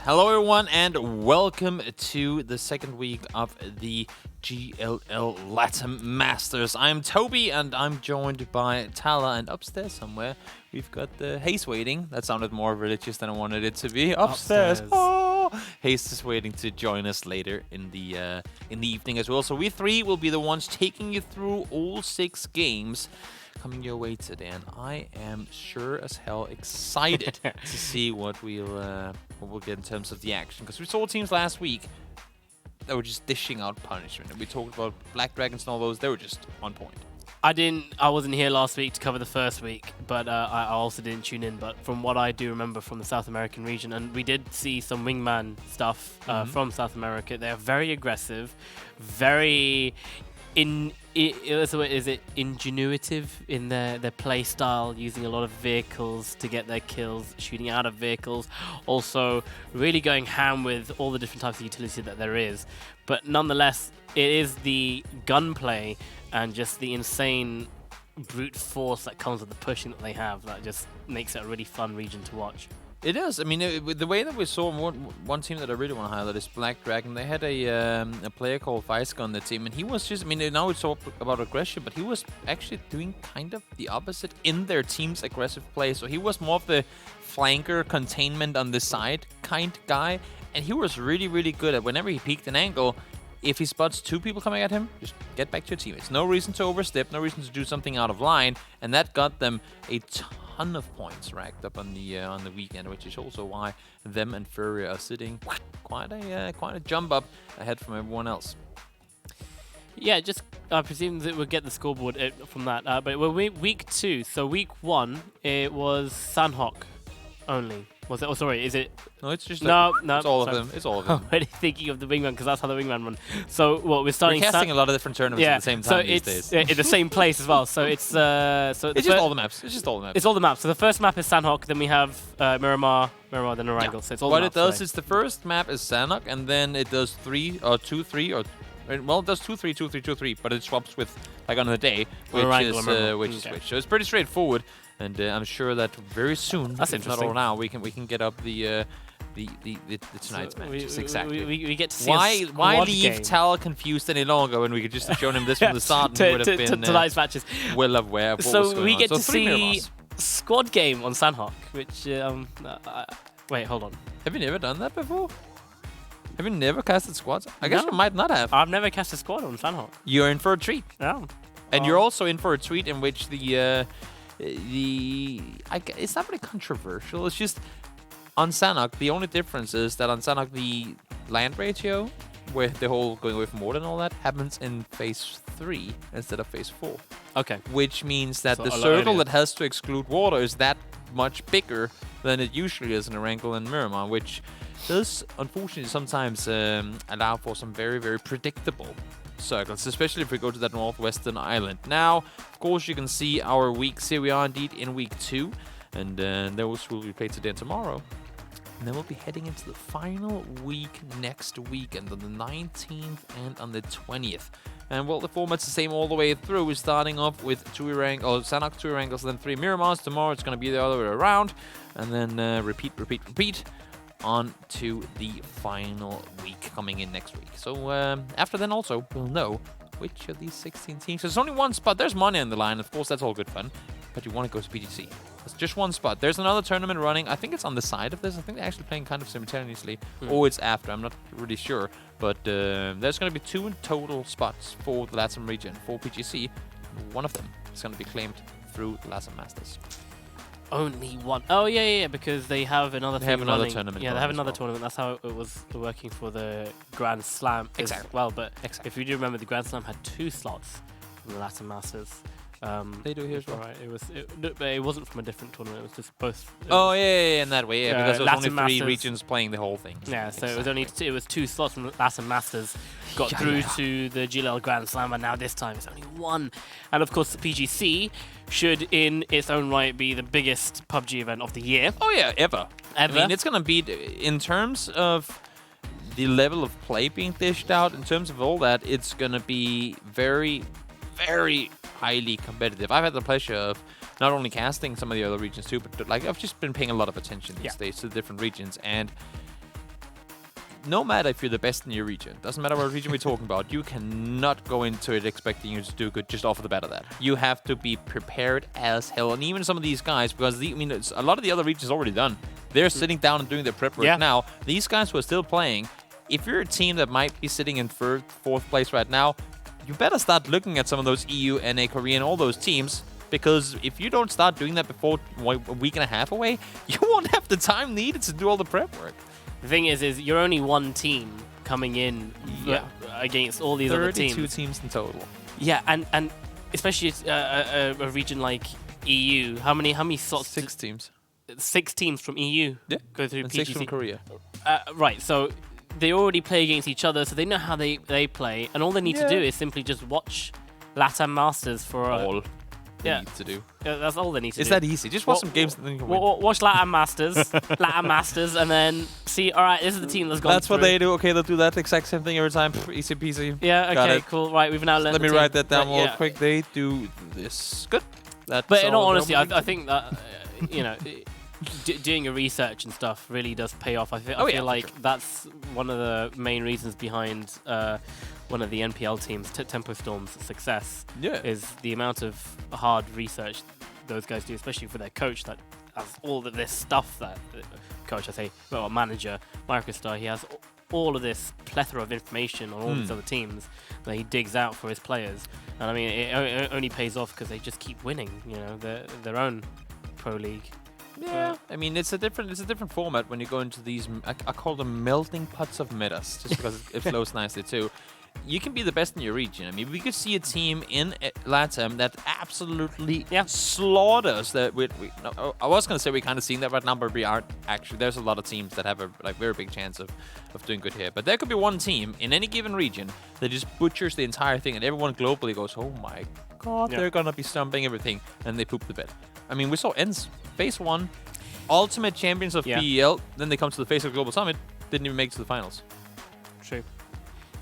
Hello everyone and welcome to the second week of the GLL Latam Masters. I'm Toby and I'm joined by Talha, and upstairs somewhere we've got the HayZ waiting. That sounded more religious than I wanted it to be. Upstairs. Oh! HayZ is waiting to join us later in the evening as well. So we three will be the ones taking you through all 6 games coming your way today, and I am sure as hell excited to see what we'll get in terms of the action, because we saw teams last week that were just dishing out punishment, and we talked about Black Dragons and all those. They were just on point. I wasn't here last week to cover the first week, but I also didn't tune in. But from what I do remember from the South American region, and we did see some wingman stuff from South America. They're very aggressive, very ingenuitive in their play style, using a lot of vehicles to get their kills, shooting out of vehicles, also really going ham with all the different types of utility that there is. But nonetheless, it is the gunplay and just the insane brute force that comes with the pushing that they have that just makes it a really fun region to watch. It is. I mean, the way that we saw one team that I really want to highlight is Black Dragon. They had a player called Vice on the team, and he was just, I mean, now we talk about aggression, but he was actually doing kind of the opposite in their team's aggressive play. So he was more of the flanker, containment on the side kind guy, and he was really, really good at whenever he peeked an angle. If he spots 2 people coming at him, just get back to your teammates. No reason to overstep, no reason to do something out of line, and that got them a ton of points racked up on the weekend, which is also why them and Fury are sitting quite a jump up ahead from everyone else. Yeah, just I presume that we'll get the scoreboard from that. But we're week 2, so week 1 it was Sanhok only. Was it? Oh, sorry. Is it? No, it's just no. It's all of them. It's all of them. I'm already thinking of the wingman because that's how the wingman run. So what we're starting. We're casting a lot of different tournaments at the same time these days. So it's in the same place as well. So it's it's just all the maps. It's just all the maps. It's all the maps. So the first map is Sanhok. Then we have Miramar, then Erangel. Yeah. So it's all. What the maps, it does is the first map is Sanhok, and then it does 3 or 2, 3 or. Well, it does 2, 3, 2, 3, 2, 3, but it swaps with like on the day, which is switch. So it's pretty straightforward, and I'm sure that very soon, that's if not all now, we can get up the tonight's matches. Exactly. We get to see why leave Talha confused any longer when we could just have shown him this from the start and would have been tonight's matches well aware of what was going on. So we get to see Miramars. squad game on Sanhok, which wait, hold on. Have you never done that before? Have you never casted squads? I guess you might not have. I've never cast a squad on Sanhok. You're in for a treat. Oh. And you're also in for a treat in which it's not really controversial. It's just on Sanhok, the only difference is that on Sanhok, the land ratio, where the whole going away from water and all that, happens in phase 3 instead of phase 4. Okay. Which means that the circle that has to exclude water is that much bigger than it usually is in Erangel and Miramar, which does unfortunately sometimes allow for some very, very predictable circles, especially if we go to that northwestern island. Now, of course, you can see our weeks here. We are indeed in week 2, and those will be played today and tomorrow. And then we'll be heading into the final week next weekend on the 19th and on the 20th. And well, the format's the same all the way through. We're starting off with Sanhok, 2 Erangels, and then 3 Miramars. Tomorrow it's going to be the other way around. And then repeat on to the final week coming in next week. So after then also, we'll know which of these 16 teams. There's only one spot. There's money on the line. Of course, that's all good fun. But you want to go to PGC. It's just one spot. There's another tournament running. I think it's on the side of this. I think they're actually playing kind of simultaneously. Or it's after. I'm not really sure. But there's going to be 2 in total spots for the Latam region for PGC. One of them is going to be claimed through the Latam Masters. Only one. Oh, yeah, because they have another thing running. Tournament. Yeah, they have another tournament. That's how it was working for the Grand Slam as well. But if you do remember, the Grand Slam had 2 slots for the Latam Masters. They do here as well. Right. It wasn't from a different tournament. It was just both. In that way, because there was only 3 Masters. Regions playing the whole thing. Yeah, so it was 2 slots from the Latam Masters got through to the GLL Grand Slam, and now this time it's only 1. And of course, the PGC should, in its own right, be the biggest PUBG event of the year. Oh yeah, ever. I mean, it's gonna be in terms of the level of play being dished out. In terms of all that, it's gonna be very, very highly competitive. I've had the pleasure of not only casting some of the other regions too, but like I've just been paying a lot of attention these days to the different regions, and no matter if you're the best in your region, doesn't matter what region we're talking about, you cannot go into it expecting you to do good just off of the bat of that. You have to be prepared as hell. And even some of these guys, because a lot of the other regions already done. They're sitting down and doing their prep work now. These guys who are still playing, if you're a team that might be sitting in fourth place right now, you better start looking at some of those EU, NA, Korean, all those teams. Because if you don't start doing that before a week and a half away, you won't have the time needed to do all the prep work. The thing is you're only one team coming in against all these other teams. 32 teams in total. Yeah, and especially a region like EU. How many slots? 6 teams. 6 teams from EU go through and PGC. 6 from Korea. Right, so they already play against each other, so they know how they play, and all they need to do is simply just watch Latam Masters for all they need to do. Yeah, that's all they need to do. It's that easy. Just watch some games and then you can win. Watch Latam Masters, and then see, all right, this is the team that's gone That's what they do. Okay, they'll do that exact same thing every time. Easy peasy. Yeah, okay, cool. Right, we've now learned Let me write that down real quick. They do this. Good. But in all honesty, I think that, doing your research and stuff really does pay off. I feel like that's one of the main reasons behind one of the NPL teams, Tempo Storm's success, is the amount of hard research those guys do, especially for their coach that has all of this stuff that manager, Microstar, he has all of this plethora of information on all these other teams that he digs out for his players. And I mean, it only pays off because they just keep winning, their own pro league. Yeah, I mean it's a different format when you go into these. I call them melting pots of metas, just because it flows nicely too. You can be the best in your region. I mean, we could see a team in LATAM that absolutely slaughters that. I was gonna say we're kind of seeing that right now, but we aren't actually. There's a lot of teams that have a very big chance of doing good here. But there could be one team in any given region that just butchers the entire thing, and everyone globally goes, "Oh my god, they're gonna be stumping everything," and they poop the bed. I mean, we saw ENS Phase 1, ultimate champions of PEL, then they come to the Phase of Global Summit, didn't even make it to the finals. True.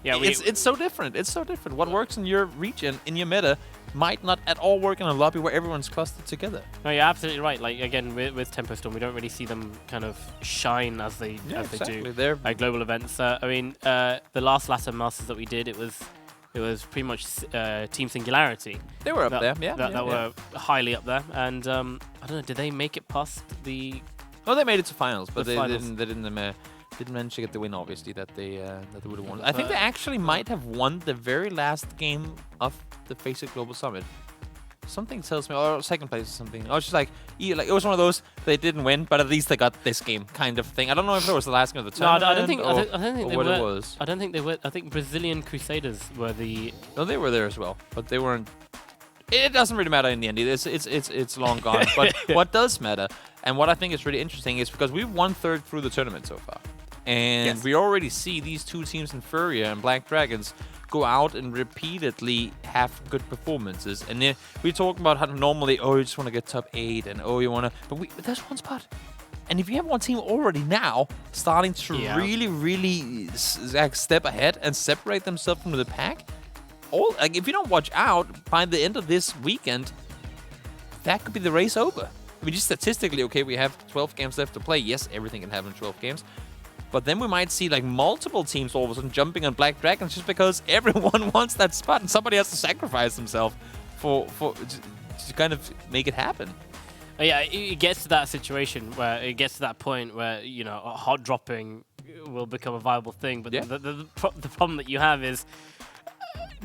Yeah, it's so different. It's so different. What works in your region, in your meta, might not at all work in a lobby where everyone's clustered together. No, you're absolutely right. Like, again, with Tempo Storm, we don't really see them kind of shine as they do at global events. I mean, the last Latam Masters that we did, it was pretty much Team Singularity. They were up there, that were highly up there. And I don't know, did they make it past the? Oh, they made it to finals, but they didn't manage to get the win. Obviously, that they would have won. I think they actually might have won the very last game of the Face It Global Summit. Something tells me, or second place or something. I was just like, it was one of those they didn't win, but at least they got this game kind of thing. I don't know if it was the last game of the tournament. No, I don't think they were. It was. I don't think they were. I think Brazilian Crusaders were the. No, they were there as well, but they weren't. It doesn't really matter in the end. It's long gone. But what does matter, and what I think is really interesting, is because we've won third through the tournament so far, and we already see these two teams in Furia and Black Dragons go out and repeatedly have good performances. And we talk about how normally, you just want to get top 8, and you want to, but there's one spot. And if you have one team already now starting to really step ahead and separate themselves from the pack, if you don't watch out by the end of this weekend, that could be the race over. I mean, just statistically, okay, we have 12 games left to play. Yes, everything can happen in 12 games. But then we might see like multiple teams all of a sudden jumping on Black Dragons just because everyone wants that spot and somebody has to sacrifice himself to kind of make it happen. Yeah, it gets to that situation where it gets to that point where, hot dropping will become a viable thing. But the problem that you have is,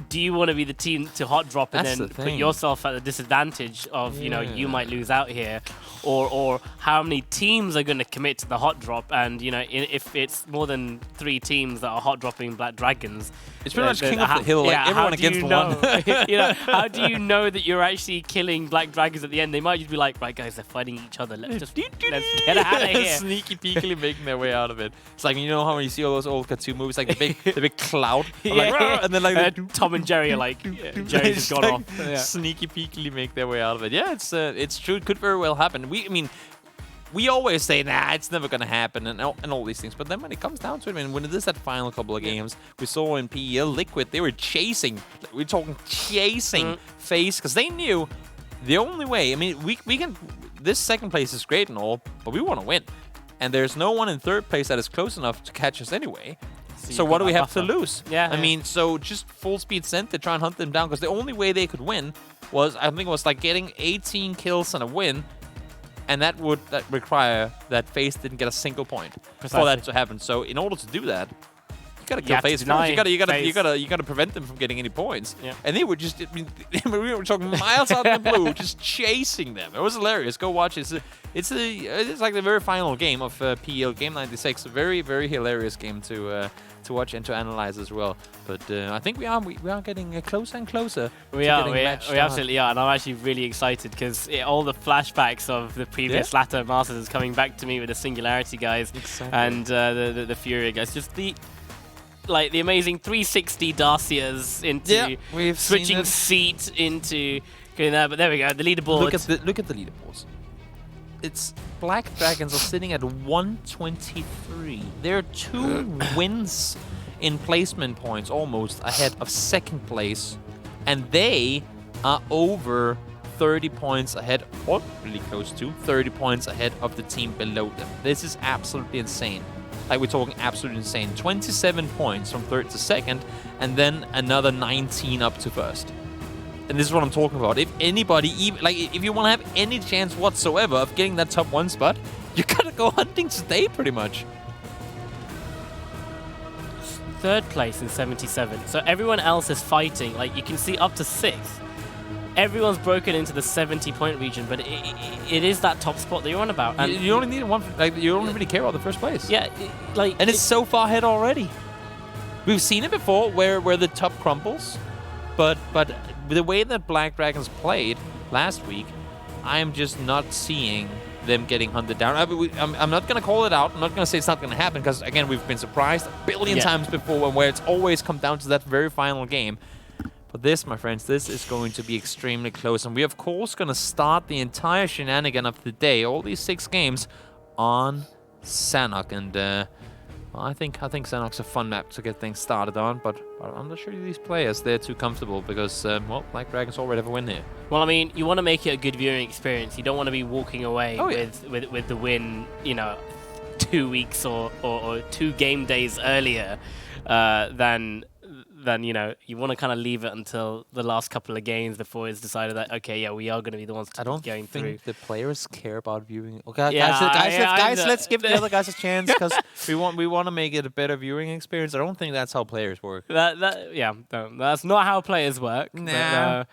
do you want to be the team to hot drop and then put yourself at the disadvantage of, you might lose out here? Or how many teams are going to commit to the hot drop? And, if it's more than 3 teams that are hot dropping Black Dragons, it's pretty much king of the hill, like everyone against one. How do you know that you're actually killing Black Dragons at the end? They might just be like, right, guys, they're fighting each other. Let's get out of here. Sneaky peekily making their way out of it. It's like, how when you see all those old cartoon movies, like the big cloud, and then like Tom and Jerry are like, Jerry's just gone off. Sneaky peekily make their way out of it. Yeah, it's true. It could very well happen. We always say, nah, it's never going to happen and all these things. But then when it comes down to it, when it is that final couple of games, we saw in PEL Liquid, they were chasing. We're talking chasing FaZe because they knew the only way. I mean, we can. This second place is great and all, but we want to win. and there's no one in third place that is close enough to catch us anyway. So you've what got do we that have to buffer. lose? Yeah, I yeah. mean, so just full speed send to try and hunt them down, because the only way they could win was, I think it was like getting 18 kills and a win, and that would require that FaZe didn't get a single point for that to happen. So in order to do that, you gotta kill FaZe first. You gotta prevent them from getting any points. Yeah. And they were just, I mean, we were talking miles out in the blue, just chasing them. It was hilarious. Go watch it. It's like the very final game of PL Game 96. A very, very hilarious game to watch and to analyze as well. But I think we are getting closer and closer. We absolutely are, and I'm actually really excited because all the flashbacks of the previous Latam Masters is coming back to me with the Singularity guys and the Fury guys. Just the amazing 360 Dacias into switching seat into going there. But there we go, the leaderboard. Look at the leaderboards. It's Black Dragons are sitting at 123. They're 2 wins in placement points almost ahead of second place, and they are over 30 points ahead, or really close to 30 points ahead of the team below them. This is absolutely insane. Like, we're talking absolutely insane. 27 points from third to second, and then another 19 up to first. And this is what I'm talking about. If anybody, if you want to have any chance whatsoever of getting that top 1 spot, you gotta go hunting today, pretty much. Third place in 77. So everyone else is fighting. Like, you can see up to 6th. Everyone's broken into the 70-point region, but it is that top spot that you're on about. And you only need one. Like, you don't really care about the first place. Yeah, and it's so far ahead already. We've seen it before, where the top crumbles, but the way that Black Dragons played last week, I'm just not seeing them getting hunted down. I'm not going to call it out. I'm not going to say it's not going to happen, because, again, we've been surprised a billion times before, where it's always come down to that very final game. But this, my friends, this is going to be extremely close. And we, of course, going to start the entire shenanigan of the day, all these 6 games, on Sanhok. And I think Sanhok's a fun map to get things started on, but I'm not sure these players, they're too comfortable, because, Black Dragons already have a win here. Well, I mean, you want to make it a good viewing experience. You don't want to be walking away with the win, 2 weeks or 2 game days earlier than you want to kind of leave it until the last couple of games before it's decided that, okay, yeah, we are going to be the ones going through. I don't think the players care about viewing. Okay, guys, let's give the other guys a chance, because we want to make it a better viewing experience. I don't think that's how players work. That's not how players work. Nah. But,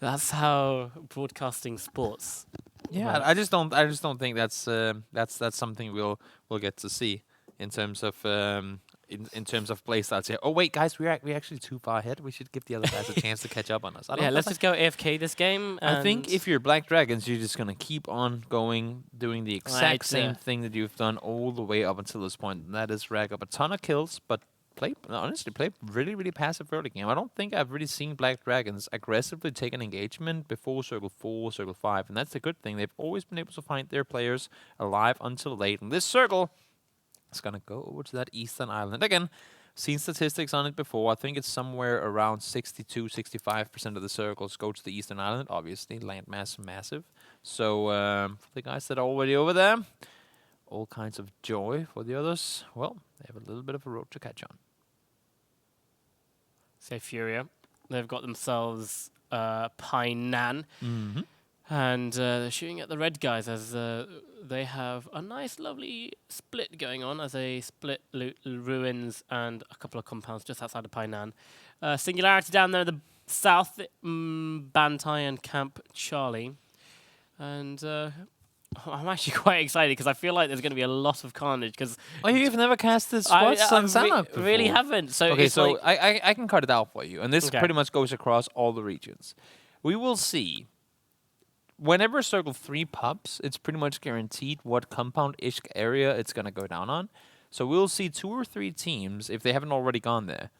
that's how broadcasting sports. Yeah, work. I just don't think that's something we'll get to see in terms of in terms of play styles here. Oh wait, guys, we're actually too far ahead. We should give the other guys a chance to catch up on us. Let's just go AFK this game. I think if you're Black Dragons, you're just gonna keep on going, doing the exact same thing that you've done all the way up until this point, and that is rack up a ton of kills, but play really, really passive early game. I don't think I've really seen Black Dragons aggressively take an engagement before Circle 4, Circle 5, and that's the good thing. They've always been able to find their players alive until late. And this circle is going to go over to that eastern island. Again, seen statistics on it before. I think it's somewhere around 62-65% of the circles go to the eastern island. Obviously, landmass massive. So for the guys that are already over there, all kinds of joy. For the others, well, they have a little bit of a road to catch on. Say Furia. They've got themselves Painan. Mm-hmm. And they're shooting at the red guys as they have a nice, lovely split going on, as they split ruins and a couple of compounds just outside of Painan. Singularity down there in the south, Bantai and Camp Charlie. And I'm actually quite excited because I feel like there's going to be a lot of carnage. You've never casted squads on Sanhok before? Really haven't. So okay, it's so I can cut it out for you. And this pretty much goes across all the regions. We will see. Whenever Circle 3 pops, it's pretty much guaranteed what compound-ish area it's going to go down on. So we'll see 2 or 3 teams, if they haven't already gone there,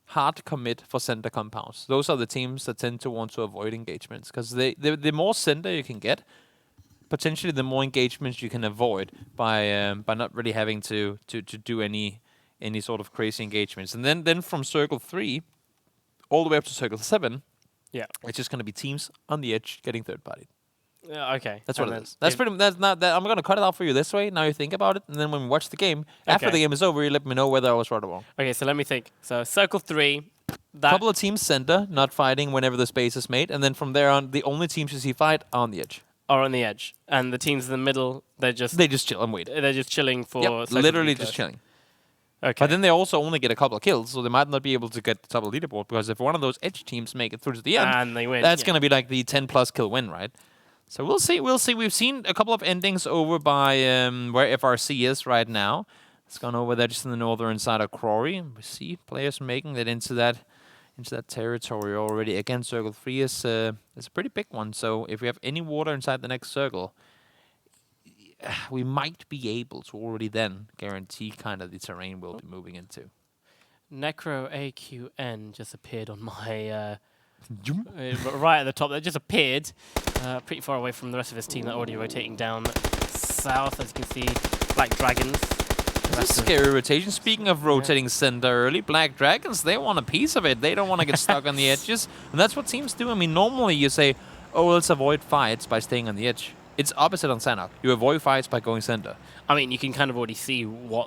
hard commit for center compounds. Those are the teams that tend to want to avoid engagements, because the more center you can get, potentially the more engagements you can avoid by not really having to do any sort of crazy engagements. And then from Circle 3 all the way up to Circle 7, it's just going to be teams on the edge getting third-partied. Okay. That's what it is. That's pretty. That's not that. I'm gonna cut it out for you this way. Now you think about it, and then when we watch the game, after the game is over, you let me know whether I was right or wrong. Okay, so let me think. So circle 3. That Couple of teams center, not fighting whenever the space is made, and then from there on, the only teams you see fight are on the edge. are on the edge, and the teams in the middle, they just chill and wait. They're just chilling for. Yep, literally just chilling. Okay. But then they also only get a couple of kills, so they might not be able to get the top of the leaderboard, because if one of those edge teams make it through to the end, and they win, that's going to be like the 10+ kill win, right? So we'll see. We'll see. We've seen a couple of endings over by where FRC is right now. It's gone over there just in the northern side of Crawley. We see players making that into that territory already. Again, Circle 3 is a pretty big one. So if we have any water inside the next circle, we might be able to already then guarantee kind of the terrain we'll be moving into. Necro AQN just appeared on my right at the top. That just appeared pretty far away from the rest of his team that are already rotating down south. As you can see, Black Dragons. That's a scary rotation. Speaking of rotating center early, Black Dragons, they want a piece of it. They don't want to get stuck on the edges. And that's what teams do. I mean, normally you say, oh, let's avoid fights by staying on the edge. It's opposite on Sanhok. You avoid fights by going center. I mean, you can kind of already see where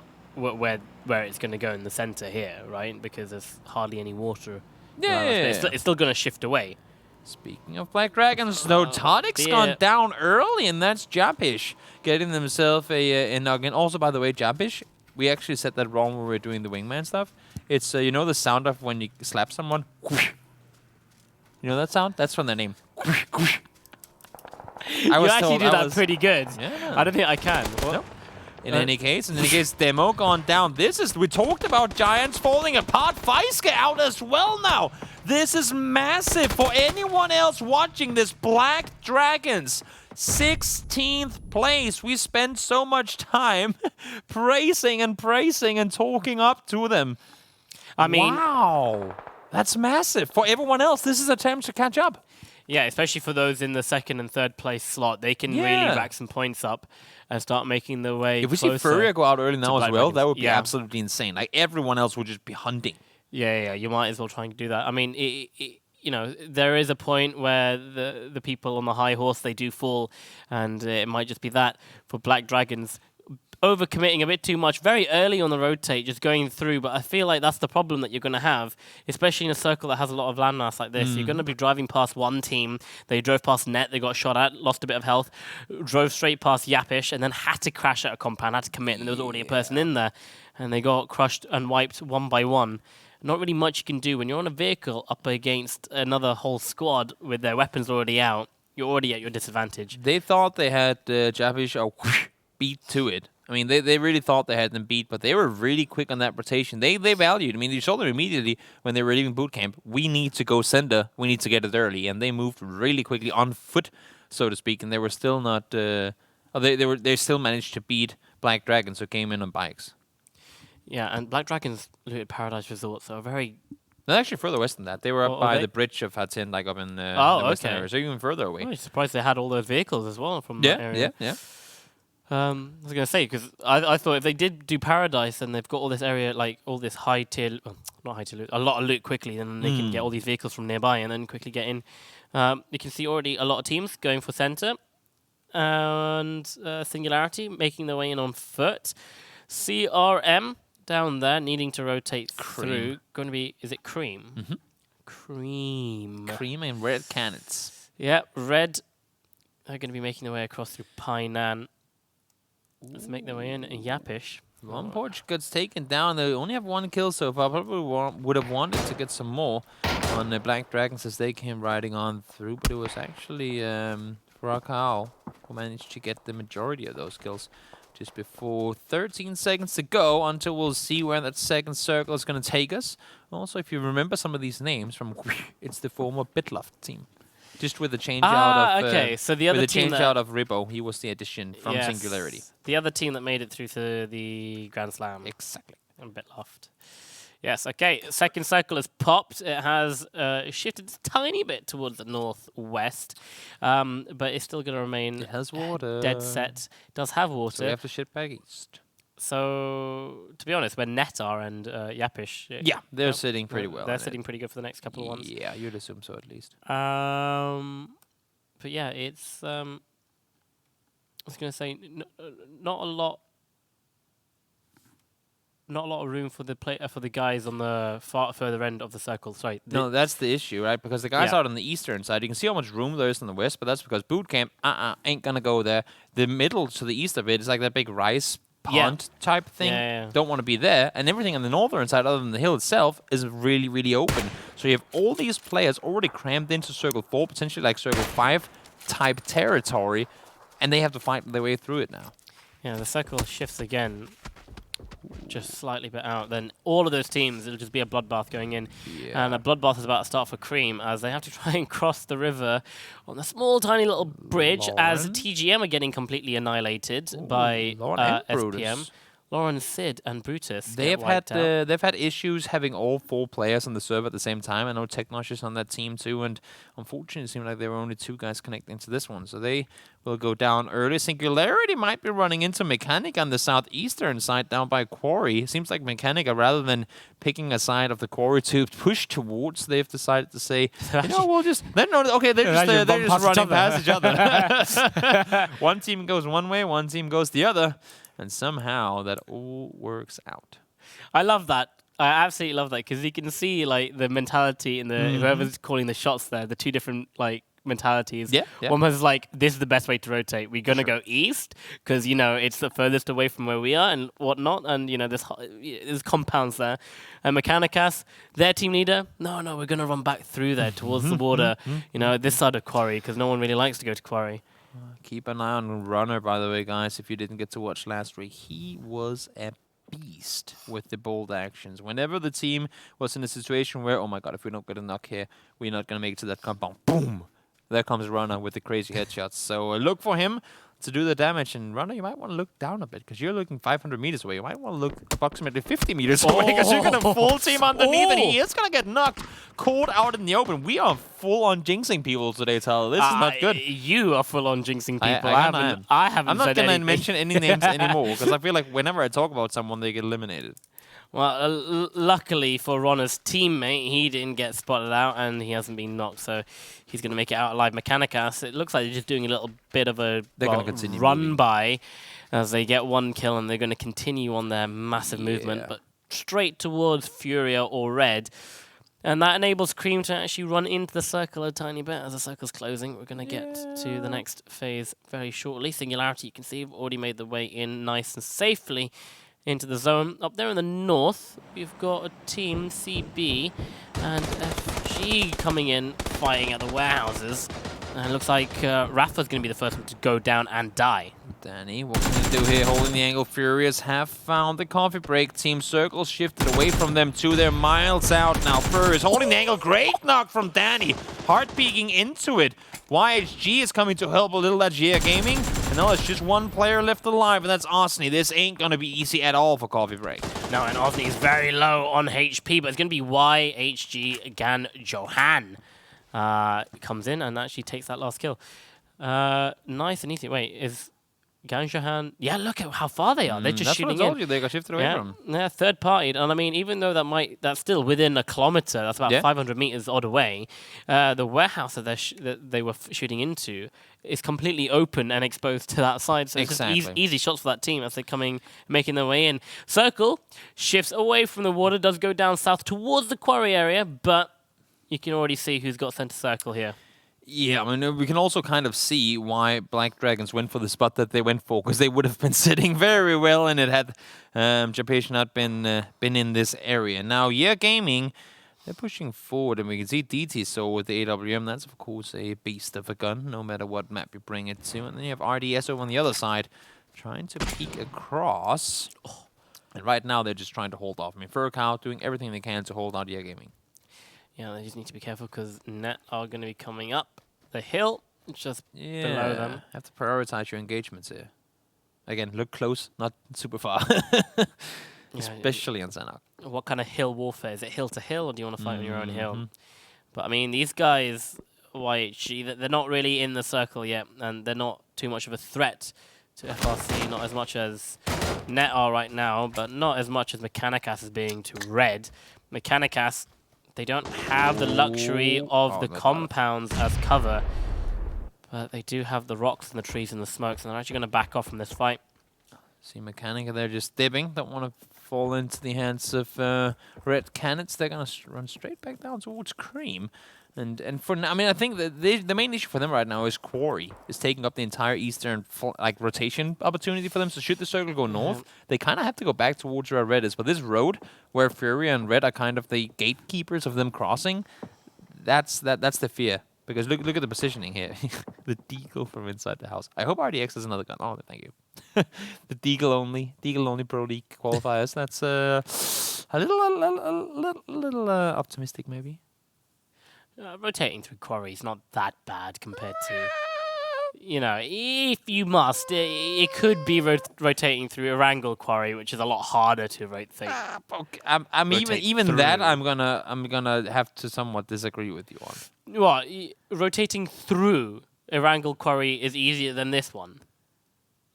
it's going to go in the center here, right? Because there's hardly any water. Yeah. It's still going to shift away. Speaking of Black Dragons, no, Todic's gone down early, and that's Japish getting themselves a noggin. Also, by the way, Japish, we actually said that wrong when we were doing the wingman stuff. It's, you know the sound of when you slap someone? You know that sound? That's from their name. You actually do that pretty good. Yeah. I don't think I can. Nope. In any case, Demo gone down. We talked about Giants falling apart. Feiske out as well now. This is massive for anyone else watching this. Black Dragons, 16th place. We spent so much time praising and talking up to them. I mean, wow. That's massive. For everyone else, this is a time to catch up. Yeah, especially for those in the 2nd and 3rd place slot. They can really rack some points up and start making their way If we see Furrier go out early now as well, that would be absolutely insane. Like, everyone else would just be hunting. Yeah, you might as well try and do that. I mean, you know, there is a point where the people on the high horse, they do fall, and it might just be that for Black Dragons. Overcommitting a bit too much very early on the rotate, just going through, but I feel like that's the problem that you're going to have, especially in a circle that has a lot of landmass like this. You're going to be driving past one team. They drove past net, they got shot at, lost a bit of health, drove straight past Yapish, and then had to crash at a compound, had to commit, and there was already a person in there, and they got crushed and wiped one by one. Not really much you can do when you're on a vehicle up against another whole squad with their weapons already out. You're already at your disadvantage. They thought they had Japish beat to it. I mean, they really thought they had them beat, but they were really quick on that rotation. They valued. I mean, you saw them immediately when they were leaving boot camp. We need to go center. We need to get it early, and they moved really quickly on foot, so to speak. And they were still not. They still managed to beat Black Dragons, who came in on bikes. Yeah, and Black Dragons looted Paradise Resort, so very. They're actually further west than that. They were up by the bridge of Hatin, like up in the western area, so even further away. I'm surprised they had all those vehicles as well from that area. Yeah. I was going to say, because I thought if they did do Paradise and they've got all this area, like all this high tier, not high tier loot, a lot of loot quickly, then they can get all these vehicles from nearby and then quickly get in. You can see already a lot of teams going for center and Singularity making their way in on foot. CRM down there needing to rotate through. Going to be, is it Cream? Mm-hmm. Cream and Red Cannons. Yeah, Red are going to be making their way across through Painan. Let's make their way in. Yapish. One Porch gets taken down. They only have one kill so far. Probably would have wanted to get some more on the Black Dragons as they came riding on through. But it was actually Furakao who managed to get the majority of those kills just before 13 seconds to go until we'll see where that second circle is going to take us. Also, if you remember some of these names from, it's the former Bitloft team. Just with the change out of okay. So the other team out of Ribbo, he was the addition from Singularity. The other team that made it through to the Grand Slam. Exactly. And Bitloft. Yes. Okay. Second cycle has popped. It has shifted a tiny bit towards the northwest, but it's still going to remain. It has water. Dead set. It does have water. So we have to ship back east. So, to be honest, where Netar and Yapish... they're sitting pretty well. They're sitting pretty good for the next couple of ones. Yeah, you'd assume so at least. But yeah, it's I was going to say not a lot of room for the guys on the further end of the circle. Sorry. No, that's the issue, right? Because the guys out on the eastern side, you can see how much room there is in the west, but that's because boot camp ain't gonna go there. The middle to the east of it is like that big rice pond type thing. Don't want to be there, and everything on the northern side, other than the hill itself, is really, really open. So you have all these players already crammed into Circle 4, potentially like Circle 5 type territory, and they have to fight their way through it now. Yeah, the circle shifts again. Just slightly bit out, then all of those teams, it'll just be a bloodbath going in. And a bloodbath is about to start for Cream as they have to try and cross the river on a small, tiny little bridge as TGM are getting completely annihilated by SPM. Lauren, Sid, and Brutus. They've had issues having all 4 players on the server at the same time. I know TheNameIsToby is on that team too, and unfortunately, it seemed like there were only 2 guys connecting to this one, so they will go down early. Singularity might be running into Mechanica on the southeastern side down by Quarry. It seems like Mechanica, rather than picking a side of the Quarry to push towards, they've decided to say, you know, we'll just... They're just running past each other. One team goes one way, one team goes the other. And somehow that all works out. I love that. I absolutely love that because you can see like the mentality in the whoever's calling the shots there, the 2 different like mentalities. One was like, this is the best way to rotate. We're going to go east because, you know, it's the furthest away from where we are and whatnot. And, you know, there's compounds there. And Mechanicas, their team leader, no, we're going to run back through there towards the water, you know, this side of Quarry because no one really likes to go to Quarry. Keep an eye on Runner, by the way, guys, if you didn't get to watch last week. He was a beast with the bold actions. Whenever the team was in a situation where, oh my god, if we don't get a knock here, we're not going to make it to that compound. Boom! There comes Runner with the crazy headshots. So look for him to do the damage. And Runner, you might want to look down a bit because you're looking 500 meters away. You might want to look approximately 50 meters away because you're going to full team underneath and he is going to get knocked cold out in the open. We are full on jinxing people today, Talha. This is not good. You are full on jinxing people. I haven't I'm not going to mention any names anymore because I feel like whenever I talk about someone, they get eliminated. Well, luckily for Ronner's teammate, he didn't get spotted out and he hasn't been knocked, so he's going to make it out alive. Mechanicas, it looks like they're just doing a little bit of a run by as they get 1 kill and they're going to continue on their massive movement, but straight towards Furia or Red. And that enables Cream to actually run into the circle a tiny bit. As the circle's closing, we're going to get to the next phase very shortly. Singularity, you can see, have already made the way in nice and safely into the zone. Up there in the north, we've got a team, CB and FG coming in, fighting at the warehouses. And it looks like Rafa's going to be the first one to go down and die. Danny, what can they do here? Holding the angle. Furious have found the coffee break. Team Circle shifted away from them to their miles out. Now Furious holding the angle. Great knock from Danny. Hard peeking into it. YHG is coming to help a little at GA Gaming. And now there's just 1 player left alive, and that's Osni. This ain't going to be easy at all for Coffee Break. No, and Osni is very low on HP, but it's going to be YHG Gan Johan. Comes in and actually takes that last kill. Nice and easy. Wait, is Ganjahan? Yeah, look at how far they are. They're just shooting in. That's what I told you. They got shifted away from. Yeah, third party. And I mean, even though that's still within a kilometer, that's about 500 meters odd away, the warehouse that they were shooting into is completely open and exposed to that side. So it's just easy shots for that team as they're making their way in. Circle shifts away from the water, does go down south towards the quarry area, but you can already see who's got center circle here. Yeah, I mean, we can also kind of see why Black Dragons went for the spot that they went for, because they would have been sitting very well, and it had Japesh not been in this area. Now, Gaming, they're pushing forward, and we can see DT so with the AWM. That's, of course, a beast of a gun, no matter what map you bring it to. And then you have RDS over on the other side, trying to peek across. And right now, they're just trying to hold off. I mean, Furcow doing everything they can to hold out Gaming. Yeah, they just need to be careful because Net are going to be coming up the hill just below them. Have to prioritize your engagements here. Again, look close, not super far. Especially on Sanhok. What kind of hill warfare? Is it hill to hill, or do you want to fight on your own hill? But I mean, these guys, YHG, they're not really in the circle yet, and they're not too much of a threat to FRC, not as much as Net are right now, but not as much as Mechanicas is being to Red. Mechanicas, they don't have the luxury of the compounds as cover. But they do have the rocks and the trees and the smokes, and they're actually going to back off from this fight. See Mechanica there just dipping. Don't want to fall into the hands of red cannons. They're going to run straight back down towards Cream. And for now, I mean, I think that the main issue for them right now is Quarry is taking up the entire eastern rotation opportunity for them. So should the circle go north, they kind of have to go back towards where red is. But this road, where Fury and red are kind of the gatekeepers of them crossing, that's the fear. Because look at the positioning here. The deagle from inside the house. I hope RDX has another gun. Oh, thank you. The deagle only Pro League qualifiers. That's a little optimistic maybe. Rotating through Quarry is not that bad compared to, you know, if you must, it could be rotating through Erangel Quarry, which is a lot harder to rotate. Okay. I'm even that I'm gonna have to somewhat disagree with you on. What, rotating through Erangel Quarry is easier than this one.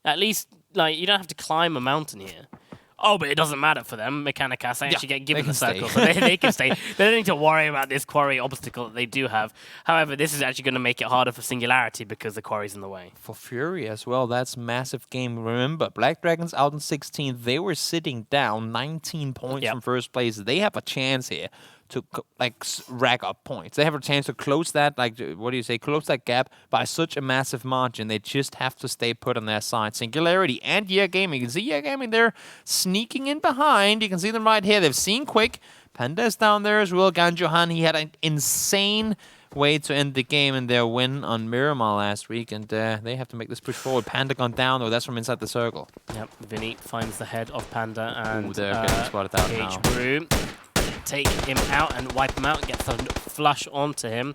At least, like, you don't have to climb a mountain here. Oh, but it doesn't matter for them. Mechanicas actually get given the circle, so they can stay. They don't need to worry about this Quarry obstacle that they do have. However, this is actually going to make it harder for Singularity because the Quarry's in the way. For Fury as well, that's massive game. Remember, Black Dragons out in 16th. They were sitting down 19 points from first place. They have a chance here to rack up points. They have a chance to close that, close that gap by such a massive margin. They just have to stay put on their side. Singularity and Yeah Gaming. You can see Yeah Gaming, they're sneaking in behind. You can see them right here. They've seen Quick. Panda is down there as well. Ganjohan, he had an insane way to end the game in their win on Miramar last week, and they have to make this push forward. Panda gone down, though. That's from inside the circle. Yep, Vinny finds the head of Panda, and they're getting spotted out now. Brew take him out and wipe him out, gets a flush onto him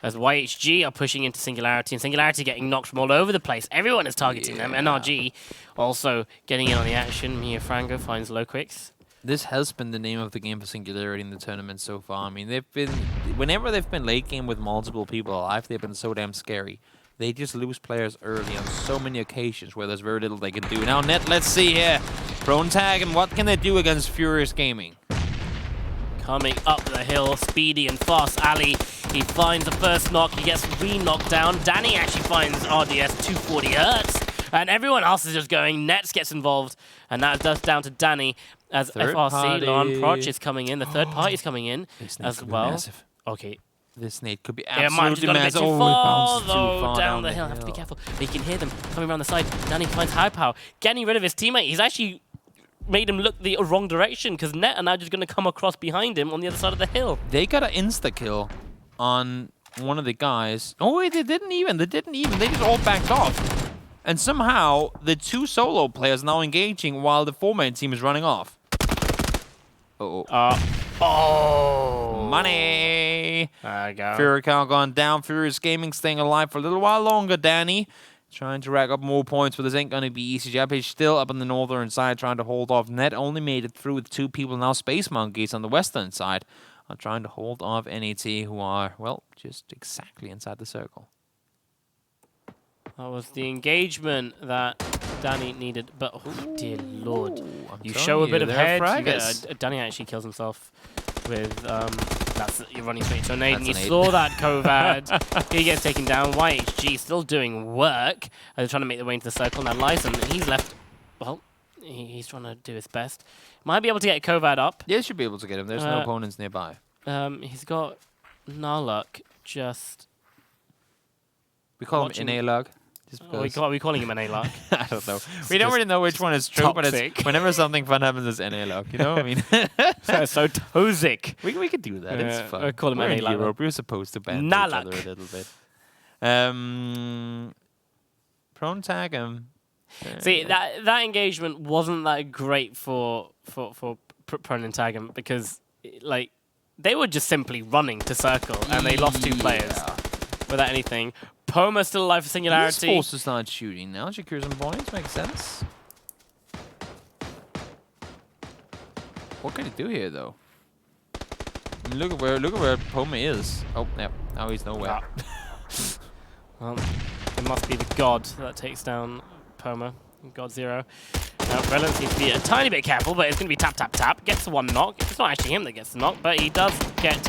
as YHG are pushing into Singularity, and Singularity getting knocked from all over the place. Everyone is targeting them. NRG also getting in on the action. Mia Frango finds low quicks. This has been the name of the game for Singularity in the tournament so far. I mean, whenever they've been late game with multiple people alive, they've been so damn scary. They just lose players early on so many occasions where there's very little they can do. Now, Net, let's see here. Prone tag, and what can they do against Furious Gaming? Coming up the hill, speedy and fast. Ali, he finds the first knock. He gets re-knocked down. Danny actually finds RDS 240 hertz. And everyone else is just going. Nets gets involved. And that does down to Danny as FRC, Lon Proch is coming in. The third party is coming in as well. Massive. Okay. This nade could be absolutely massive. Too far down the hill. Have to be careful. But you can hear them coming around the side. Danny finds high power. Getting rid of his teammate. He's actually made him look the wrong direction because Net are now just going to come across behind him on the other side of the hill. They got an insta-kill on one of the guys. Oh, wait, they didn't even. They just all backed off. And somehow, the two solo players now engaging while the four-man team is running off. Oh. Money. There you go. Fury count gone down. Furious Gaming staying alive for a little while longer, Danny. Trying to rack up more points, but this ain't going to be easy. Japanese still up on the northern side, trying to hold off. Net only made it through with two people now. Space Monkeys on the western side are trying to hold off NET, who are, well, just exactly inside the circle. That was the engagement that Danny needed, but oh dear lord. You show a bit of head. Danny actually kills himself with, you're running straight to a nade, and you saw that Kovad. He gets taken down. YHG still doing work. They're trying to make their way into the circle. Now Lyson, he's left, well, he's trying to do his best. Might be able to get Kovad up. Yeah, should be able to get him. There's no opponents nearby. He's got Narluck just... We call him NA-Lug. Are we calling him an A-Luck? I don't know. We don't really know which one is true, but it's whenever something fun happens, it's an A-Luck. You know what I mean? So toxic. We could do that. It's fun. I call him an A-Luck. We're supposed to ban each other a little bit. Prone tag him. See, that engagement wasn't that great for Prone and tag him because like they were just simply running to circle and they lost two players without anything. Poma still alive for Singularity. He's forced to start shooting now. Secure some points. Makes sense. What can he do here, though? I mean, look at where Poma is. Oh, yeah. Now he's nowhere. Well, it must be the god that takes down Poma. God Zero. Now, Relance needs to be a tiny bit careful, but it's going to be tap, tap, tap. Gets the one knock. It's not actually him that gets the knock, but he does get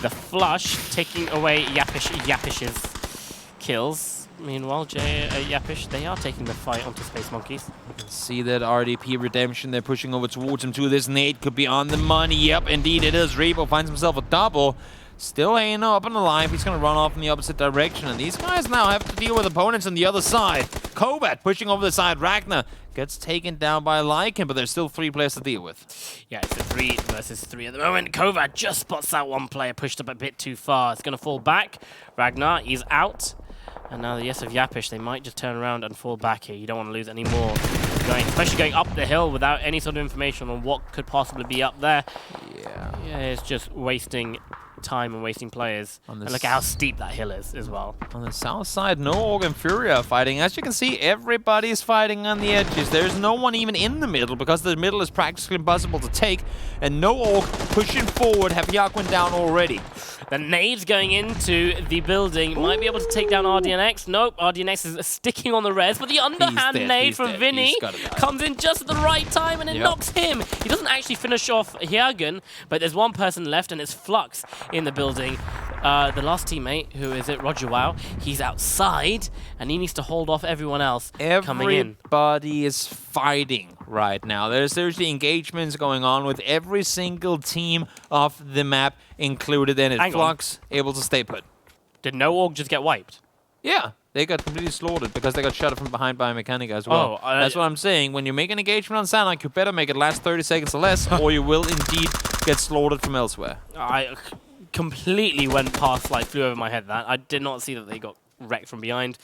the flush, taking away Yapish's kills. Meanwhile, Yapish, they are taking the fight onto Space Monkeys. You can see that RDP Redemption, they're pushing over towards him too. This nade could be on the money. Yep, indeed it is. Rebo finds himself a double. Still hanging up and alive. He's going to run off in the opposite direction. And these guys now have to deal with opponents on the other side. Kobat pushing over the side. Ragnar gets taken down by Lycan, but there's still 3 players to deal with. Yeah, it's a 3 versus 3 at the moment. Kobat just spots that one player, pushed up a bit too far. It's going to fall back. Ragnar, he's out. And now the yes of Yapish, they might just turn around and fall back here. You don't want to lose any more. Especially going up the hill without any sort of information on what could possibly be up there. Yeah, it's just wasting time and wasting players. And look at how steep that hill is as well. On the south side, no Org and Fury are fighting. As you can see, everybody's fighting on the edges. There's no one even in the middle because the middle is practically impossible to take. And no Org pushing forward, have Yaquin down already. The nades going into the building might be able to take down RDNX. Nope, RDNX is sticking on the res, but the underhand nade from Vinny comes in just at the right time and it knocks him. He doesn't actually finish off Hyagen, but there's one person left and it's Flux in the building. The last teammate, who is it, Roger Wow, he's outside and he needs to hold off everyone else coming in. Everybody is fighting right now. There's seriously engagements going on with every single team off the map included in it. Flux able to stay put. Did no Org just get wiped? Yeah, they got completely slaughtered because they got shot from behind by a Mechanica as well. That's what I'm saying. When you make an engagement on Sanhok, you better make it last 30 seconds or less, or you will indeed get slaughtered from elsewhere. I completely went past, flew over my head that. I did not see that they got wrecked from behind.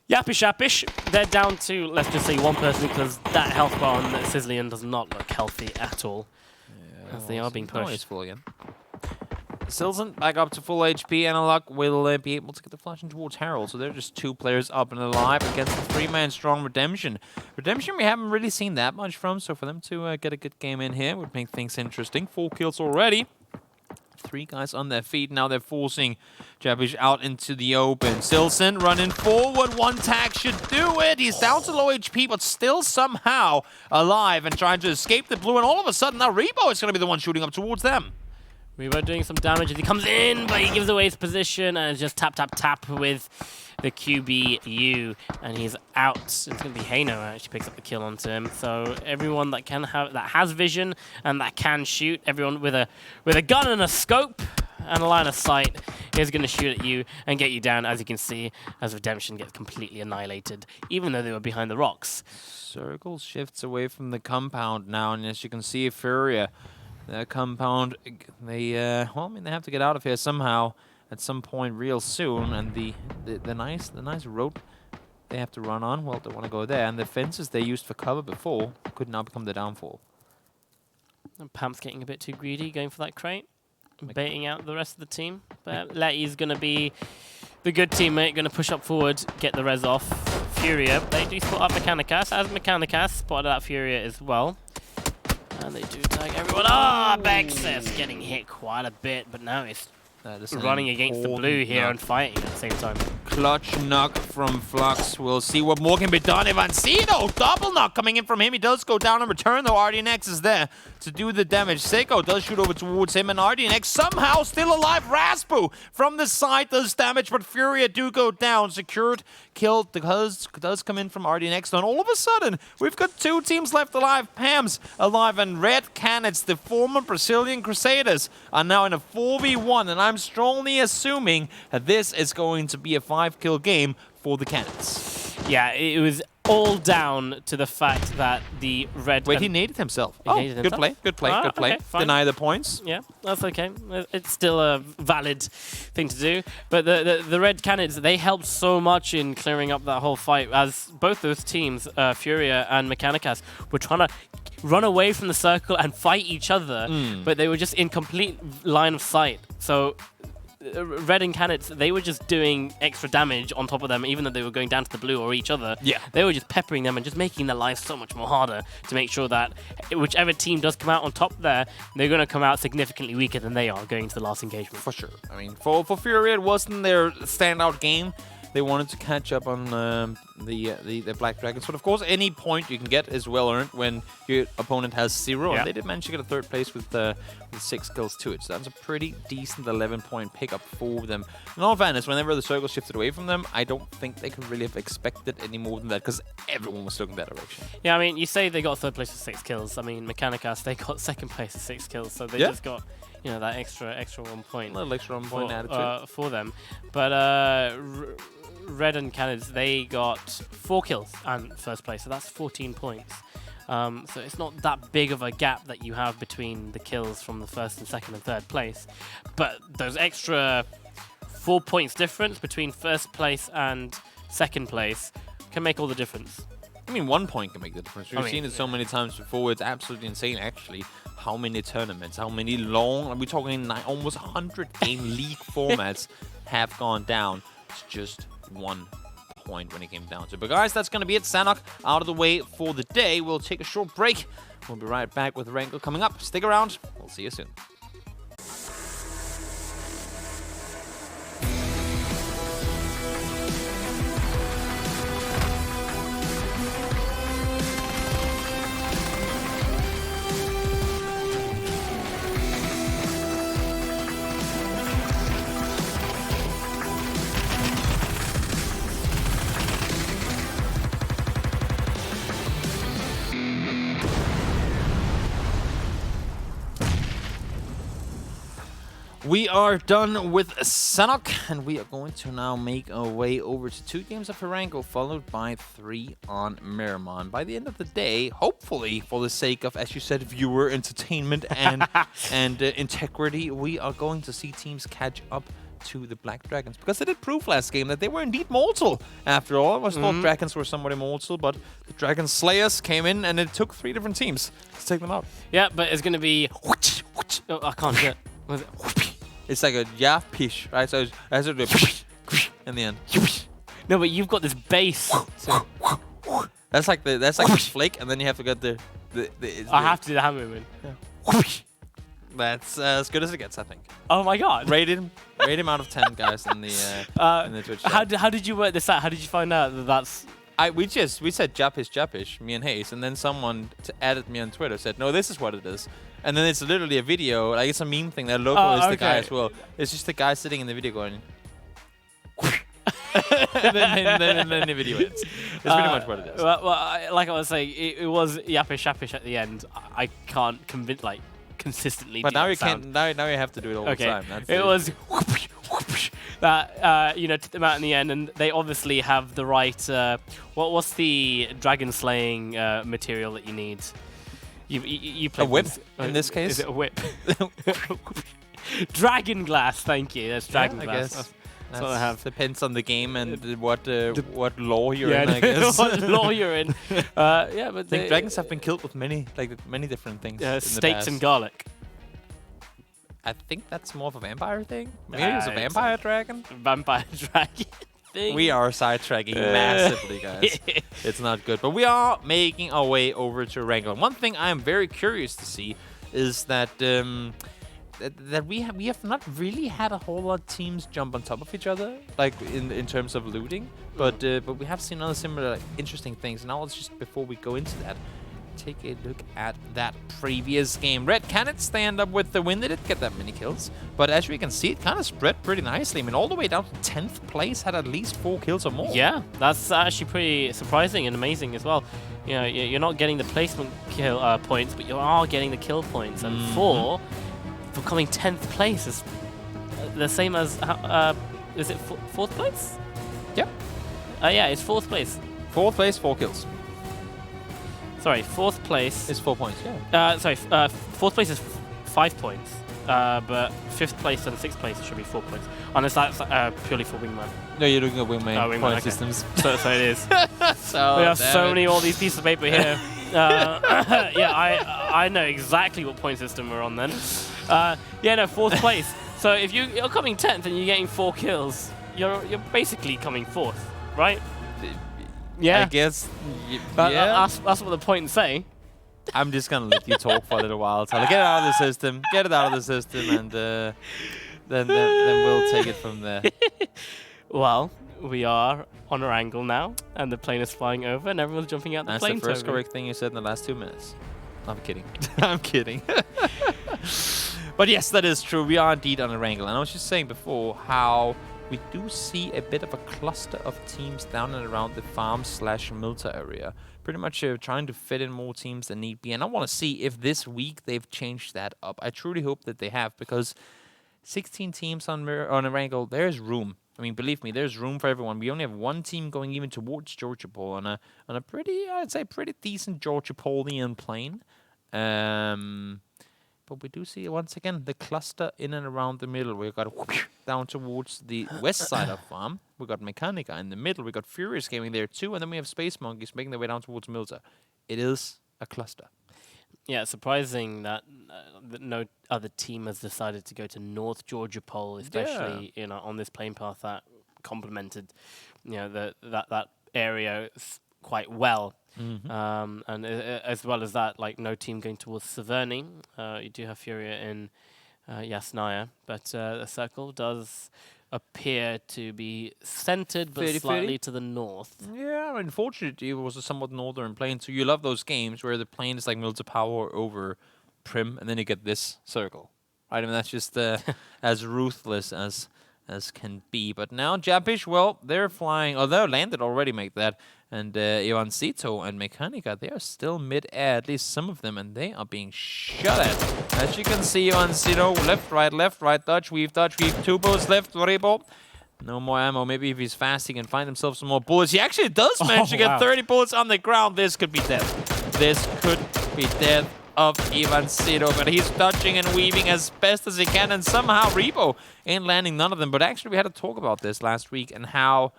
Yapish, they're down to, let's just say, one person because that health bar on Sizzlian does not look healthy at all. Yeah, as they are being pushed. Full again. Silson back up to full HP. Analog will be able to get the flash in towards Harold. So they're just 2 players up and alive against the 3-man strong Redemption. Redemption we haven't really seen that much from, so for them to get a good game in here would make things interesting. 4 kills already. 3 guys on their feet. Now they're forcing Jabish out into the open. Silson running forward. 1 tag should do it. He's down to low HP, but still somehow alive and trying to escape the blue. And all of a sudden, now Rebo is going to be the one shooting up towards them. Rebo doing some damage as he comes in, but he gives away his position and it's just tap with the QBU, and he's out. It's going to be Hayno actually picks up the kill onto him. So everyone that has vision and that can shoot, everyone with a gun and a scope and a line of sight is going to shoot at you and get you down, as you can see, as Redemption gets completely annihilated, even though they were behind the rocks. Circle shifts away from the compound now, and as you can see, Furia. The compound, they have to get out of here somehow at some point real soon, and the nice road they have to run on, well, they want to go there, and the fences they used for cover before could now become the downfall. And Pamp's getting a bit too greedy, going for that crate, baiting out the rest of the team, but Letty's going to be the good teammate, going to push up forward, get the res off. Furia, they do spot up Mechanicas, as Mechanicas spotted out Furia as well. And they do tag everyone. Bexus getting hit quite a bit, but now he's running against the blue here and fighting at the same time. Clutch knock from Flux. We'll see what more can be done. Evancino, double knock coming in from him. He does go down in return, though. RDNX is there to do the damage. Seiko does shoot over towards him, and RDNX somehow still alive. Raspu from the side does damage, but Furia do go down. Secured, killed, does come in from RDNX. And all of a sudden, we've got 2 teams left alive. Pam's alive, and Red Canids, the former Brazilian Crusaders, are now in a 4v1, and I'm strongly assuming that this is going to be a 5-kill game for the Canids. Yeah, it was all down to the fact that the Red... Wait, he naded himself. Good play. Okay, deny the points. Yeah, that's okay. It's still a valid thing to do. But the Red Canids, they helped so much in clearing up that whole fight, as both those teams, Furia and Mechanicas, were trying to run away from the circle and fight each other, but they were just in complete line of sight. So Red and Canids, they were just doing extra damage on top of them, even though they were going down to the blue or each other. Yeah. They were just peppering them and just making their lives so much more harder to make sure that whichever team does come out on top there, they're going to come out significantly weaker than they are going into the last engagement. For sure. I mean, for Fury, it wasn't their standout game. They wanted to catch up on the Black Dragons. But of course, any point you can get is well earned when your opponent has 0. Yeah. And they did manage to get a 3rd place with 6 kills to it. So that's a pretty decent 11-point pickup for them. In all fairness, whenever the circle shifted away from them, I don't think they could really have expected any more than that because everyone was looking that direction. Yeah, I mean, you say they got 3rd place with 6 kills. I mean, Mechanicas, they got 2nd place with 6 kills. So they just got, you know, that extra 1 point. A little extra 1 point added to it. For them. But Red and Canids, they got 4 kills and 1st place. So that's 14 points. So it's not that big of a gap that you have between the kills from the 1st and 2nd and 3rd place. But those extra 4 points difference between 1st place and 2nd place can make all the difference. I mean, 1 point can make the difference. We've seen it so many times before. It's absolutely insane, actually, how many tournaments, how many long, we're talking almost 100-game league formats have gone down. It's just 1 point when it came down to it. But guys, that's going to be it. Sanhok out of the way for the day. We'll take a short break. We'll be right back with Erangel coming up. Stick around. We'll see you soon. We are done with Sanhok, and we are going to now make our way over to 2 games of Erangel, followed by 3 on Miramar. And by the end of the day, hopefully, for the sake of, as you said, viewer entertainment and integrity, we are going to see teams catch up to the Black Dragons. Because they did prove last game that they were indeed mortal. After all, I was thought Dragons were somewhat immortal, but the Dragon Slayers came in, and it took 3 different teams to take them out. Yeah, but it's going to be... Oh, I can't do it. Was it? It's like a pish, right? So it's in the end. No, but you've got this base. So that's like the flick, and then you have to get the I have to do the hand movement. Yeah. That's as good as it gets, I think. Oh my god! Rate him out of 10, guys, in the Twitch chat. How did you work this out? How did you find out that that's? We said Japish, me and HayZ, and then someone added me on Twitter said, no, this is what it is. And then it's literally a video, like it's a meme thing. That logo is the guy as well. It's just the guy sitting in the video going. and then the video ends. It's pretty much what it is. Well, like I was saying, it was Yapish at the end. I can't consistently. But do now that you sound. can't. Now you have to do it all the time. That's it was that took them out in the end, and they obviously have the right. What's the dragon slaying material that you need? You play a whip in this case. Is it a whip? Dragon glass. Thank you. That's dragon glass. I guess. That's what I have. Depends on the game and what law you're in, I guess. What law you're in. Yeah, but I think dragons have been killed with many different things. In steaks the past. and garlic. I think that's more of a vampire thing. Maybe it's a vampire dragon. Vampire dragon thing. We are sidetracking massively, guys. It's not good. But we are making our way over to Erangel. One thing I am very curious to see is that that we have not really had a whole lot of teams jump on top of each other, like in terms of looting. But we have seen other similar interesting things. Now let's just, before we go into that, take a look at that previous game. Red Canids, they end up with the win. They didn't get that many kills, but as we can see, it kind of spread pretty nicely. I mean, all the way down to 10th place, had at least 4 kills or more. Yeah, that's actually pretty surprising and amazing as well. You know, you're not getting the placement kill points, but you are getting the kill points. And 4 for coming 10th place is the same as is it 4th place? Yep. Yeah, it's 4th place. 4th place, 4 kills. Sorry, 4th place is 4 points. Yeah. Sorry, 4th place is 5 points. But 5th place and 6th place should be 4 points. Unless that's purely for wingman. No, you're doing a wingman point systems. So it is. So we have so many all these pieces of paper here. Yeah, I know exactly what point system we're on then. Yeah, no, 4th place. So if you're coming 10th and you're getting 4 kills, you're basically coming 4th, right? Yeah. I guess. Yeah. That's what the points say. I'm just gonna let you talk for a little while. Talha. Get it out of the system. Get it out of the system, and then we'll take it from there. Well, we are on Erangel now, and the plane is flying over, and everyone's jumping out the plane. That's the first correct thing you said in the last 2 minutes. I'm kidding. I'm kidding. But yes, that is true. We are indeed on Erangel. And I was just saying before how we do see a bit of a cluster of teams down and around the farm/Milta area. Pretty much trying to fit in more teams than need be. And I want to see if this week they've changed that up. I truly hope that they have, because 16 teams on Erangel, there's room. I mean, believe me, there's room for everyone. We only have one team going even towards Georgia Pole on a pretty, I'd say, pretty decent Georgia Polian plane. But we do see, once again, the cluster in and around the middle. We've got down towards the west side of farm. We've got Mechanica in the middle. We've got Furious Gaming there too. And then we have Space Monkeys making their way down towards Milta. It is a cluster. Yeah, it's surprising that no other team has decided to go to North Georgia Pole, especially on this plane path that complemented that area quite well. Mm-hmm. And as well as that, like no team going towards Severny. You do have Furia in Yasnaya, but the circle does appear to be centered but slightly to the north. Yeah, unfortunately, it was a somewhat northern plane, so you love those games where the plane is like Milta Power over Prim, and then you get this circle. Right? I mean, that's just as ruthless as can be. But now Japish, well, they're flying, they're landed already, make that. And Ivancito and Mechanica, they are still mid-air, at least some of them, and they are being shot at. As you can see, Ivancito, left, right, dodge, weave, 2 bullets left, Rebo. No more ammo. Maybe if he's fast, he can find himself some more bullets. He actually does manage to get 30 bullets on the ground. This could be death. This could be death of Ivancito, but he's dodging and weaving as best as he can, and somehow Rebo ain't landing none of them. But actually, we had to talk about this last week and how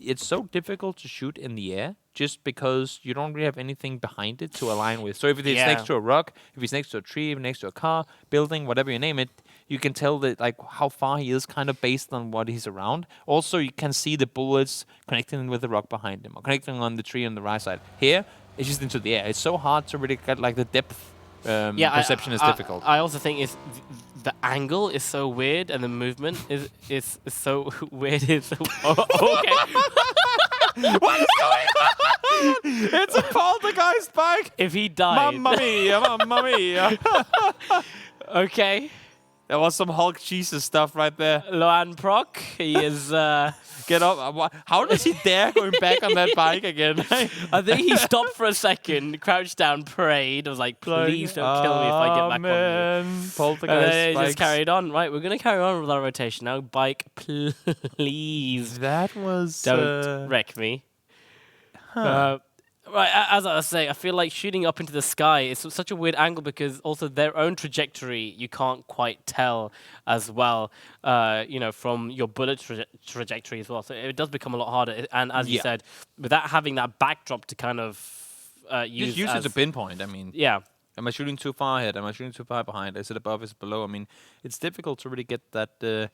it's so difficult to shoot in the air just because you don't really have anything behind it to align with. So if it's next to a rock, if he's next to a tree, if next to a car, building, whatever you name it, you can tell that like how far he is kind of based on what he's around. Also, you can see the bullets connecting with the rock behind him or connecting on the tree on the right side. Here, it's just into the air. It's so hard to really get like the depth perception is difficult. I also think the angle is so weird, and the movement is so weird. It's so okay. What is going on? It's a poltergeist bike. If he died, mamma mia. Okay. There was some Hulk Jesus stuff right there. Loan Proc, he is... Get up. How does he dare going back on that bike again? I think he stopped for a second, crouched down, prayed. I was like, please don't kill me if I get back on you. Poltergeist and then he just carried on. Right, we're going to carry on with our rotation now. Bike, please. That was... Don't wreck me. Right, as I was saying, I feel like shooting up into the sky is such a weird angle because also their own trajectory you can't quite tell as well, from your bullet trajectory as well. So it does become a lot harder. And as you said, without having that backdrop to kind of use it as a pinpoint. I mean, am I shooting too far ahead? Am I shooting too far behind? Is it above? Is it below? I mean, it's difficult to really get that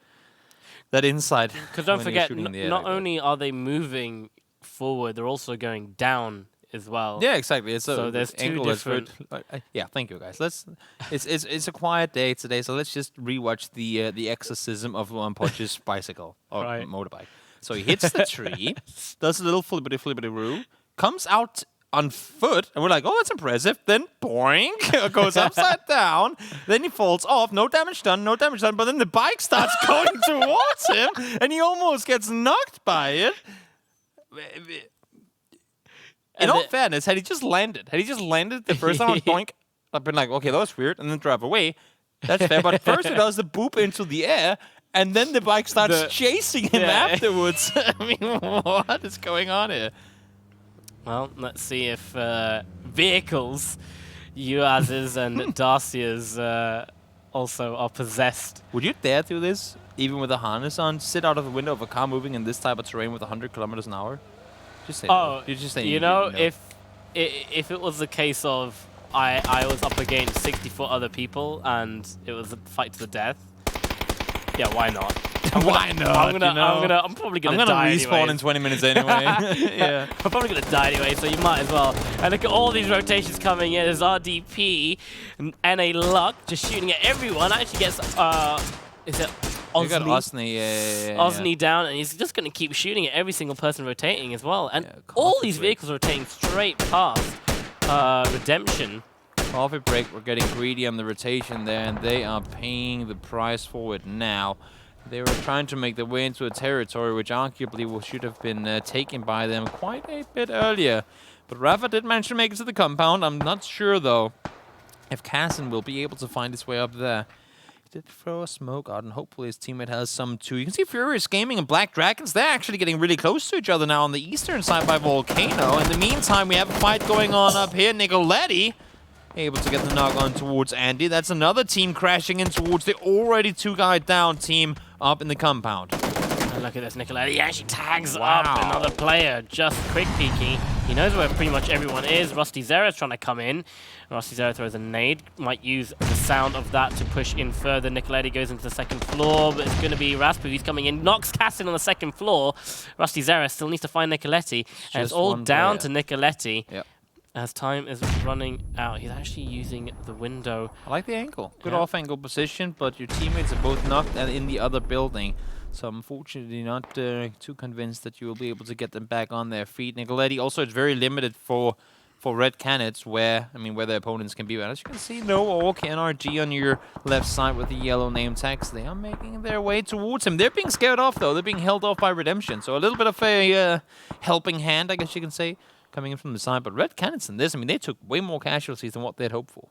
insight. Because don't forget, not only are they moving forward, they're also going down as well. Yeah, exactly. So there's two different. Yeah, thank you guys. It's a quiet day today, so let's just rewatch the exorcism of Luan Poch's bicycle or motorbike. So he hits the tree, does a little flippity-roo, comes out on foot, and we're like, oh, that's impressive. Then boink, goes upside down. Then he falls off. No damage done. But then the bike starts going towards him, and he almost gets knocked by it. In all fairness, had he just landed the first time, boink, I've been like, okay, that was weird, and then drive away. That's fair. But first he does the boop into the air, and then the bike starts chasing him afterwards. I mean, what is going on here? Well, let's see if vehicles, Uaz's and Darcia's, also are possessed. Would you dare do this, even with a harness on? Sit out of the window of a car moving in this type of terrain with 100 kilometers an hour? Just say no. You just say no. If it was the case of I was up against 64 other people and it was a fight to the death, yeah, why not? Why not? I'm probably gonna die respawn in 20 minutes anyway. Yeah, I'm probably gonna die anyway, so you might as well. And look at all these rotations coming in. There's RDP and NA Luck just shooting at everyone. Actually gets is it Osney. Yeah. Osney down, and he's just going to keep shooting at every single person rotating as well. And all these vehicles are rotating straight past Redemption. Coffee break, we're getting greedy on the rotation there, and they are paying the price for it now. They were trying to make their way into a territory which arguably should have been taken by them quite a bit earlier. But Rafa did manage to make it to the compound. I'm not sure, though, if Kassan will be able to find his way up there. He did throw a smoke out, and hopefully his teammate has some too. You can see Furious Gaming and Black Dragons, they're actually getting really close to each other now on the eastern side by Volcano. In the meantime, we have a fight going on up here. Nicoletti able to get the knock on towards Andy. That's another team crashing in towards the already 2-guy down team up in the compound. And look at this, Nicoletti. He actually tags up another player, just quick peeking. He knows where pretty much everyone is. Rusty Zera's trying to come in. Rusty Zera throws a nade. Might use the sound of that to push in further. Nicoletti goes into the second floor, but it's going to be Raspu who's coming in. Knocks Kassan on the second floor. Rusty Zera still needs to find Nicoletti. And it's all down to Nicoletti. Yep. As time is running out, he's actually using the window. I like the angle. Good off-angle position, but your teammates are both knocked and in the other building. So I'm unfortunately not too convinced that you will be able to get them back on their feet. Nicoletti also is very limited for red cannons where their opponents can be. But as you can see, no Orc NRG on your left side with the yellow name tags. They are making their way towards him. They're being scared off, though. They're being held off by Redemption. So a little bit of a helping hand, I guess you can say, coming in from the side. But Red Cannons in this, they took way more casualties than what they'd hoped for.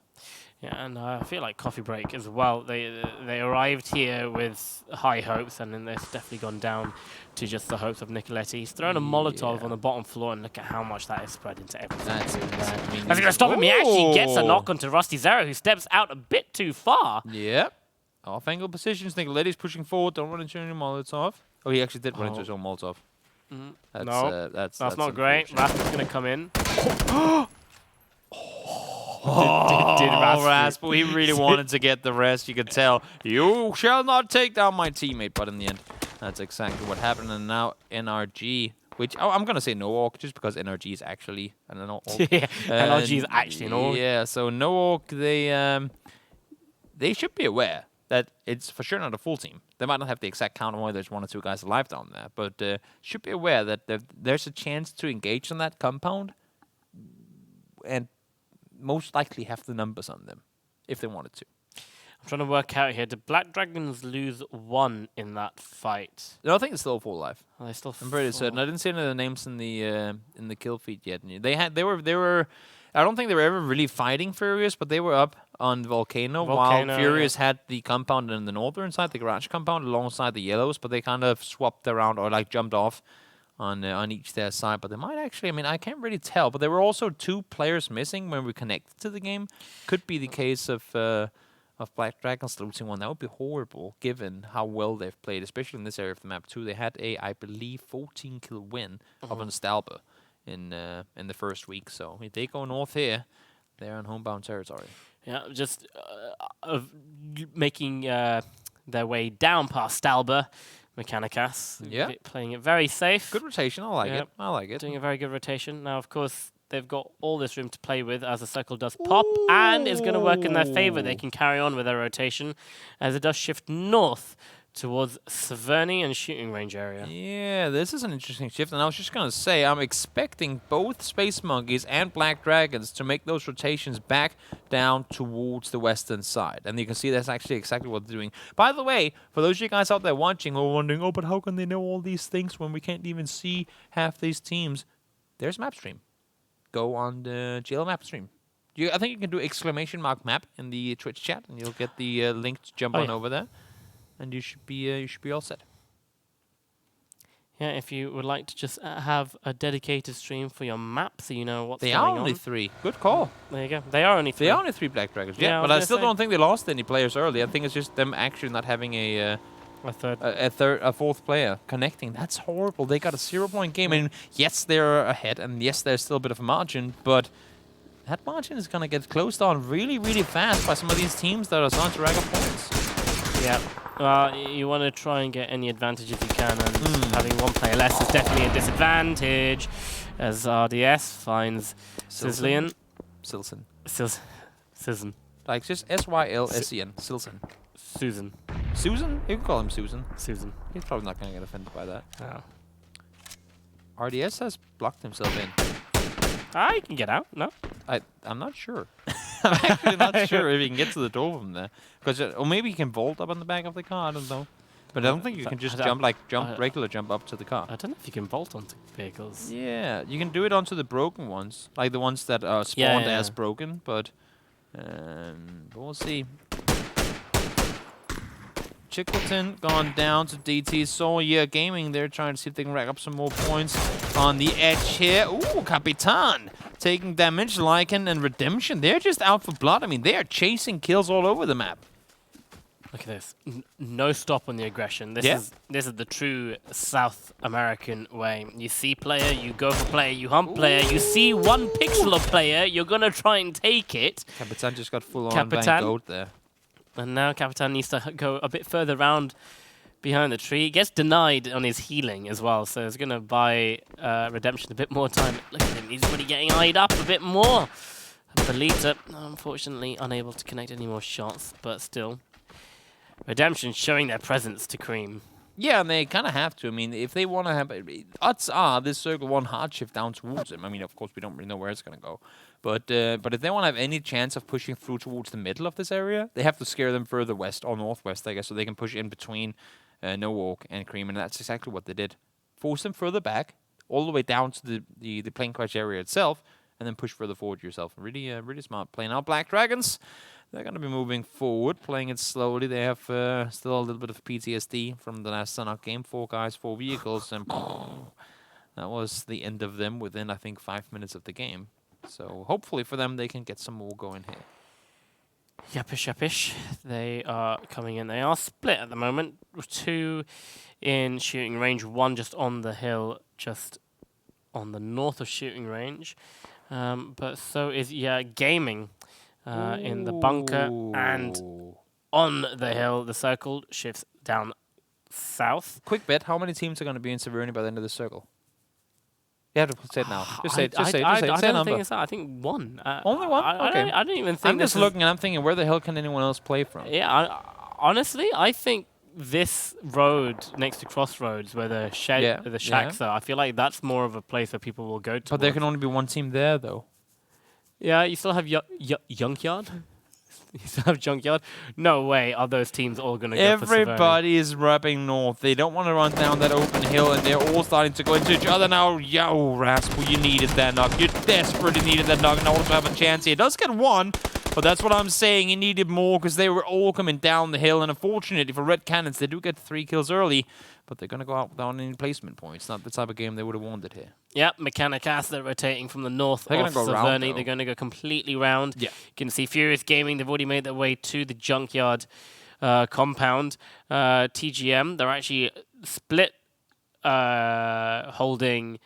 Yeah, and I feel like Coffee Break as well. They arrived here with high hopes, and then they've definitely gone down to just the hopes of Nicoletti. He's thrown a Molotov on the bottom floor, and look at how much that is spread into everything. That's going to stop him. He actually gets a knock onto Rusty Zera, who steps out a bit too far. Yep. Off-angle positions. Nicoletti's pushing forward. Don't run into any Molotov. Oh, he actually did run into his own Molotov. That's not great. Raspu's going to come in. Raspu, he really wanted to get the rest. You could tell, you shall not take down my teammate. But in the end, that's exactly what happened. And now NRG, which I'm going to say no orc just because NRG is actually an orc. Yeah, NRG is actually an orc. Yeah, so no orc, they should be aware that it's for sure not a full team. They might not have the exact count on why there's 1 or 2 guys alive down there, but should be aware that there's a chance to engage on that compound and most likely have the numbers on them if they wanted to. I'm trying to work out here. Did Black Dragons lose 1 in that fight? No, I think it's still 4 alive. Are they still? I'm pretty certain. I didn't see any of the names in the kill feed yet. They were. I don't think they were ever really fighting Furious, but they were up on Volcano while Furious had the compound in the northern side, the garage compound, alongside the yellows. But they kind of swapped around or like jumped off on each their side. But they might actually. I can't really tell. But there were also 2 players missing when we connected to the game. Could be the case of Black Dragons losing 1. That would be horrible, given how well they've played, especially in this area of the map too. They had I believe, 14-kill win up on Stalber in the first week. So if they go north here, they're on homebound territory. Yeah, just making their way down past Stalber. Mechanicas, playing it very safe. Good rotation, I like it. I like it. Doing a very good rotation. Now, of course, they've got all this room to play with as the circle does pop, and it's going to work in their favor. They can carry on with their rotation as it does shift north towards Severny and shooting range area. Yeah, this is an interesting shift, and I was just going to say, I'm expecting both Space Monkeys and Black Dragons to make those rotations back down towards the western side. And you can see that's actually exactly what they're doing. By the way, for those of you guys out there watching who are wondering, but how can they know all these things when we can't even see half these teams? There's map stream. Go on the GLL map stream. I think you can do !map in the Twitch chat, and you'll get the link to jump on over there. And you should be all set. Yeah, if you would like to just have a dedicated stream for your map, so you know what's going on. They are only 3. Good call. There you go. They are only 3. They are only 3 Black Dragons. Yeah, but I still don't think they lost any players early. I think it's just them actually not having a fourth player connecting. That's horrible. They got a 0-point game, and yes, they're ahead, and yes, there's still a bit of a margin, but that margin is going to get closed on really, really fast by some of these teams that are starting to rack up points. Yeah. You want to try and get any advantage if you can, and having 1 player less is definitely a disadvantage, as RDS finds Silsen. Silsen. Silsen. Like just S-Y-L-S-E-N. Silsen. Susan. Susan? You can call him Susan. Susan. He's probably not going to get offended by that. Oh. RDS has blocked himself in. He can get out. No. I'm not sure. I'm actually not sure if he can get to the door from there. Or maybe he can vault up on the back of the car. I don't know. But I don't think you can just regular jump up to the car. I don't know if you can vault onto vehicles. Yeah, you can do it onto the broken ones, like the ones that are spawned as broken. But we'll see. Chickleton gone down to DT. Sawyer Gaming, they're trying to see if they can rack up some more points on the edge here. Ooh, Capitan taking damage. Lycan and Redemption, they're just out for blood. I mean, they are chasing kills all over the map. Look at this. No stop on the aggression. This is the true South American way. You see player, you go for player, you hunt player, you see one pixel of player, you're going to try and take it. Capitan just got full on Van Goat there. And now Capitan needs to go a bit further round behind the tree. He gets denied on his healing as well, so it's going to buy Redemption a bit more time. Look at him, he's already getting eyed up a bit more. Belita, unfortunately, unable to connect any more shots, but still. Redemption showing their presence to Cream. Yeah, and they kind of have to. I mean, if they want to have... Odds are this circle one hard shift down towards him. I mean, of course, we don't really know where it's going to go. But if they want to have any chance of pushing through towards the middle of this area, they have to scare them further west or northwest, I guess, so they can push in between No Walk and Cream, and that's exactly what they did. Force them further back, all the way down to the plane crash area itself, and then push further forward yourself. Really, really smart play. Now, Black Dragons, they're going to be moving forward, playing it slowly. They have still a little bit of PTSD from the last Sanhok game. 4 guys, 4 vehicles, and that was the end of them within, I think, 5 minutes of the game. So hopefully for them, they can get some more going here. Yapish. They are coming in. They are split at the moment. 2 in shooting range, 1 just on the hill, just on the north of shooting range. But so is Gaming in the bunker and on the hill. The circle shifts down south. Quick bet, how many teams are going to be in Severny by the end of the circle? You have to say it now. Just say it. Say I a number. think it's that. I think 1. Only 1? Okay. I don't even think. I'm just looking and I'm thinking, where the hell can anyone else play from? Yeah, honestly, I think this road next to Crossroads, where the shacks are, I feel like that's more of a place where people will go to. But there can only be 1 team there, though. Yeah, you still have Junkyard. You still have Junkyard. No way are those teams all going to go for Severny. Everybody is rubbing north. They don't want to run down that open hill, and they're all starting to go into each other now. Yo, Rascal, you needed that knock. You desperately needed that knock, and also have a chance here. It does get 1, but that's what I'm saying. He needed more because they were all coming down the hill, and unfortunately for Red Cannons, they do get 3 kills early, but they're going to go out without any placement points. Not the type of game they would have wanted here. Yep, Mechanicas, they're rotating from the north of Severny. They're going to go completely round. Yeah. You can see Furious Gaming, they've already made their way to the Junkyard compound. TGM, they're actually split holding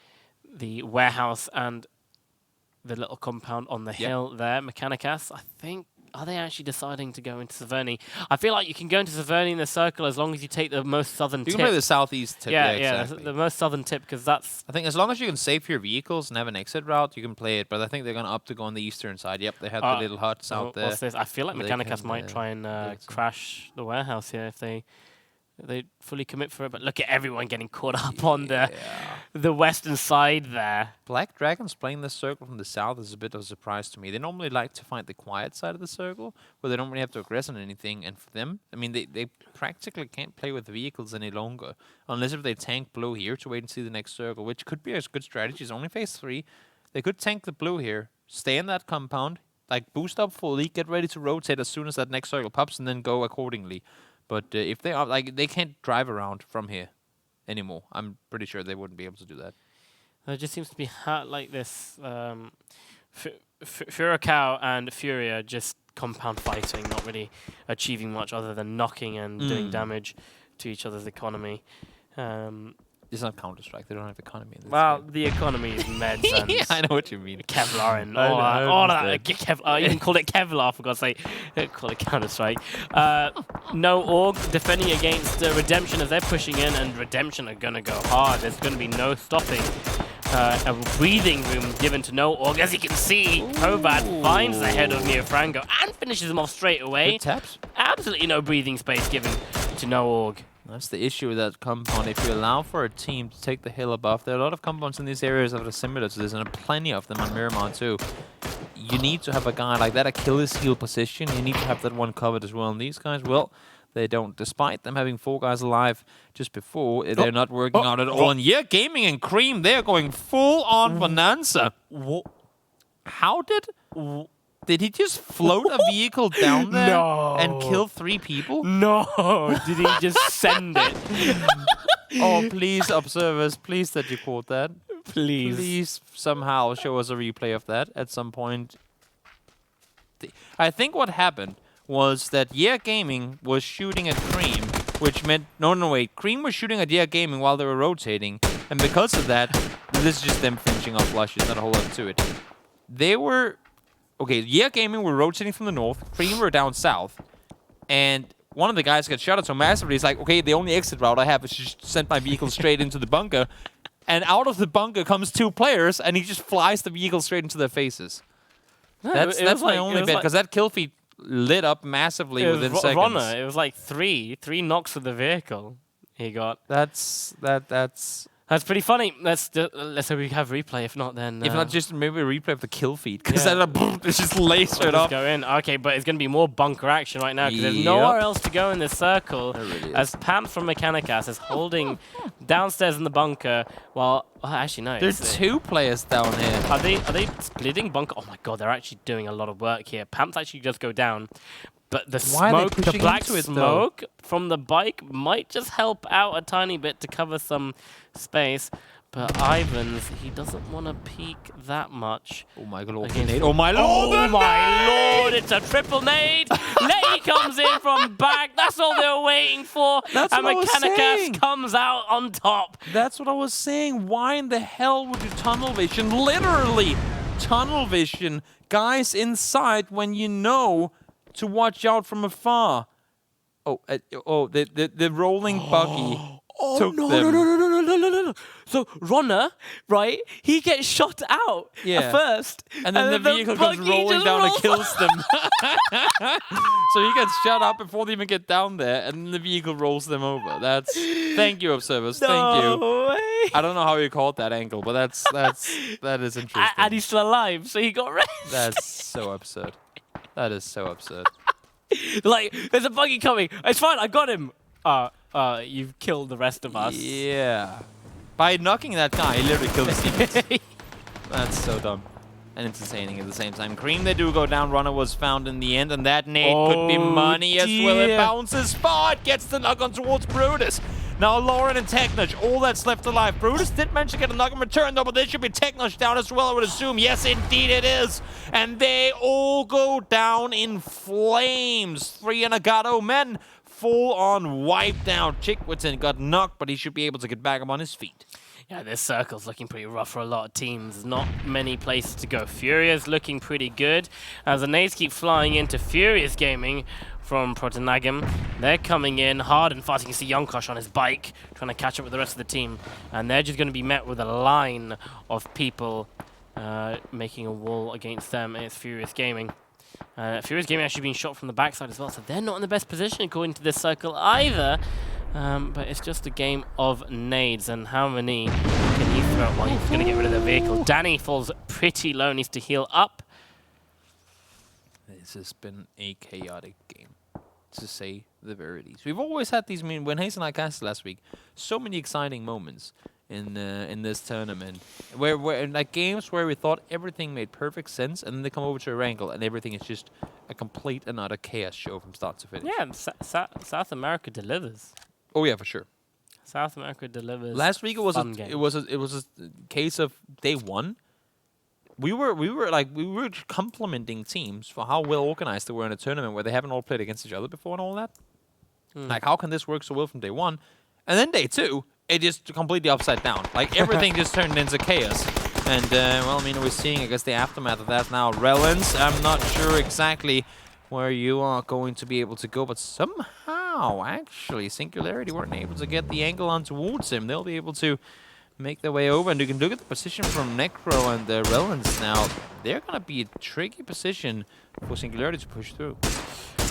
the warehouse and the little compound on the hill there. Mechanicas, I think, are they actually deciding to go into Severny? I feel like you can go into Severny in the circle as long as you take the most southern tip. You can play the southeast tip. Yeah, exactly. the most southern tip, because that's... I think as long as you can save your vehicles and have an exit route, you can play it. But I think they're going to opt to go on the eastern side. Yep, they had the little huts out there. What's this? I feel like Mechanicas might try and crash the warehouse here if they fully commit for it. But look at everyone getting caught up on the western side there. Black Dragons playing this circle from the south is a bit of a surprise to me. They normally like to find the quiet side of the circle, where they don't really have to aggress on anything. And for them, I mean, they practically can't play with vehicles any longer, unless if they tank blue here to wait and see the next circle, which could be a good strategy. It's only phase 3. They could tank the blue here, stay in that compound, like boost up fully, get ready to rotate as soon as that next circle pops, and then go accordingly. But if they are they can't drive around from here anymore. I'm pretty sure they wouldn't be able to do that. There just seems to be like this. Furacao and Furia just compound fighting, not really achieving much other than knocking and doing damage to each other's economy. It's not Counter-Strike. They don't have economy in this game. The economy is meds and yeah, I know what you mean. Kevlar and all that. Kevlar. You can call it Kevlar, for God's sake. Don't call it Counter-Strike. No Org defending against Redemption as they're pushing in, and Redemption are going to go hard. There's going to be no stopping. A breathing room given to No Org. As you can see, Hovat finds the head of Miafrango and finishes him off straight away. Good taps. Absolutely no breathing space given to no org. That's the issue with that compound. If you allow for a team to take the hill above, there are a lot of compounds in these areas that are similar to this, and plenty of them on Miramar too. You need to have a guy like that, Achilles heel position. You need to have that one covered as well. And these guys, well, they don't. Despite them having 4 guys alive just before, they're not working out at all. And yeah, Gaming and Cream, they're going full on bonanza. How did he just float a vehicle down there and kill 3 people? No, did he just send it? Oh, please, observers, please that you quote that. Please somehow show us a replay of that at some point. I think what happened was that Gaming was shooting at Cream, which meant... No, wait. Cream was shooting at Gaming while they were rotating, and because of that, this is just them finishing off flushes, not a whole lot to it. They were... Okay, Gaming were rotating from the north, Cream were down south, and one of the guys got shot at so massively, he's like, okay, the only exit route I have is just send my vehicle straight into the bunker, and out of the bunker comes 2 players, and he just flies the vehicle straight into their faces. No, that's my only bet, because that kill feed lit up massively within seconds. Runner, it was like three knocks of the vehicle he got. That's pretty funny. Let's say we have replay. If not, then if not, just maybe a replay of the kill feed, because it's just lasered up. Go in. Okay, but it's going to be more bunker action right now because there's nowhere else to go in this circle. Really as Pam from Mechanicas is holding downstairs in the bunker, while actually no, there's 2 players down here. Are they splitting bunker? Oh my god, they're actually doing a lot of work here. Pam's actually just go down. But the smoke, the black smoke from the bike might just help out a tiny bit to cover some space. But Ivans, he doesn't want to peek that much. Oh my god, oh my lord! Oh my lord, it's a triple nade! Lady comes in from back, that's all they were waiting for. That's and what I was saying. Mechanicas comes out on top. That's what I was saying. Why in the hell would you tunnel vision? Literally, tunnel vision guys inside when you know to watch out from afar. The rolling buggy took them. No. So Runner, right? He gets shot out at first, and then the vehicle comes rolling down and kills them. So he gets shot up before they even get down there, and the vehicle rolls them over. Thank you, observers. Thank you. Way. I don't know how you caught that angle, but that is interesting. And he's still alive, so he got red. That's so absurd. That is so absurd. Like, there's a buggy coming. It's fine, I got him. You've killed the rest of us. Yeah. By knocking that guy, he literally killed his teammates. That's so dumb. And entertaining at the same time. Cream, they do go down. Runner was found in the end, and that nade could be money as well. It bounces far. It gets the knock on towards Brutus. Now Lauren and Technudge, all that's left alive. Brutus did manage to get a knock in return, though, but there should be Technudge down as well, I would assume. Yes, indeed it is. And they all go down in flames. 3 Anagato men full on wiped out. Chickwitton got knocked, but he should be able to get back up on his feet. Yeah, this circle's looking pretty rough for a lot of teams. Not many places to go. Furious looking pretty good. As the nades keep flying into Furious Gaming from Protonagam. They're coming in hard and fast. You can see Young Crush on his bike trying to catch up with the rest of the team. And they're just going to be met with a line of people making a wall against them. And it's Furious Gaming. Furious Gaming actually being shot from the backside as well. So they're not in the best position according to this circle either. But it's just a game of nades, and how many can he throw? Well, he's going to get rid of the vehicle. Danny falls pretty low, needs to heal up. This has been a chaotic game, to say the very least. We've always had these, when HayZ and I casted last week, so many exciting moments in this tournament, where in like games where we thought everything made perfect sense, and then they come over to Erangel, and everything is just a complete and utter chaos show from start to finish. Yeah, South America delivers. Oh yeah, for sure. South America delivers. Last week it was a case of day one. We were complimenting teams for how well organized they were in a tournament where they haven't all played against each other before and all that. Like, how can this work so well from day one? And then day two, it just completely upside down. Like, everything just turned into chaos. And well, I mean, we're seeing, I guess, the aftermath of that now. Relens, I'm not sure exactly where you are going to be able to go, but somehow, actually, Singularity weren't able to get the angle on towards him. They'll be able to make their way over, and you can look at the position from Necro and Relens now. They're going to be a tricky position for Singularity to push through.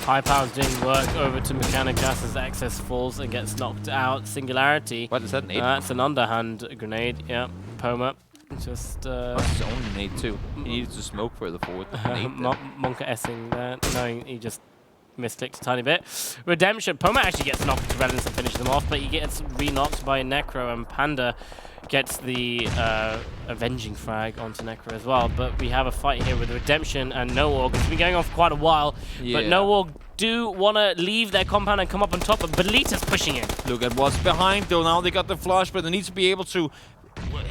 High Power's doing work over to Mechanicas as Excess falls and gets knocked out. Singularity. What is that, nade? That's an underhand grenade, yeah. Poma. Just... It's only nade too. He needed to smoke further forward. Monka S-ing there, knowing he just misclicked a tiny bit. Redemption. Poma actually gets knocked to Relance and finishes them off, but he gets re-knocked by Necro, and Panda gets the avenging frag onto Necro as well. But we have a fight here with Redemption and No-Org. It's been going on for quite a while, but No-Org do want to leave their compound and come up on top, but Belita's pushing in. Look at what's behind though. Now they got the flush, but they need to be able to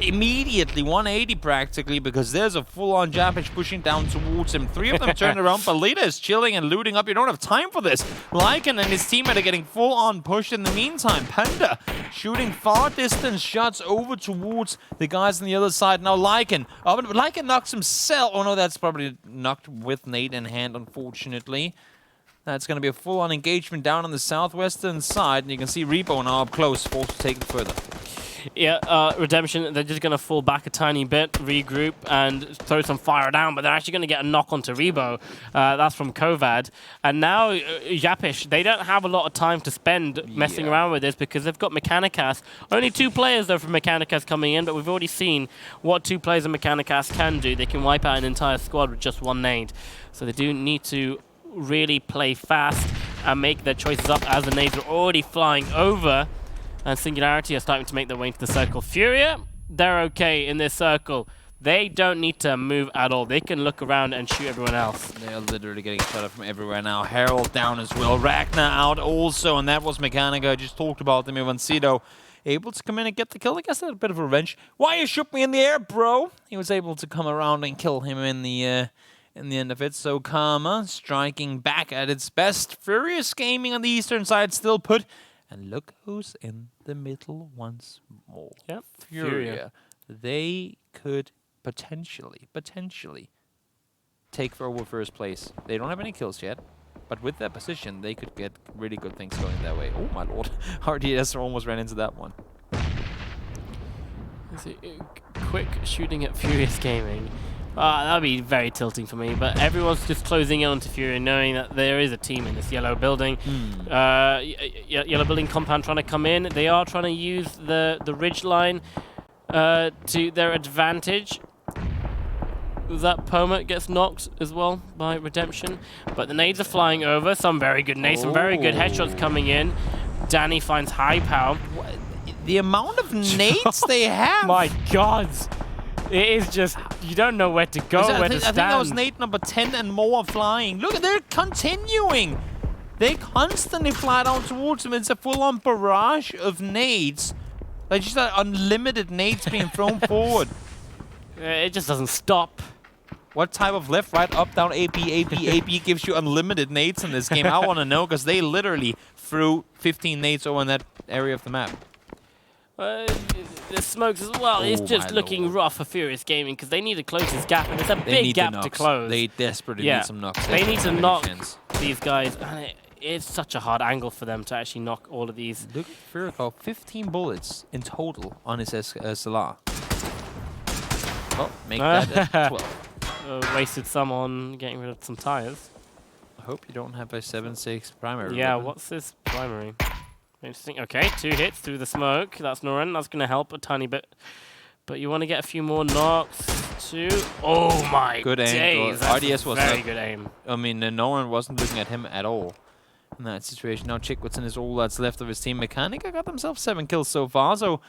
immediately 180 practically, because there's a full-on Japish pushing down towards him. 3 of them turned around. Belita is chilling and looting up. You don't have time for this. Lycan and his teammate are getting full-on pushed in the meantime. Panda shooting far distance shots over towards the guys on the other side. Now Lycan. But Lycan knocks himself. Oh no, that's probably knocked with nade in hand, unfortunately. That's going to be a full-on engagement down on the southwestern side, and you can see Rebo now up close, forced to take it further. Yeah, Redemption, they're just going to fall back a tiny bit, regroup, and throw some fire down, but they're actually going to get a knock onto Rebo. That's from Kovad. And now, Japish, they don't have a lot of time to spend messing around with this, because they've got Mechanicas. Only 2 players, though, from Mechanicas coming in, but we've already seen what 2 players of Mechanicas can do. They can wipe out an entire squad with just 1 nade. So they do need to really play fast and make their choices up, as the nades are already flying over. And Singularity are starting to make their way into the circle. Furia, they're okay in this circle. They don't need to move at all. They can look around and shoot everyone else. They're literally getting shot at from everywhere now. Herald down as well. Ragnar out also, and that was Mechanica. I just talked about them. Ivancido able to come in and get the kill. I guess that's a bit of revenge. Why you shoot me in the air, bro? He was able to come around and kill him in the end of it. So Karma striking back at its best. Furious Gaming on the eastern side still put. And look who's in the middle once more. Yep, Furia. They could potentially take over first place. They don't have any kills yet, but with that position, they could get really good things going that way. Oh my lord, RDS almost ran into that one. Quick shooting at Furious Gaming. That would be very tilting for me, but everyone's just closing in onto Furia, knowing that there is a team in this yellow building. Yellow building compound trying to come in. They are trying to use the ridge line to their advantage. That Poma gets knocked as well by Redemption, but the nades are flying over. Some very good nades, some very good headshots coming in. Danny finds High Power. The amount of nades they have! My God! It is just, you don't know where to go, where to stand. I think that was nade number 10 and more flying. Look, they're continuing. They constantly fly down towards them. It's a full-on barrage of nades. Like just unlimited nades being thrown forward. It just doesn't stop. What type of left, right, up, down, AP gives you unlimited nades in this game? I want to know, because they literally threw 15 nades over in that area of the map. The smokes as well. It's just looking rough for Furious Gaming, because they need to close this gap, and it's a big gap to close. They desperately need some knocks. They need to knock these guys, and it's such a hard angle for them to actually knock all of these. Look at Furia, 15 bullets in total on his SLR. Well, make that 12. Wasted some on getting rid of some tires. I hope you don't have a 7.6 primary. Yeah, what's this primary? Interesting. Okay, 2 hits through the smoke. That's Noran. That's going to help a tiny bit. But you want to get a few more knocks too. Oh my good aim. days. RDS was very good aim. I mean, Noran wasn't looking at him at all in that situation. Now Chickwitson is all that's left of his team. Mechanica got themselves 7 kills so far, so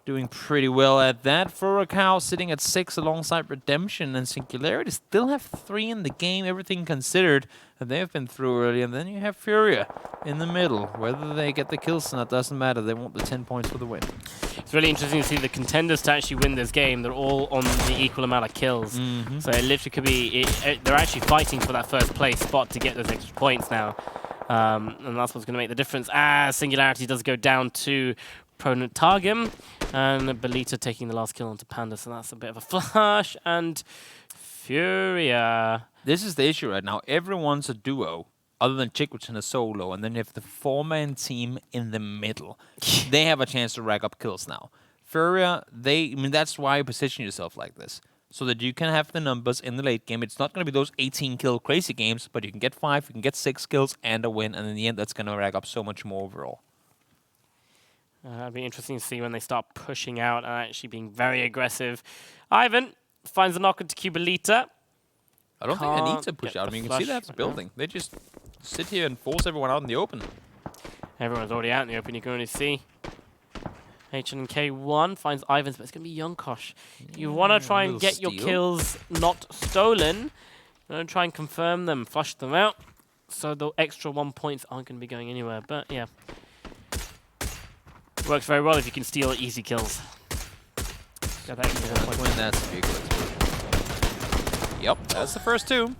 doing pretty well at that. Furacao sitting at 6 alongside Redemption, and Singularity still have 3 in the game, everything considered. And they have been through early, and then you have Furia in the middle. Whether they get the kills or not doesn't matter. They want the 10 points for the win. It's really interesting to see the contenders to actually win this game. They're all on the equal amount of kills. So it literally could be... they're actually fighting for that first place spot to get those extra points now. And that's what's going to make the difference. As Singularity does go down to opponent Targum, and Belita taking the last kill onto Panda, so that's a bit of a flush, and Furia. This is the issue right now. Everyone's a duo, other than Chickwitson a solo, and then you have the 4-man team in the middle. They have a chance to rack up kills now. Furia, I mean, that's why you position yourself like this. so that you can have the numbers in the late game. It's not going to be those 18-kill crazy games, but you can get 5, you can get 6 kills and a win, and in the end, that's going to rack up so much more overall. It'll be interesting to see when they start pushing out and actually being very aggressive. Ivan finds a knock into Cubalita. I don't think they need to push out. I mean, you can see that's building. They just sit here and force everyone out in the open. Everyone's already out in the open. You can only see HNK1 finds Ivans, but it's going to be Yonkosh. You want to try and get your kills not stolen. You want to try and confirm them, flush them out, so the extra 1 points aren't going to be going anywhere. But yeah, works very well if you can steal easy kills. Got that extra 1 point. That's big. Yep, that's the first 2.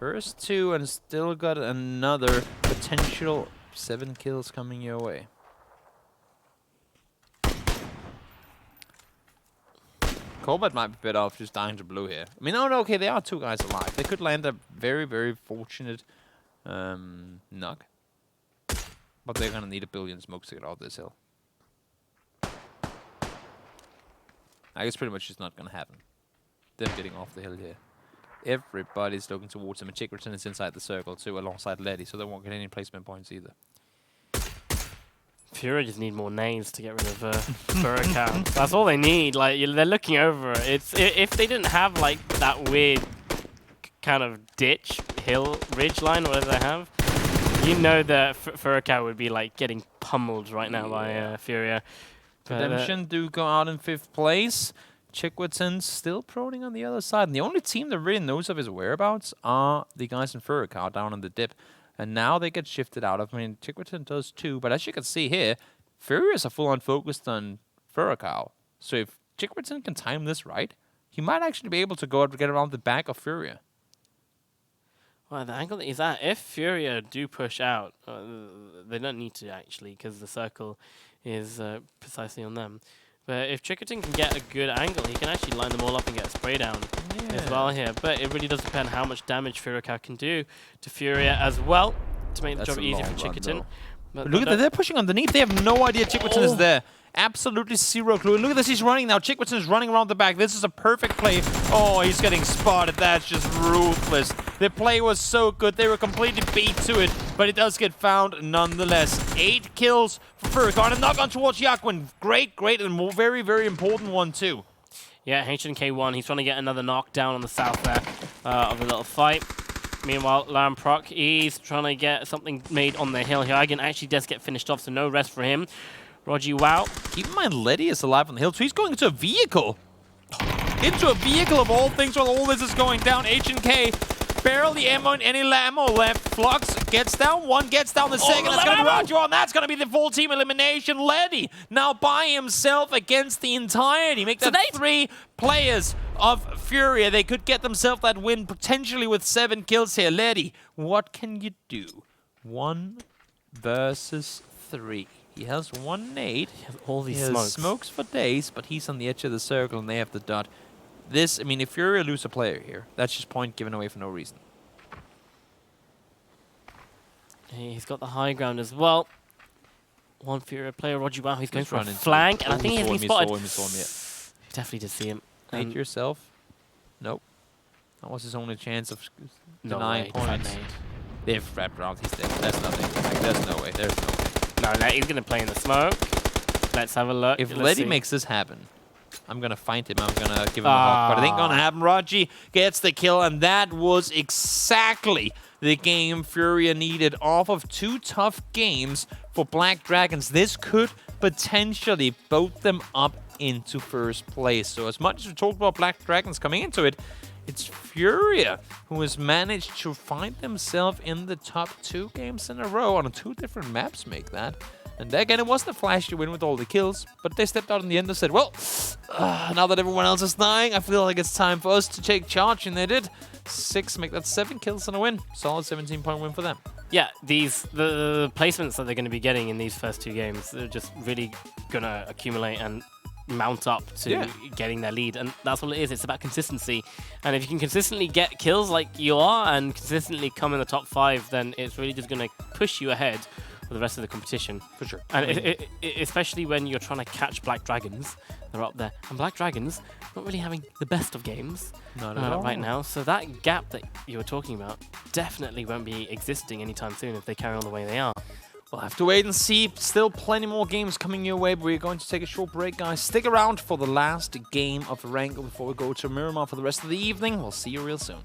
First 2, and still got another potential 7 kills coming your way. Combat might be better off just dying to blue here. I mean, no, okay, there are 2 guys alive. They could land a very, very fortunate knock. But they're gonna need a billion smokes to get off this hill. I guess pretty much it's not gonna happen. Them getting off the hill here. Everybody's looking towards him, and Chickerton is inside the circle too, alongside Letty, so they won't get any placement points either. Fury just need more names to get rid of Furacao. That's all they need. Like, they're looking over it. If they didn't have like that weird kind of ditch, hill, ridge line, whatever they have, you know that Furacao would be like getting pummeled right now by Furia. Redemption do go out in 5th place. Chickerton still proning on the other side, and the only team that really knows of his whereabouts are the guys in Furacao down on the dip. And now they get shifted out of. I mean, Chickerton does too, but as you can see here, Furious are full-on focused on Furacao. So if Chickerton can time this right, he might actually be able to go out to get around the back of Furia. Well, the angle is that if Furia do push out, they don't need to actually, because the circle is precisely on them. But if Chickerton can get a good angle, he can actually line them all up and get a spray down as well here. But it really does depend how much damage Furacao can do to Furia as well to make the job easy for Chickerton. But look at that, they're pushing underneath. They have no idea Chickerton is there. Absolutely zero clue. Look at this, he's running now. Chickerton is running around the back. This is a perfect play. Oh, he's getting spotted. That's just ruthless. The play was so good. They were completely beat to it, but it does get found nonetheless. 8 kills for Furacao. And a knock on towards Yakwin. Great, and very, very important one too. Yeah, HNK1, he's trying to get another knockdown on the south there of the little fight. Meanwhile, Lamproc, he's trying to get something made on the hill here. Hagen actually does get finished off, so no rest for him. Roger, wow. Keep in mind, Letty is alive on the hill, so he's going into a vehicle. Into a vehicle of all things while all this is going down. H&K, barely any ammo left. Flux gets down, one gets down the second. That's going to be Roger, and that's going to be the full team elimination. Letty now by himself against the entirety. Make that 3 players of Furia. They could get themselves that win potentially with 7 kills here. Letty, what can you do? 1 versus 3. He has 1 nade. He has all these smokes for days, but he's on the edge of the circle and they have the dot. This, I mean, if Furia lose a player here, that's just point given away for no reason. He's got the high ground as well. 1 Furia player, Roger, wow, he's going for a flank, and I think he's been spotted. He saw him. He definitely did see him. Nade yourself. Nope. That was his only chance of denying points. They've wrapped around. He's dead. That's nothing. Like, there's no way. There's no way. No, he's going to play in the smoke. Let's have a look. If Letty makes this happen, I'm going to find him. I'm going to give him a hug. But it ain't going to happen. Raji gets the kill, and that was exactly the game Furia needed off of 2 tough games for Black Dragons. This could potentially boat them up into 1st place. So as much as we talked about Black Dragons coming into it, it's Furia who has managed to find themselves in the top 2 games in a row on 2 different maps make that. And again, it wasn't a flashy win with all the kills, but they stepped out in the end and said, well, now that everyone else is dying, I feel like it's time for us to take charge, and they did. 6, make that 7 kills and a win. Solid 17-point win for them. Yeah, the placements that they're going to be getting in these first 2 games, they're just really going to accumulate and mount up to getting their lead, and that's all it is. It's about consistency, and if you can consistently get kills like you are and consistently come in the top 5, then it's really just going to push you ahead of the rest of the competition. For sure. And especially when you're trying to catch Black Dragons, they're up there. And Black Dragons not really having the best of games right now. So that gap that you were talking about definitely won't be existing anytime soon if they carry on the way they are. We'll have to wait and see. Still plenty more games coming your way, but we're going to take a short break, guys. Stick around for the last game of Erangel before we go to Miramar for the rest of the evening. We'll see you real soon.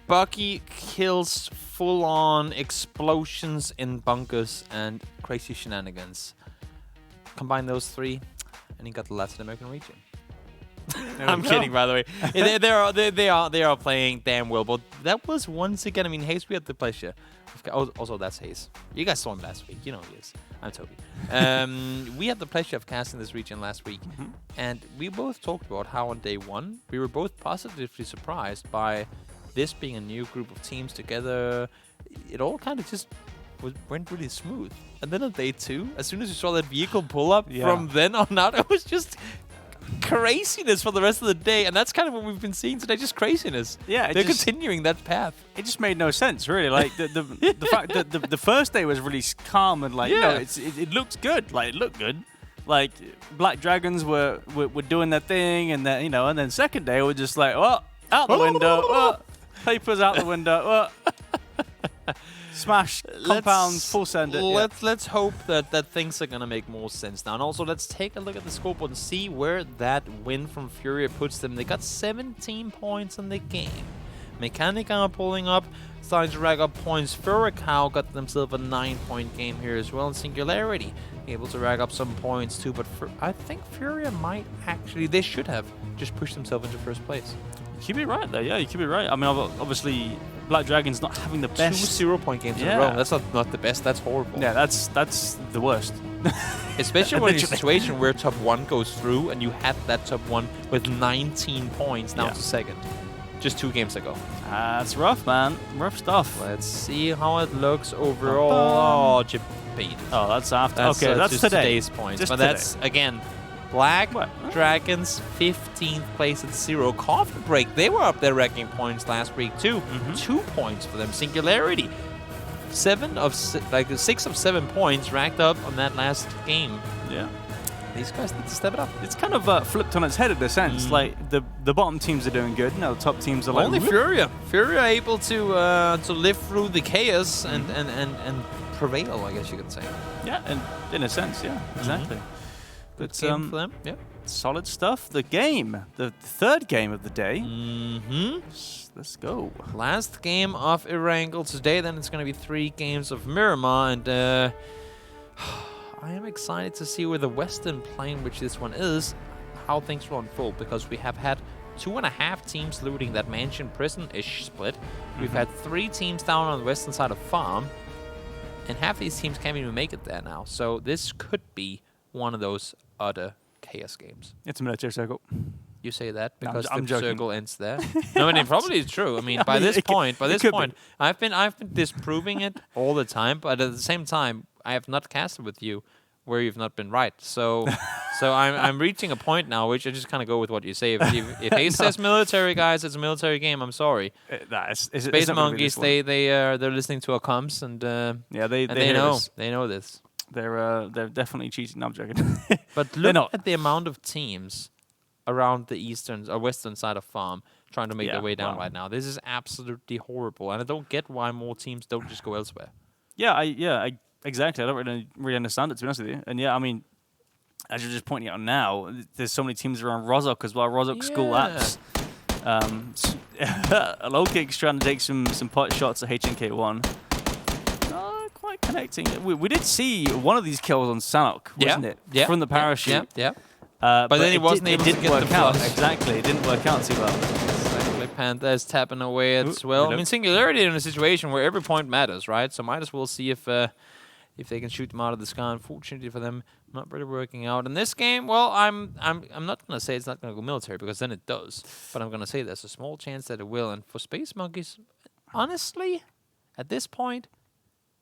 Bucky kills full-on explosions in bunkers and crazy shenanigans. Combine those three, and you got the Latin American region. I'm kidding, by the way. They are playing damn well, but that was once again. I mean, HayZ, we had the pleasure. Also, that's HayZ. You guys saw him last week. You know who he is. I'm Toby. We had the pleasure of casting this region last week, and we both talked about how on day one we were both positively surprised by this being a new group of teams together. It all kind of just went really smooth. And then on day two, as soon as you saw that vehicle pull up, from then on out, it was just craziness for the rest of the day. And that's kind of what we've been seeing today, just craziness. Yeah, they're continuing that path. It just made no sense, really. Like the fact that the first day was really calm and like, you know, it looks good. Like, it looked good. Like, Black Dragons were doing their thing, and then, you know, and then second day we're just like, oh, out the window, papers out the window, smash compounds, full send it. Let's hope that things are gonna make more sense now. And also, let's take a look at the scoreboard and see where that win from Furia puts them. They got 17 points in the game. Mechanica are pulling up, starting to rack up points. Furacao got themselves a 9-point game here as well. And Singularity able to rack up some points too. But I think Furia might actually, they should have just pushed themselves into first place. You could be right there, yeah, you could be right. I mean, obviously, Black Dragon's not having the best. 2 0-point games in a row. That's not the best, that's horrible. Yeah, that's the worst. Especially when you're in a situation where top 1 goes through and you had that top 1 with 19 points down to second. Just 2 games ago. That's rough, man. Rough stuff. Let's see how it looks overall. Oh, Japan. Oh, that's after. Okay, that's just today. Today's points. Just but today. That's, again, Black Dragons 15th place at 0. Coffee Break, they were up there racking points last week too. 2 points for them. Singularity, 6 of 7 points racked up on that last game. Yeah. These guys need to step it up. It's kind of flipped on its head in a sense. Like the bottom teams are doing good. No, the top teams are like only Furia. Furia able to live through the chaos and prevail, I guess you could say. Yeah, and in a sense, yeah, exactly. Good game for them. Yeah. Solid stuff. The game, the third game of the day. Let's go. Last game of Erangel today. Then it's going to be 3 games of Miramar, and I am excited to see where the western plane, which this one is, how things will unfold, because we have had 2.5 teams looting that mansion prison-ish split. We've had 3 teams down on the western side of farm, and half these teams can't even make it there now. So this could be one of those other chaos games. It's a military circle. You say that because I'm the joking. circle ends there. No, I mean, probably it's true. I mean, by this point, I've been disproving it all the time. But at the same time, I have not casted with you where you've not been right. So I'm reaching a point now, which I just kind of go with what you say. If HayZ says military, guys, it's a military game. I'm sorry. Space Monkeys, they're listening to our comms, and they know this. They're definitely cheating. No, I'm joking. But look at the amount of teams around the eastern or western side of farm trying to make their way down right now. This is absolutely horrible, and I don't get why more teams don't just go elsewhere. Exactly. I don't really understand it, to be honest with you. And I mean, as you're just pointing out now, there's so many teams around Rozhok as well. Rozhok school apps. Low Kick's trying to take some pot shots at HNK1. Quite connecting. We did see one of these kills on Sanhok, wasn't it? Yeah. From the parachute. Yeah. But then he wasn't able to get work the out. flush. Exactly. It didn't work out too well. Exactly. Panther is tapping away as well. I mean, Singularity in a situation where every point matters, right? So might as well see if if they can shoot them out of the sky. Unfortunately for them, not really working out. In this game, well, I'm not gonna say it's not gonna go military because then it does. But I'm gonna say there's a small chance that it will. And for Space Monkeys, honestly, at this point,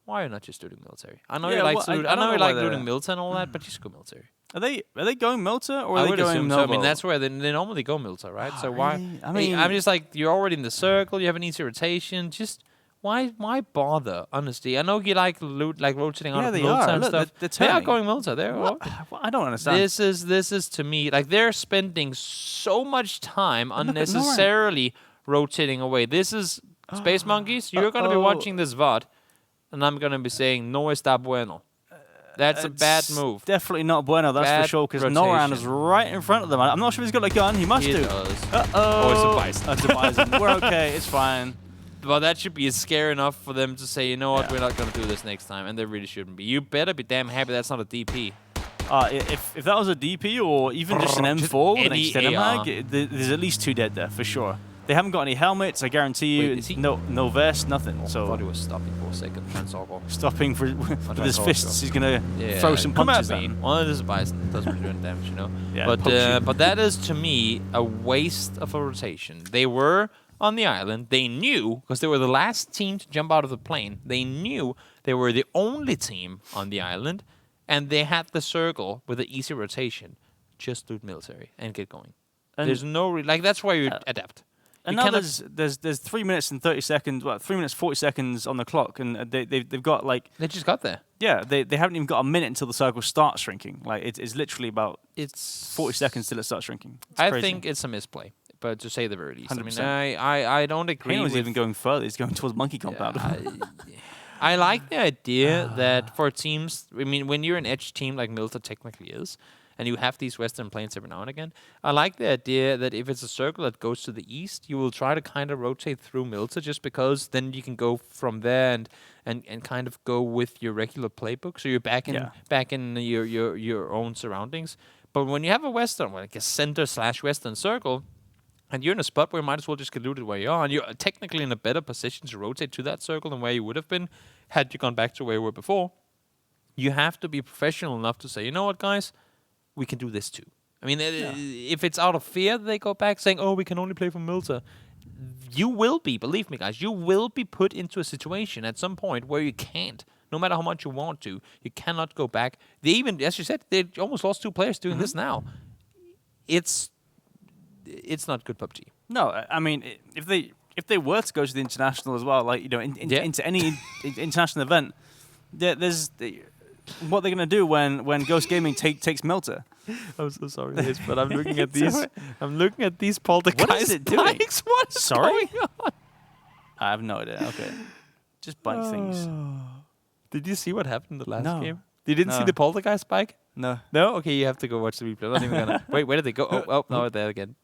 why are you not just doing military? I know you like looting Milta and all that, but just go military. Are they going Milta or I are they would going assume Novo? so. I mean, that's where they normally go Milta, right? So why? Really? I mean, I'm just like, you're already in the circle. You have an easy rotation. Just why bother? Honestly, I know you like rotating out of Milta and stuff. They are going Milta. I don't understand. This is to me like they're spending so much time unnecessarily rotating away. This is Space Monkeys. You're going to be watching this VOD, and I'm going to be saying no está bueno. That's a bad move. Definitely not bueno, that's for sure, because Noran is right in front of them. I'm not sure if he's got a gun. He must do. He does. Uh-oh. Or it's a bison. It's a bison. We're okay. It's fine. Well, that should be scary enough for them to say, you know what, we're not going to do this next time. And they really shouldn't be. You better be damn happy that's not a DP. If that was a DP or even just an M4 with an extended mag, there's at least 2 dead there, for sure. They haven't got any helmets, I guarantee you. Wait, no vest, nothing. I So thought he was stopping for a second. stopping with his fists, he's gonna throw some punches at me. Well, it is a bison. It doesn't really do damage, you know. Yeah, but that is to me a waste of a rotation. They were on the island. They knew because they were the last team to jump out of the plane. They knew they were the only team on the island, and they had the circle with an easy rotation. Just loot military and get going. And there's no that's why you adapt. And now there's 3 minutes and 30 seconds, 3 minutes 40 seconds on the clock, and they've got like they just got there. Yeah, they haven't even got a minute until the circle starts shrinking. Like it's literally about 40 seconds till it starts shrinking. I think it's a misplay, but to say the very least. 100%. I mean, I don't agree. He's even going further. He's going towards Monkey Compound. I like the idea that for teams, I mean, when you're an edge team like Milta technically is, and you have these western planes every now and again, I like the idea that if it's a circle that goes to the east, you will try to kind of rotate through Milta just because then you can go from there and kind of go with your regular playbook. So you're back in your own surroundings. But when you have a western, like a center/western circle, and you're in a spot where you might as well just get looted where you are, and you're technically in a better position to rotate to that circle than where you would have been had you gone back to where you were before, you have to be professional enough to say, you know what, guys? We can do this too. I mean, if it's out of fear, they go back saying, oh, we can only play from Milta. You will be, believe me, guys, you will be put into a situation at some point where you can't. No matter how much you want to, you cannot go back. They even, as you said, they almost lost 2 players doing this now. It's not good PUBG. No, I mean, if they were to go to the international as well, like, you know, into any international event, there's... what they're gonna do when Ghost Gaming takes Milta? I'm so sorry, but I'm looking at these. I'm looking at these poltergeist. What is it doing? What is going on? I have no idea. Okay, just bite things. Did you see what happened in the last game? You didn't see the poltergeist spike? No. No. Okay, you have to go watch the replay. I'm not even gonna wait. Where did they go? Oh, no, there again.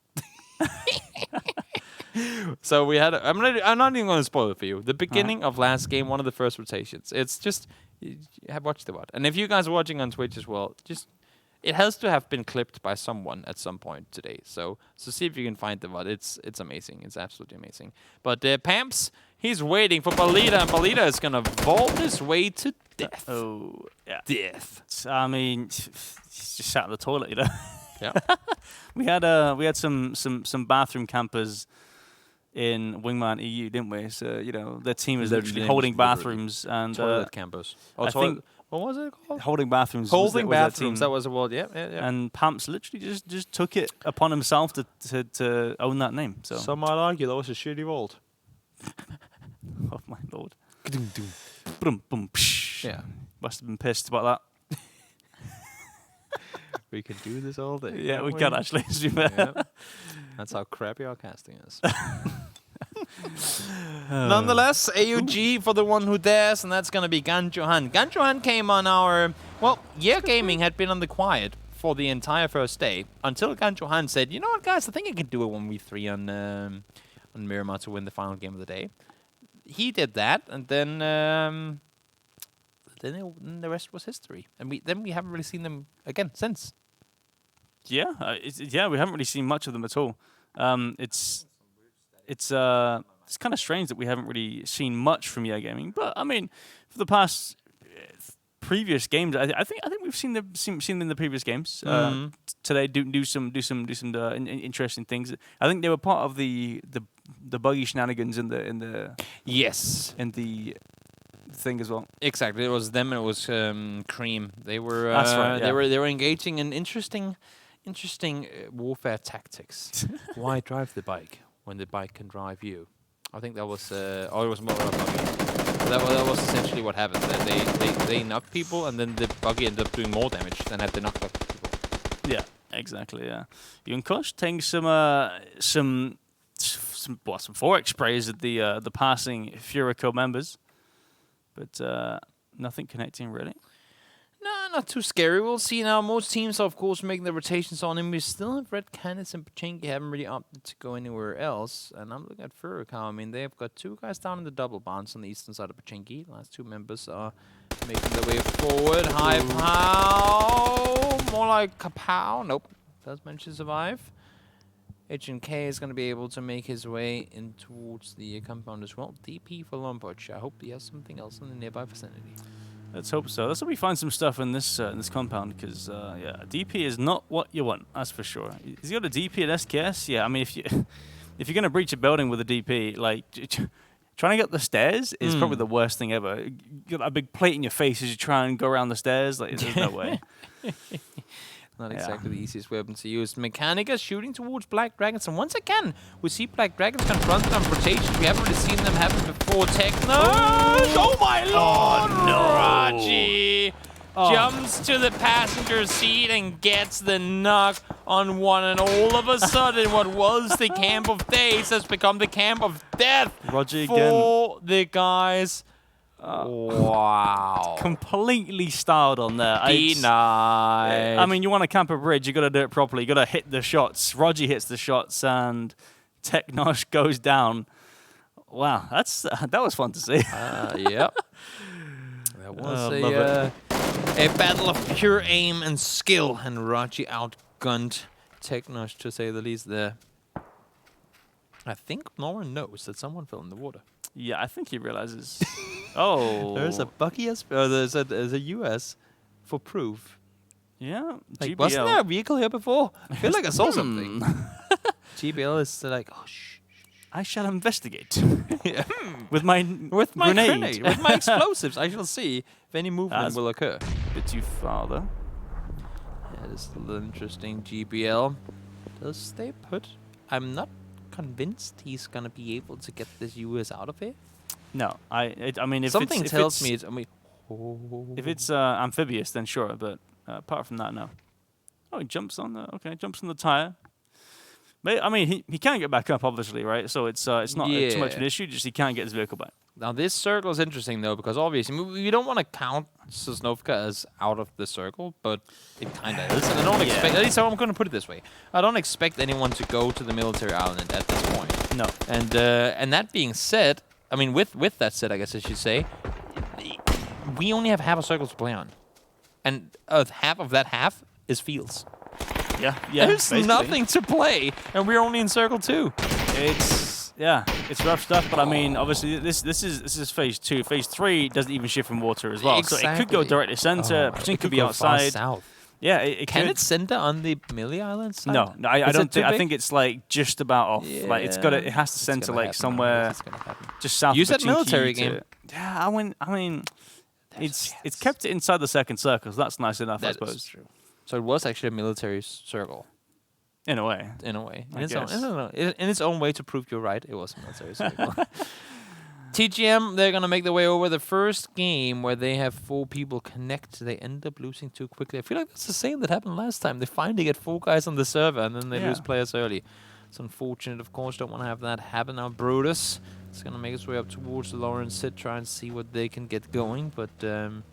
So we had. I'm not even gonna spoil it for you. The beginning of last game, one of the first rotations. It's just. Have watched the VOD. And if you guys are watching on Twitch as well, it has to have been clipped by someone at some point today. So see if you can find the VOD. It's amazing. It's absolutely amazing. But Pamps, he's waiting for Balita, and Balita is gonna vault his way to death. Oh, yeah. Death. I mean, he's just sat in the toilet, you know. Yeah. we had some bathroom campers in Wingman EU, didn't we? So, you know, their team is literally holding bathrooms and toilet campers. I think, what was it called? Holding bathrooms. Holding bathrooms. That was the word. Yeah. And Pamps literally just took it upon himself to own that name. So some might argue that was a shitty vault. Oh my lord. Yeah. Must have been pissed about that. We can do this all day. Yeah, we can actually. Yeah. That's how crappy our casting is. Nonetheless, AUG for the one who dares, and that's going to be Ganjohan. Ganjohan came on our... Well, Gaming had been on the quiet for the entire first day until Ganjohan said, you know what, guys, I think I can do a 1v3 on Miramar to win the final game of the day. He did that, and then the rest was history. And we haven't really seen them again since. Yeah, we haven't really seen much of them at all. It's kind of strange that we haven't really seen much from Gaming. But I mean, for the past previous games. I think we've seen them in the previous games. Today do some interesting things. I think they were part of the buggy shenanigans in the Yes. in the thing as well. Exactly. It was them and it was Cream. They were That's right, yeah. they were engaging in interesting warfare tactics. Why drive the bike when the bike can drive you? I think that was it was more of a buggy. That was essentially what happened. They knocked people and then the buggy ended up doing more damage than had they knocked up people. Yeah, exactly. Yeah, Junkosh taking some forex sprays at the passing Furico members, but nothing connecting really. No, not too scary. We'll see now. Most teams are, of course, making the rotations on him. We still have Red Canids and Pachinki haven't really opted to go anywhere else. And I'm looking at Furico. I mean, they've got 2 guys down in the double bonds on the eastern side of Pachinki. The last 2 members are making their way forward. High pow. More like Kapow. Nope. Does manage to survive. H&K is going to be able to make his way in towards the compound as well. DP for Lombard. I hope he has something else in the nearby vicinity. Let's hope so. Let's hope we find some stuff in this compound, because yeah, DP is not what you want. That's for sure. Has he got a DP at SKS? Yeah, I mean, if you're gonna breach a building with a DP, like trying to get up the stairs is probably the worst thing ever. You got a big plate in your face as you try and go around the stairs. Like, there's no way. Not exactly the easiest weapon to use. Mechanica shooting towards Black Dragons, and once again, we see Black Dragons confronted on rotation. We haven't really seen them happen before. Techno! Oh my lord! Oh, no. Raji jumps to the passenger seat and gets the knock on one, and all of a sudden, what was the camp of days has become the camp of death Roger for the guys. Wow. Completely styled on there. Denied. I mean, you want to camp a bridge, you got to do it properly. You got to hit the shots. Roger hits the shots, and Technosh goes down. Wow, that was fun to see. Yep. That was a battle of pure aim and skill, and Raji outgunned Technosh, to say the least there. I think Norman knows that someone fell in the water. Yeah, I think he realizes. Oh. There's a Bucky there's a US for proof. Yeah, Like, GBL. wasn't there a vehicle here before? I feel like I saw something. GBL is like, oh, shh. I shall investigate. Yeah. With my grenade. With my explosives, I shall see if any movement will occur. A bit too far, though. Yeah, this is a little interesting. GBL does stay put. I'm not convinced he's gonna be able to get this US out of here. No, I mean, if something it's, tells if me it's, it's. I mean, if it's amphibious, then sure. But apart from that, no. Oh, he jumps on the tire. But I mean, he can get back up, obviously, right? So it's not too much of an issue. Just he can't get his vehicle back. Now this circle is interesting though, because obviously we don't want to count Sosnovka as out of the circle, but it kind of is. And I don't expect. At least I'm going to put it this way: I don't expect anyone to go to the military island at this point. No. And that being said, I mean, with that said, I guess I should say, we only have half a circle to play on, and half of that half is fields. Yeah. There's basically nothing to play, and we're only in circle 2. It's rough stuff. But I mean, obviously this is phase 2. Phase 3 doesn't even shift from water as well, exactly. so it could go directly center. It could be outside. South. Yeah, it Can could. it center on the Millie Island side? No, I don't think. I think it's like just about off. Yeah, like it has to center like somewhere just south. You of said Pachinki military game. Yeah, I mean, it's kept it inside the second circle, so that's nice enough, I suppose. Is true. So it was actually a military circle. In a way. In I guess. In its own way, to prove you're right, it was a military circle. TGM, they're going to make their way over the first game where they have 4 people connect. They end up losing too quickly. I feel like that's the same that happened last time. They finally get 4 guys on the server, and then they lose players early. It's unfortunate, of course. Don't want to have that happen. Now Brutus is going to make its way up towards the Lawrence Sid, try and see what they can get going. But I'm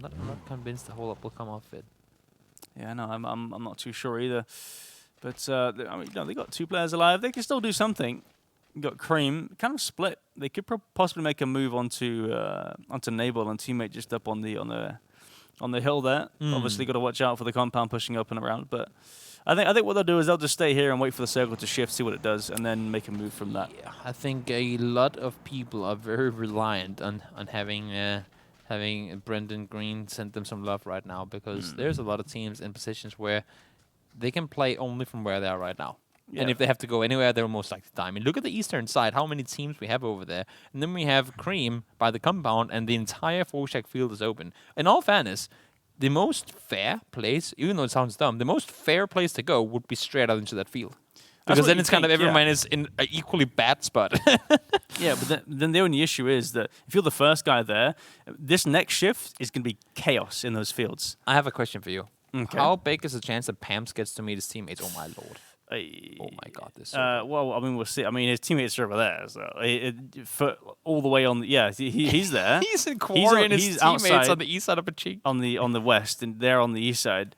not convinced the whole up will come off it. Yeah, no, I'm not too sure either. But I mean, they got 2 players alive. They can still do something. Got Cream, kind of split. They could possibly make a move onto Naval and teammate just up on the hill there. Obviously, got to watch out for the compound pushing up and around. But I think what they'll do is they'll just stay here and wait for the circle to shift, see what it does, and then make a move from that. Yeah, I think a lot of people are very reliant on having having Brendan Green send them some love right now, because there's a lot of teams in positions where they can play only from where they are right now. Yeah. And if they have to go anywhere, they're most likely to die. I mean, look at the eastern side, how many teams we have over there. And then we have Cream by the compound, and the entire 4-shack field is open. In all fairness, the most fair place, even though it sounds dumb, the most fair place to go would be straight out into that field. Because then it's kind of everyone is in an equally bad spot. Yeah, but then the only issue is that if you're the first guy there, this next shift is going to be chaos in those fields. I have a question for you. Okay. How big is the chance that Pams gets to meet his teammates? Oh, my lord. Oh my God! This. Well, I mean, we'll see. I mean, his teammates are over there, so for all the way on. He's there. He's in quarry, and his teammates on the east side of a cheek. On the west, and they're on the east side.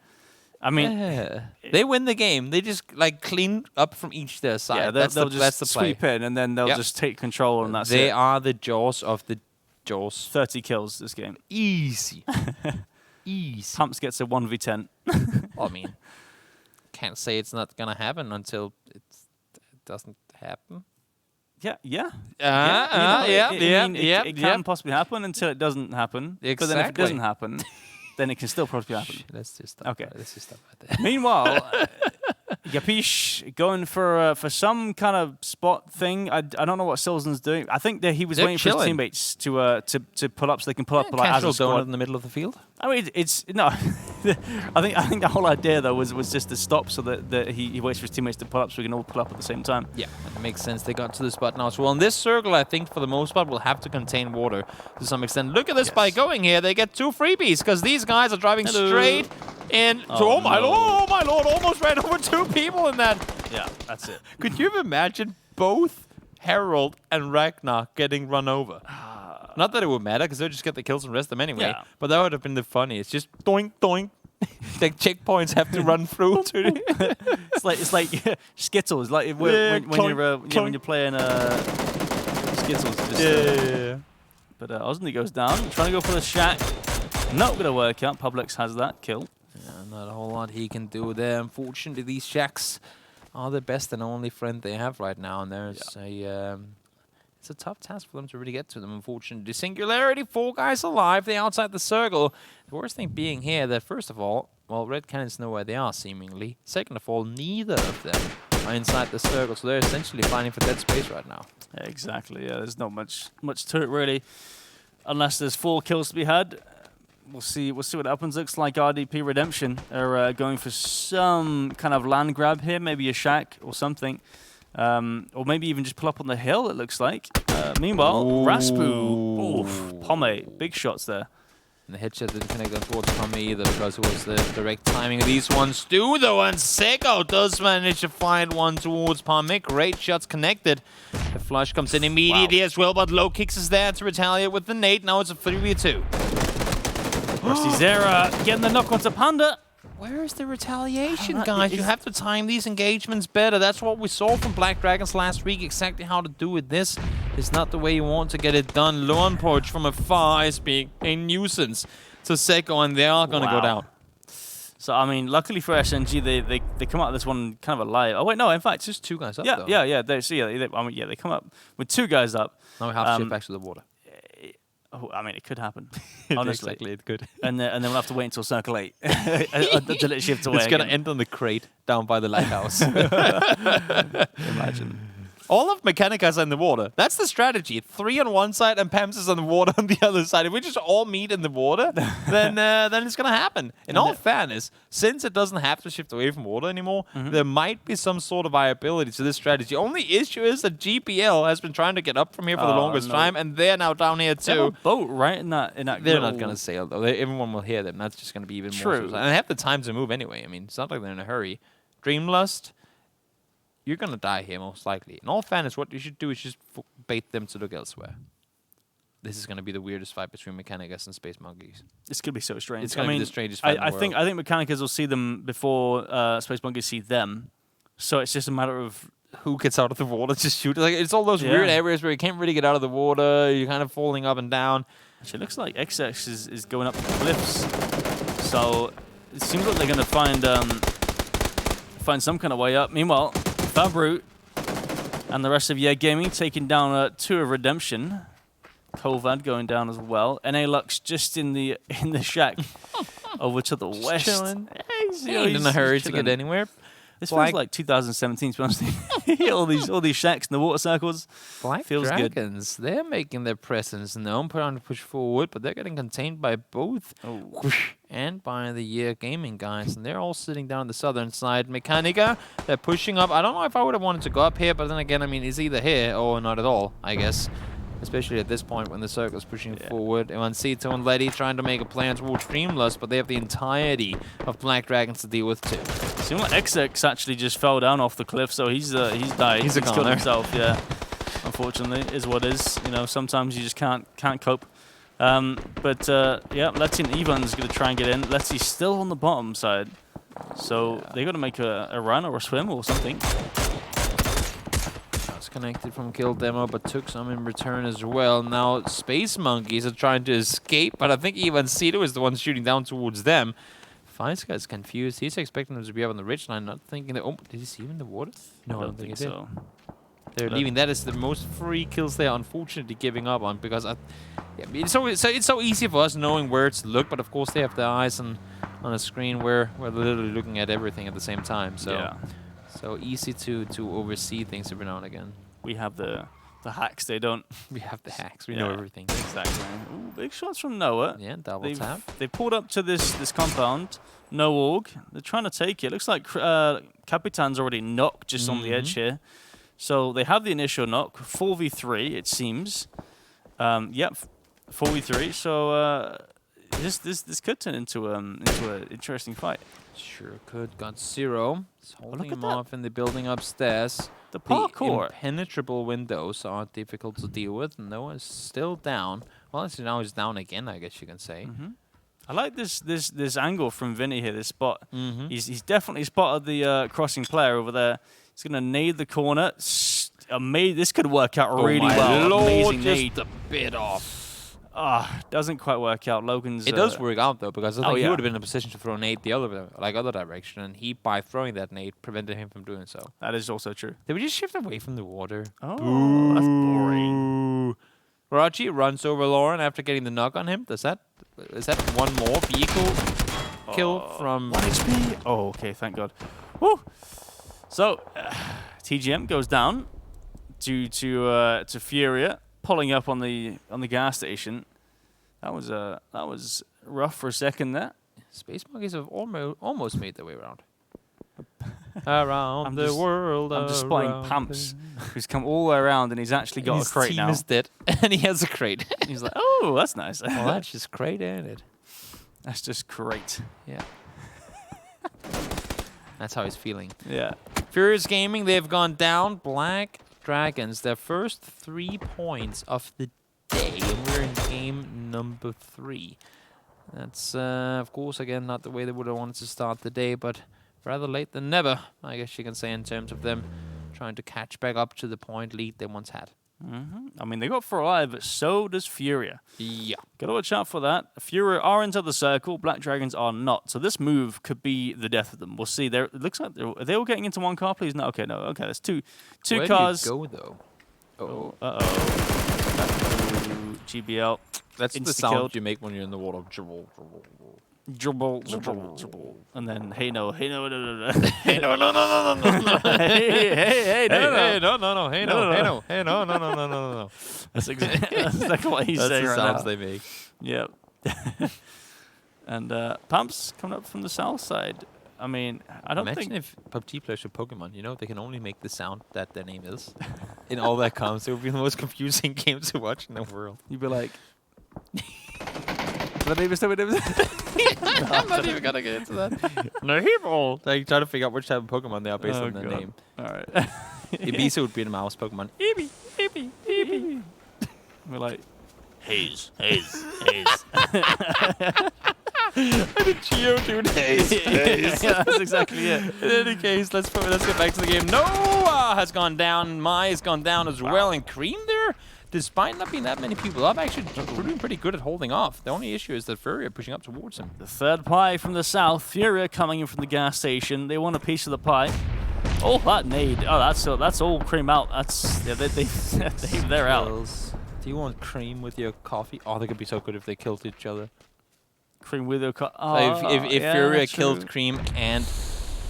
I mean, they win the game. They just like clean up from each their side. Yeah, they'll just sweep in, and then they'll just take control, and that's it. They are the jaws of the jaws. 30 kills this game. Easy. Easy. Pumps gets a 1v10. I mean, can't say it's not gonna happen until it doesn't happen. It can possibly happen until it doesn't happen. Exactly. But then if it doesn't happen, then it can still probably happen. Let's just stop. Okay. Let's just stop right there. Meanwhile, Yapish going for some kind of spot thing. I don't know what Silzen's doing. I think that he was waiting for his teammates to pull up so they can pull up like as a squad in the middle of the field. I mean, it's no. I think the whole idea though was just to stop so that he waits for his teammates to pull up so we can all pull up at the same time. Yeah, that makes sense. They got to the spot now as well. In this circle, I think for the most part, we'll have to contain water to some extent. Look at this by going here. They get 2 freebies because these guys are driving straight in. Oh my lord! Almost ran over 2 people in that. Yeah, that's it. Could you imagine both Harold and Ragnar getting run over? Not that it would matter, because they'll just get the kills and rest them anyway. Yeah. But that would have been the funniest. Just doink, doink. Like checkpoints have to run through. It's like Skittles. Like when you're playing Skittles. Just, But Osney goes down, trying to go for the shack. Not going to work out. Publix has that kill. Yeah, not a whole lot he can do there. Unfortunately, these shacks are the best and only friend they have right now. And there's it's a tough task for them to really get to them, unfortunately. Singularity, 4 guys alive. They're outside the circle. The worst thing being here that, first of all, well, Red Cannons know where they are, seemingly. Second of all, neither of them are inside the circle, so they're essentially fighting for dead space right now. Yeah, exactly, yeah. There's not much to it, really. Unless there's 4 kills to be had. We'll see what happens. Looks like RDP Redemption are going for some kind of land grab here, maybe a shack or something. Or maybe even just pull up on the hill, it looks like. Meanwhile, Raspu. Oof, Pomme. Big shots there. And the headshot didn't connect on towards Pomme either, because it was the direct timing of these ones do, though. And Seko does manage to find one towards Pomme. Great shots connected. The flush comes in immediately as well, but Low Kicks is there to retaliate with the nade. Now it's a 3v2. Rusty Zera getting the knock onto Panda. Where is the retaliation, guys? You have to time these engagements better. That's what we saw from Black Dragons last week. Exactly how to do it. This is not the way you want to get it done. Low approach from afar is being a nuisance to Seko, and they are going to go down. So, I mean, luckily for SNG, they come out of this one kind of alive. Oh, wait, no, in fact, just 2 guys up, yeah, though. Yeah. They come up with 2 guys up. Now we have to shift back to the water. Oh, I mean, it could happen. Honestly, exactly, it could. And then we'll have to wait until Circle 8 until it shifts away. It's going to end on the crate down by the lighthouse. Imagine. All of Mechanicas are in the water. That's the strategy. 3 on one side and Pams is on the water on the other side. If we just all meet in the water, then it's going to happen. In all fairness, since it doesn't have to shift away from water anymore, there might be some sort of viability to this strategy. Only issue is that GPL has been trying to get up from here for the longest time, and they're now down here too. They have a boat, right? In that they're not going to sail, though. Everyone will hear them. That's just going to be even more. And they have the time to move anyway. I mean, it's not like they're in a hurry. Dreamlust, you're going to die here, most likely. In all fairness, what you should do is just bait them to look elsewhere. This is going to be the weirdest fight between Mechanicus and Space Monkeys. It's going to be so strange. It's going to be the strangest fight in the world. I think Mechanicus will see them before Space Monkeys see them. So it's just a matter of who gets out of the water to shoot. Like, it's all those weird areas where you can't really get out of the water. You're kind of falling up and down. Actually, it looks like XX is going up the cliffs. So it seems like they're going to find some kind of way up. Meanwhile, Fabru and the rest of Yeah Gaming taking down 2 of Redemption. Kovad going down as well. NA Lux just in the shack over to the west. Chilling. He's In a hurry to get anywhere. This feels like 2017, to be honest. all these shacks in the water circles. Black feels Dragons, they're making their presence known, trying to push forward, but they're getting contained by both Whoosh and by the gaming guys, and they're all sitting down on the southern side. Mechanica, they're pushing up. I don't know if I would have wanted to go up here, but then again, I mean, it's either here or not at all, I guess. Especially at this point when the circle's pushing forward. Ivancito and Letty trying to make a plan towards Dreamlust, but they have the entirety of Black Dragons to deal with too. Seems like XX actually just fell down off the cliff, so he's died. He's killed himself, yeah. Unfortunately, is what is. You know, sometimes you just can't cope. Yeah, Letty and Ivan's gonna try and get in. Letty's still on the bottom side, so they got to make a run or a swim or something. Connected from kill demo, but took some in return as well. Now Space Monkeys are trying to escape, but I think Ivancito is the one shooting down towards them. FiceGuy is confused. He's expecting them to be up on the ridgeline, not thinking that. Oh, did he see him in the water? No, I don't think so. They're leaving. That is the most free kills they are unfortunately giving up on, because it's so easy for us knowing where to look, but of course they have their eyes on a screen where we're literally looking at everything at the same time. So. Yeah. So easy to oversee things every now and again. We have the hacks. They don't. We have the hacks. We know everything. Exactly. Ooh, big shots from Noah. Yeah, double tap. They pulled up to this compound. No org. They're trying to take it. Looks like Capitan's already knocked just on the edge here. So they have the initial knock. 4v3 it seems. Yep, 4v3. So this could turn into an interesting fight. Sure could. Got Zero. It's holding him off in the building upstairs. The parkour. The impenetrable windows are difficult to deal with. Noah's still down. Well, actually now he's down again, I guess you can say. I like this angle from Vinny here, this spot. He's definitely spotted the crossing player over there. He's going to nade the corner. This could work out really well. Lord, amazing just nade. a bit off. Doesn't quite work out. Logan's. It does work out though, because I think he yeah. would have been in a position to throw a nade the other direction, and he, by throwing that nade, prevented him from doing so. That is also true. Did we just shift away from the water? Oh, that's boring. Raji runs over Lauren after getting the knock on him. Is that one more vehicle kill from 1 HP? Oh, okay, thank God. Woo! So TGM goes down due to Furia pulling up on the gas station. That was rough for a second there. Space Monkeys have almost made their way around. Around the world. I'm just spotting Pamps, who's come all the way around, and he's actually got a crate now. His team is dead, and he has a crate. He's like, oh, that's nice. Well, that's just crate, ain't it? That's just great. Yeah. That's how he's feeling. Yeah. Furious Gaming, they've gone down. Black Dragons, their first 3 points of the day, and we're in game number 3. That's, of course, again, not the way they would have wanted to start the day, but rather late than never, I guess you can say, in terms of them trying to catch back up to the point lead they once had. I mean, they got 4 alive, but so does Furia. Yeah. Gotta watch out for that. Furia are into the circle, Black Dragons are not. So this move could be the death of them. We'll see. It looks like are they all getting into one car, please? No, okay, no. Okay, there's two cars. Where do you go, though? GBL. That's the sound you make when you're in the water. Dribble. And then, hey, no. Hey, no. Hey, no. That's exactly what he's saying right now. That's the sounds they make. Yep. And Pumps coming up from the south side. I mean, I don't Imagine if PUBG plays with Pokemon, you know, they can only make the sound that their name is. In all that counts, it would be the most confusing game to watch in the world. You'd be like... TheNameIsToby. I'm not even gonna get into that. No, people. Like, try to figure out which type of Pokemon they are based on their name. Alright. Ibiza would be the mouse Pokemon. Eevee. We're like, HayZ. The Geodude HayZ. Yeah, that's exactly it. In any case, let's get back to the game. Noah has gone down. Mai has gone down as well. And Cream there, despite not being that many people up, actually doing pretty good at holding off. The only issue is that Furia pushing up towards him. The third pie from the south. Furia coming in from the gas station. They want a piece of the pie. Oh, that nade. Oh, that's all Cream out. That's they're out. Do you want cream with your coffee? Oh, they could be so good if they killed each other. Cream with a So if Furia killed Cream and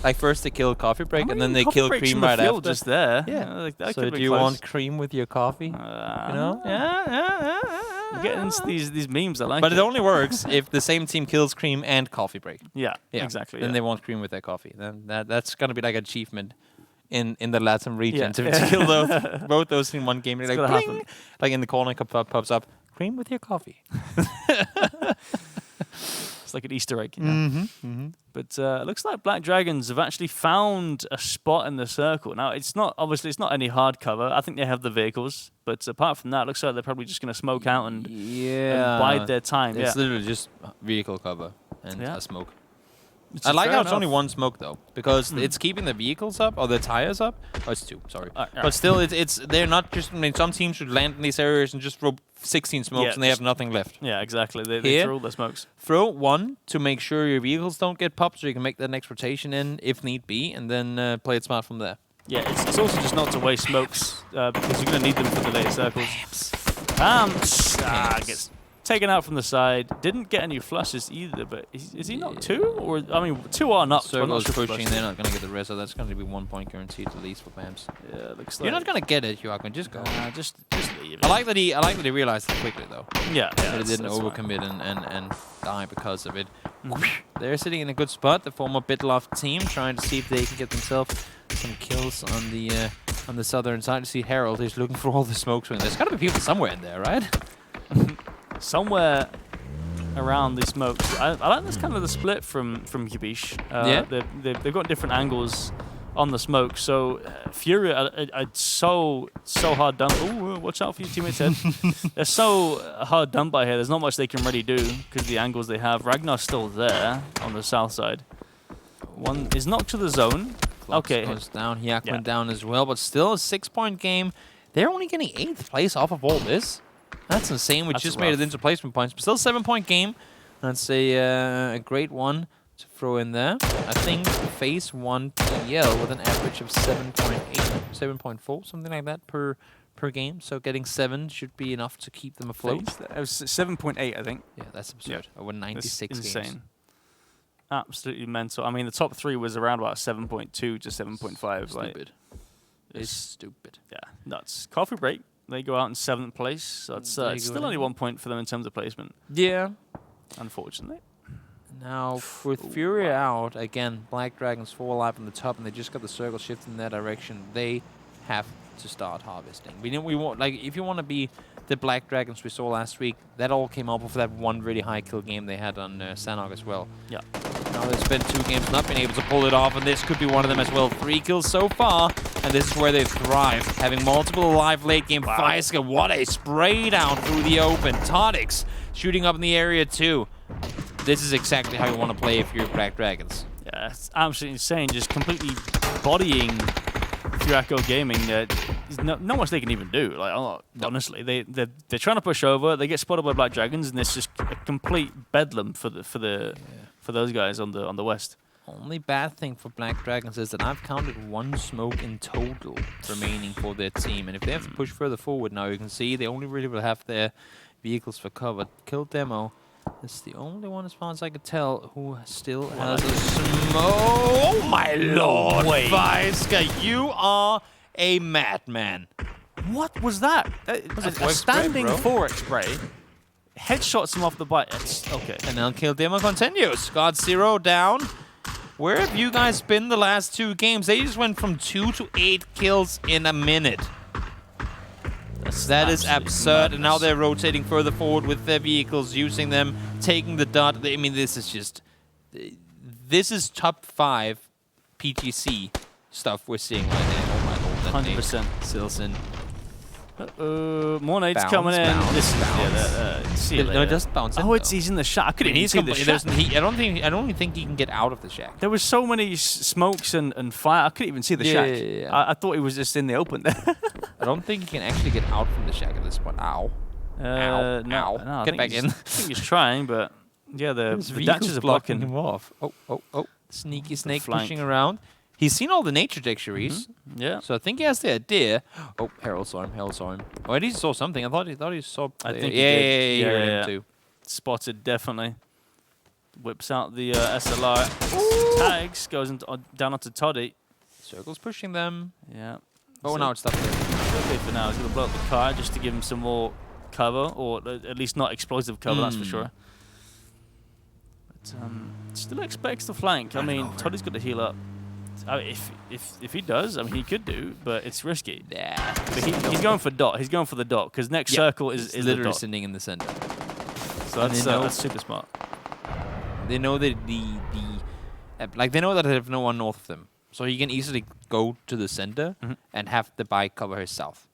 like first they killed Coffee Break and then they killed Cream right after. Just there. Yeah. Like, that So could be do you close. want cream with your coffee? You know? I'm getting into these memes. I like. But it only works if the same team kills Cream and Coffee Break. Yeah. Exactly. Then they want cream with their coffee. Then that's gonna be like an achievement in the Latam region Yeah. to kill both those in one game. It's Like, gonna bling! happen. Like in the corner pops up cream with your coffee. It's like an Easter egg. You know? But it looks like Black Dragons have actually found a spot in the circle. Now, it's not any hard cover. I think they have the vehicles. But apart from that, it looks like they're probably just going to smoke out and bide their time. It's literally just vehicle cover and a smoke. Which I is like fair how it's enough. only one smoke though, because it's keeping the vehicles up or the tires up. Oh, it's two. Sorry, But but still, it's they're not just. I mean, some teams should land in these areas and just throw 16 smokes and they have nothing left. Yeah, exactly. They Here, throw all their smokes. Throw one to make sure your vehicles don't get popped, so you can make the next rotation in if need be, and then play it smart from there. Yeah, it's also just not to waste smokes because you're going to need them for the later circles. Gets taken out from the side. Didn't get any flushes either, but is he not two? Or I mean, two are not. Circle's pushing, they're not going to get the rest, so that's going to be 1 point guaranteed at least for Bams. Yeah, looks like You're not going to get it, Joaquin. Just go. just leave it. I like that he realized it quickly though. Yeah, That he didn't overcommit and die because of it. They're sitting in a good spot. The former Bitloft team trying to see if they can get themselves some kills on the southern side. To see Harold, he's looking for all the smokes. There's got to be people somewhere in there, right? Somewhere around the smokes. I like this kind of the split from Kibish. They've got different angles on the smoke. So Fury are so hard done. Oh, watch out for your teammates' head. They're so hard done by here. There's not much they can really do because the angles they have. Ragnar's still there on the south side. One is knocked to the zone. Klox Okay. goes down. Hiak went down as well, but still a 6-point game. They're only getting 8th place off of all this. That's insane. We just made it into placement points, but still 7-point game. That's a great one to throw in there. I think phase 1 PL with an average of 7.8, 7.4, something like that per game. So getting 7 should be enough to keep them afloat. It was 7.8, I think. Yeah, that's absurd. Over 96 That's games. insane. Absolutely mental. I mean, the top 3 was around about 7.2 to 7.5. Stupid. It's stupid. Yeah, nuts. Coffee Break. They go out in 7th place. So it's still only 1 point for them in terms of placement, Yeah. unfortunately. Now, with Fury out, again, Black Dragons 4 alive on the top, and they just got the circle shift in their direction. They have to start harvesting. We want, like, if you want to be the Black Dragons we saw last week, that all came up with that one really high kill game they had on Sanhok as well. Yeah. Now they spent 2 games not being able to pull it off, and this could be one of them as well. 3 kills so far, and this is where they thrive, having multiple alive late game. Faiska, what a spray down through the open. Todix shooting up in the area too. This is exactly how you want to play if you're Black Dragons. Yeah, it's absolutely insane. Just completely bodying Furaco Gaming. There's not much they can even do. Like, honestly, they're trying to push over. They get spotted by Black Dragons, and it's just a complete bedlam for those guys on the west. Only bad thing for Black Dragons is that I've counted 1 smoke in total remaining for their team, and if they have to push further forward now, you can see they only really will have their vehicles for cover. Kill Demo is the only one, as far as I could tell, who still has a smoke. Oh my lord, Faiska, you are a madman. What was that? A standing forward spray. Headshots him off the bike. Okay. And now Kill Demo continues. Got 0 down. Where have you guys been the last 2 games? They just went from 2 to 8 kills in a minute. That is absurd. Madness. And now they're rotating further forward with their vehicles, using them, taking the dot. I mean, this is top 5 PGC stuff we're seeing right now. Oh my lord, 100%. Silson. More nades Bounce, coming in. bounce, This is bounce. see you No, later. it doesn't bounce in, Oh, though. he's in the shack. I couldn't even He's see the shack. I don't even think he can get out of the shack. There was so many smokes and fire. I couldn't even see the shack. Yeah. I thought he was just in the open there. I don't think he can actually get out from the shack at this point. Ow. Ow. No, Ow. I Get think back he's- in. I think he's trying, but yeah, the His Dutchess are blocking him off. Oh. Sneaky snake flank. pushing around. He's seen all the nature trajectories. Yeah. So I think he has the idea. Oh, Harold saw him. Oh, at least he saw something. I thought he saw. I think yeah, he did. he heard Yeah. him too. Spotted, definitely. Whips out the SLR. Tags, goes down onto Toddy. Circle's pushing them. Yeah. Oh, So now it's stopped there. okay for now. He's going to blow up the car just to give him some more cover, or at least not explosive cover, that's for sure. But still expects the flank. I mean, Toddy's got to heal up. If he does, I mean, he could do, but it's risky. Yeah. But he's going for dot. He's going for the dot, because next circle is literally the dot. sitting in the center. So that's super smart. They know that they know that they have no one north of them, so he can easily go to the center and have the bike cover herself.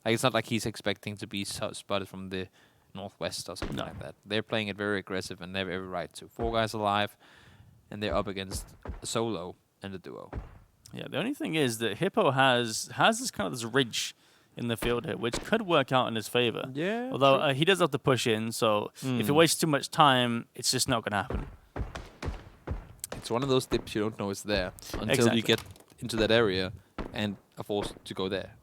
Like, it's not like he's expecting to be spotted from the northwest or something like that. They're playing it very aggressive, and they have every right to. 4 guys alive, and they're up against a solo and a duo. Yeah, the only thing is that Hippo has this ridge in the field here, which could work out in his favor. Yeah. Although he does have to push in, so if he wastes too much time, it's just not going to happen. It's one of those dips you don't know is there until you get into that area and are forced to go there.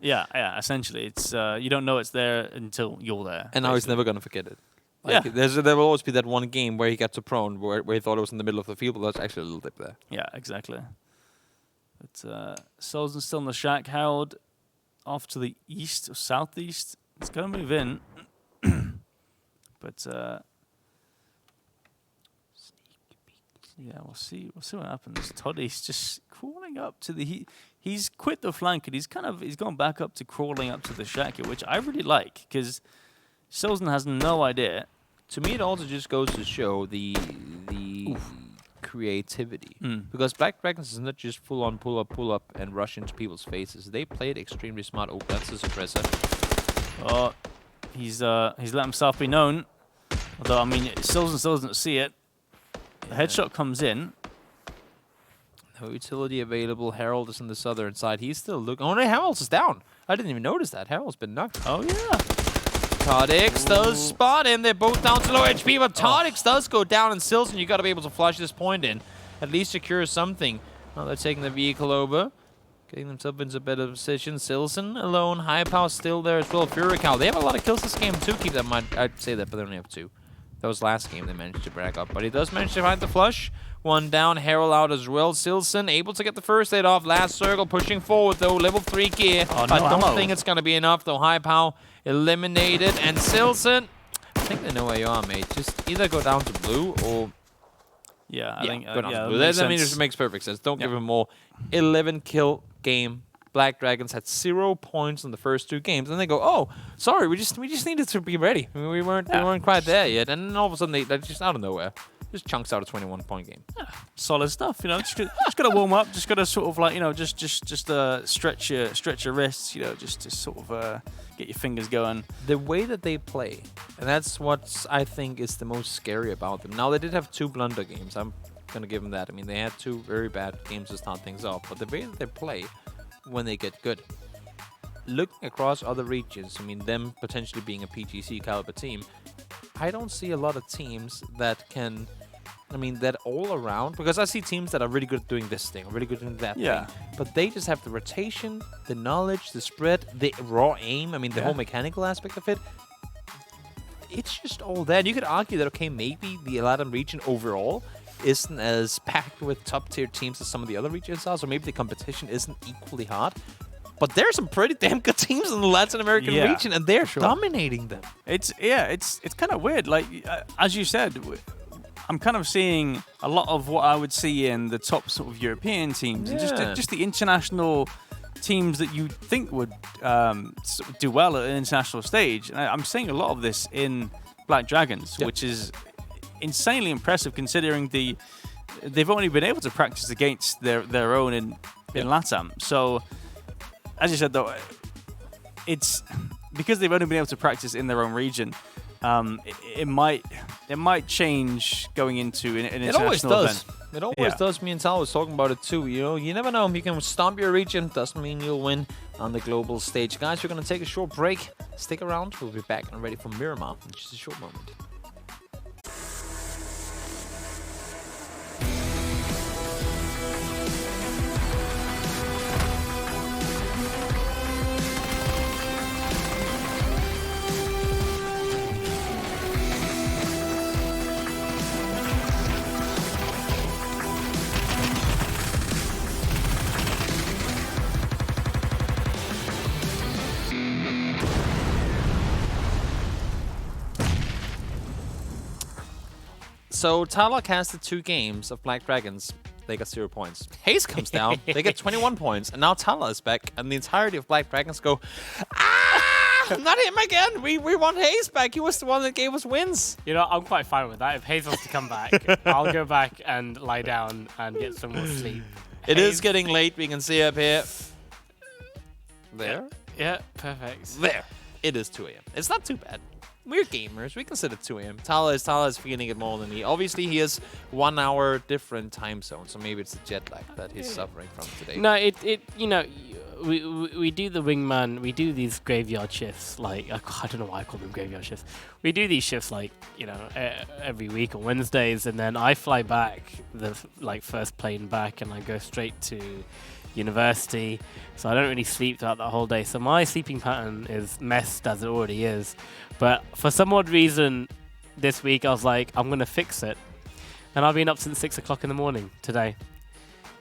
Yeah. Essentially, it's you don't know it's there until you're there. And now he's never gonna forget it. Like, there will always be that one game where he got to prone, where he thought it was in the middle of the field, but there's actually a little dip there. Yeah, exactly. But Solzen's still in the shack. Harold off to the east or southeast. It's gonna move in, but yeah, we'll see what happens. Toddy's just crawling up to the he's quit the flank and he's gone back up to crawling up to the shack here, which I really like, because Solzen has no idea. To me, it also just goes to show the creativity, because Black Dragons is not just full on pull up and rush into people's faces. They played extremely smart. Oh, that's a suppressor. Oh, he's let himself be known. Although, I mean, Solzen still doesn't see it. The headshot comes in. No utility available. Harold is on the southern side. He's still looking. Oh no, Harold's is down. I didn't even notice that. Harold's been knocked. Oh yeah. Todix does spot him. They're both down to low HP, but Todix does go down, and Silson, you got to be able to flush this point in. At least secure something. Now they're taking the vehicle over. Getting themselves into a better position. Silson alone. High power still there as well. Furical. They have a lot of kills this game too. Keep that in mind. I'd say that, but they only have 2. That was last game they managed to brag up. But he does manage to find the flush. 1 down. Harold out as well. Silson able to get the first aid off. Last circle pushing forward though. Level 3 gear. Oh, no I don't ammo. think it's going to be enough though. High power eliminated. And Silson, I think they know where you are, mate. Just either go down to blue or... Yeah, I think go down to blue. makes I mean, sense. it makes perfect sense. Don't give him more. 11 kill game. Black Dragons had 0 points in the first 2 games, and they go, "Oh, sorry, we just needed to be ready. I mean, we weren't quite there yet." And then all of a sudden, they just out of nowhere, just chunks out a 21-point game. Yeah, solid stuff, you know. Just gotta warm up. Just gotta sort of like, you know, just stretch your wrists, you know, just to sort of get your fingers going. The way that they play, and that's what I think is the most scary about them. Now they did have 2 blunder games. I'm gonna give them that. I mean, they had 2 very bad games to start things off, but the way that they play when they get good. Looking across other regions, I mean, them potentially being a PGC caliber team, I don't see a lot of teams that can, I mean, that all around, because I see teams that are really good at doing this thing, really good at doing that thing, but they just have the rotation, the knowledge, the spread, the raw aim, I mean, the whole mechanical aspect of it. It's just all there. And you could argue that, okay, maybe the Latam region overall isn't as packed with top-tier teams as some of the other regions are, so maybe the competition isn't equally hard. But there's some pretty damn good teams in the Latin American region, and they're dominating them. It's kind of weird. Like, as you said, I'm kind of seeing a lot of what I would see in the top sort of European teams, and just the international teams that you think would sort of do well at an international stage. And I'm seeing a lot of this in Black Dragons, which is insanely impressive considering they've only been able to practice against their own in LATAM. So, as you said though, it's because they've only been able to practice in their own region. It might change going into an international event. It always does. Me and Talha was talking about it too. You know, you never know. You can stomp your region. Doesn't mean you'll win on the global stage. Guys, we're going to take a short break. Stick around. We'll be back and ready for Miramar in just a short moment. So Talha casted 2 games of Black Dragons. They got 0 points. HayZ comes down. They get 21 points. And now Talha is back. And the entirety of Black Dragons go, not him again. We want HayZ back. He was the one that gave us wins. You know, I'm quite fine with that. If HayZ wants to come back, I'll go back and lie down and get some more sleep. It is getting late. We can see up here. There. Yeah, perfect. There. It is 2 a.m. It's not too bad. We're gamers. We consider 2 a.m. Talha is feeling it more than me. Obviously, he has 1 hour different time zone, so maybe it's the jet lag that he's suffering from today. No, you know, we do the wingman. We do these graveyard shifts. Like I don't know why I call them graveyard shifts. We do these shifts like every week on Wednesdays, and then I fly back the first plane back, and I go straight to university. So I don't really sleep throughout the whole day. So my sleeping pattern is messed as it already is. But for some odd reason, this week I was like, I'm gonna fix it, and I've been up since 6 o'clock in the morning today.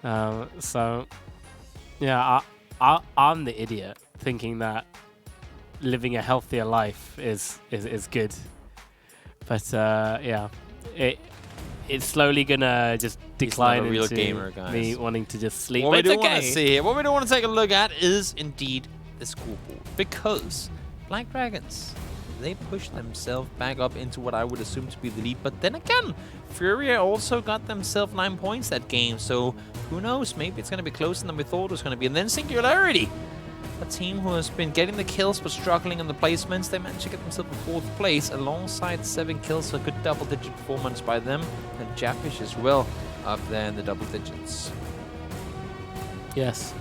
So yeah, I'm the idiot thinking that living a healthier life is good. But yeah, it's slowly gonna just decline real into gamer, guys. me wanting to just sleep. What But we it's do want okay. to see here, what we do want to take a look at is indeed the scoreboard. Because Black Dragons, they pushed themselves back up into what I would assume to be the lead. But then again, Furia also got themselves 9 points that game. So who knows? Maybe it's going to be closer than we thought it was going to be. And then Singularity, a team who has been getting the kills but struggling on the placements. They managed to get themselves in 4th place alongside 7 kills. So a good double-digit performance by them. And Japish as well up there in the double digits. Yes.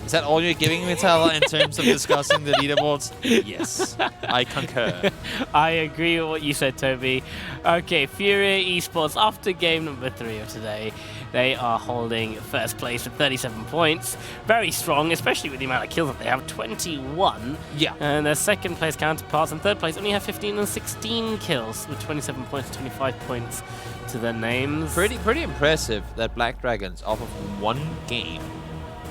Is that all you're giving me, Talha, in terms of discussing the leaderboards? Yes, I concur. I agree with what you said, Toby. Okay, Furia Esports, after game number 3 of today, they are holding first place with 37 points. Very strong, especially with the amount of kills that they have, 21. Yeah. And their second place counterparts in third place only have 15 and 16 kills with 27 points, 25 points to their names. Pretty impressive that Black Dragons, off of 1 game,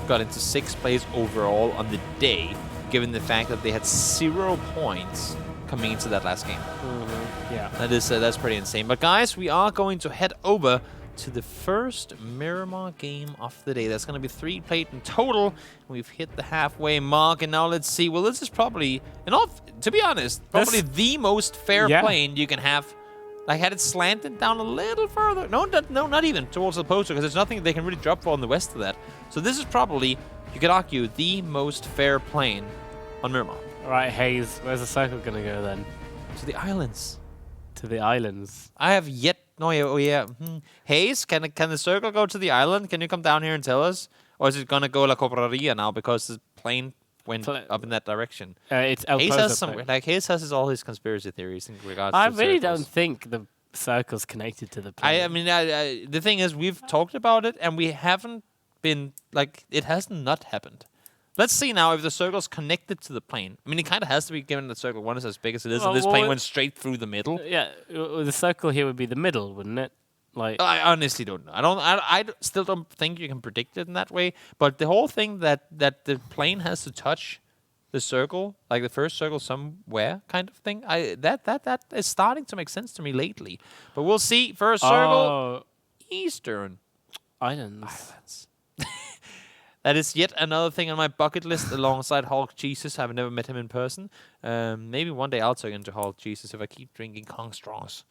got into 6th place overall on the day, given the fact that they had 0 points coming into that last game. Yeah. That's pretty insane. But guys, we are going to head over to the first Miramar game of the day. That's going to be 3 played in total. We've hit the halfway mark, and now let's see. Well, this is probably, to be honest, probably the most fair plane you can have. I had it slanted down a little further. No, not even towards the poster, because there's nothing they can really drop for on the west of that. So this is probably, you could argue, the most fair plane on Miramar. All right, HayZ, where's the circle going to go then? To the islands. To the islands. I have yet... No, yeah. HayZ, can the circle go to the island? Can you come down here and tell us? Or is it going to go La Cobraria now because the plane went up in that direction? It's El HayZ Pozo has some... plane. Like, HayZ has all his conspiracy theories in regards I to really circles. don't think the circle's connected to the plane. I mean, the thing is, we've talked about it, and we haven't been... Like, it hasn't not happened. Let's see now if the circle's connected to the plane. I mean, it kind of has to be, given that circle 1 is as big as it is, and this plane went straight through the middle. Yeah, the circle here would be the middle, wouldn't it? Like, I honestly don't know. I still don't think you can predict it in that way. But the whole thing that the plane has to touch the circle, like the first circle somewhere, kind of thing. That is starting to make sense to me lately. But we'll see. First circle, Eastern Islands. That is yet another thing on my bucket list alongside Hulk Jesus. I've never met him in person. Maybe one day I'll turn into Hulk Jesus if I keep drinking Kong Strongs.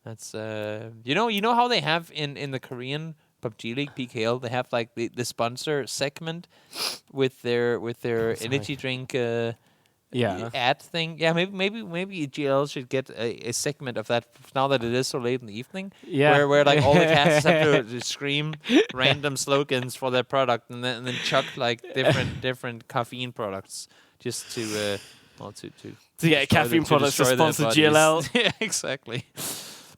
That's you know how they have in the Korean PUBG League PKL, they have like the sponsor segment with their energy drink ad thing. Yeah, maybe GL should get a segment of that now that it is so late in the evening. Yeah, where like all the cats have to scream random slogans for their product and then chuck like different caffeine products just to get caffeine products to sponsor GLL. Yeah, exactly.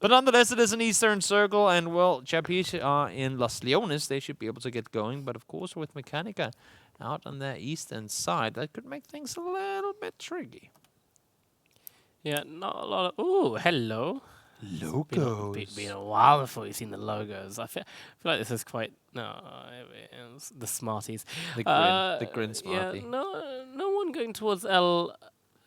But nonetheless, it is an Eastern Circle, and well, Japish are in Los Leones. They should be able to get going, but of course, with Mechanica out on their eastern side, that could make things a little bit tricky. Yeah, not a lot of... Ooh, hello. Logos. It's been a while before you've seen the logos. I feel like this is quite... No, it's the Smarties. The grin Smartie. Yeah, no one going towards El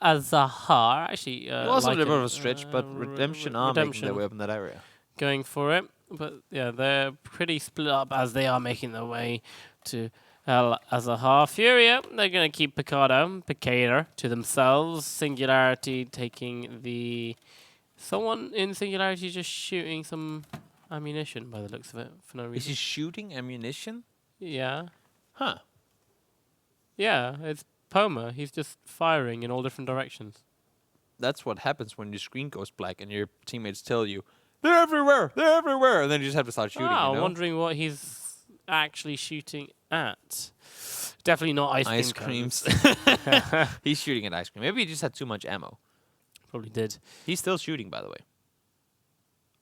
Azahar. Actually, it was a little bit of a stretch, but Redemption are making their way up in that area. going for it. But yeah, they're pretty split up as they are making their way to Azahar. Furia, they're going to keep Picator to themselves. Singularity taking the... Someone in Singularity just shooting some ammunition by the looks of it for no reason. Is he shooting ammunition? Yeah. Huh. Yeah, it's Poma. He's just firing in all different directions. That's what happens when your screen goes black and your teammates tell you, they're everywhere, they're everywhere, and then you just have to start shooting. I'm wondering what he's actually shooting at. Definitely not ice creams. He's shooting at ice cream. Maybe he just had too much ammo. Probably did. He's still shooting, by the way.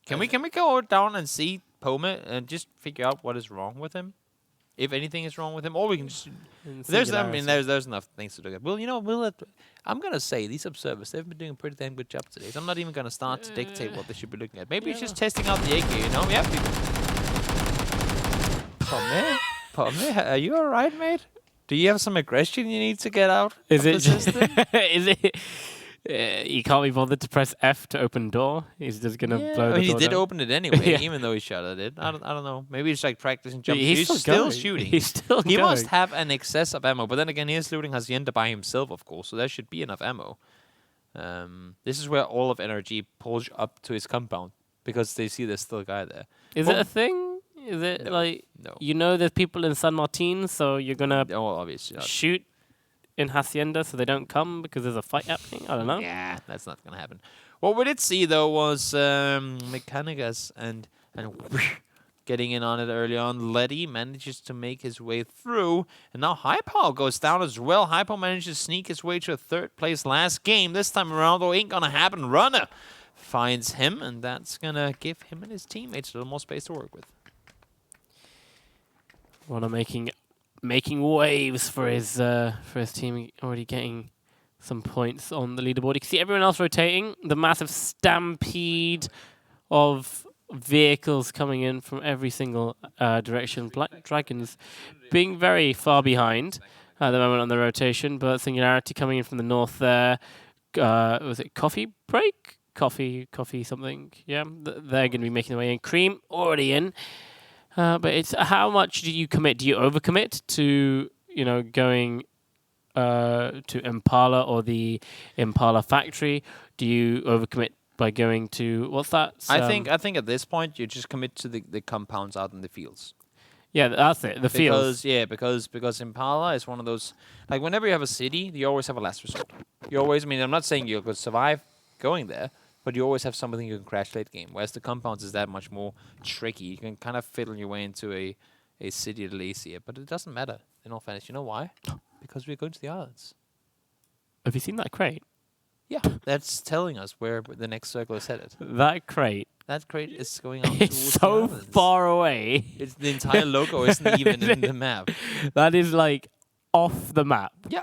Can we go down and see Poma and just figure out what is wrong with him? If anything is wrong with him, or we can just... There's enough things to look at. Well, you know, I'm going to say these observers, they've been doing a pretty damn good job today. So I'm not even going to start to dictate what they should be looking at. Maybe he's just testing out the AK, you know? Yep. Pome, are you all right, mate? Do you have some aggression you need to get out of the system? Is it... you can't be bothered to press F to open door. He's just gonna blow the door. He did down. open it anyway, even though he shot at it. I don't know. Maybe it's like practicing jumps. He's still shooting. He's still He going. must have an excess of ammo. But then again, he is looting Hacienda by himself, of course. So there should be enough ammo. This is where all of NRG pulls up to his compound because they see there's still a guy there. Is it a thing? Is it no. There's people in San Martin, so you're gonna obviously shoot in Hacienda so they don't come because there's a fight happening? I don't know. Yeah, that's not going to happen. What we did see, though, was Mechanigas and getting in on it early on. Letty manages to make his way through. And now Hypo goes down as well. Hypo manages to sneak his way to a third place last game. This time around, though, ain't going to happen. Runner finds him, and that's going to give him and his teammates a little more space to work with. Runner making waves for his team, already getting some points on the leaderboard. You can see everyone else rotating. The massive stampede of vehicles coming in from every single direction. Black Dragons being very far behind at the moment on the rotation, but Singularity coming in from the north there. Was it Coffee Break? Coffee something. Yeah, they're going to be making their way in. Cream already in. But it's how much do you commit? Do you overcommit to going to Impala or the Impala factory? Do you overcommit by going to what's that? I think at this point you just commit to the compounds out in the fields. Yeah, that's it. The fields. Because Impala is one of those, like, whenever you have a city, you always have a last resort. You always, I'm not saying you could survive going there, but you always have something you can crash late game. Whereas the compounds is that much more tricky. You can kind of fiddle your way into a city a little easier, but it doesn't matter in all fairness. You know why? Because we're going to the islands. Have you seen that crate? Yeah, that's telling us where the next circle is headed. That crate is going out it's so far away. It's the entire logo isn't even in the map. That is like off the map. Yeah,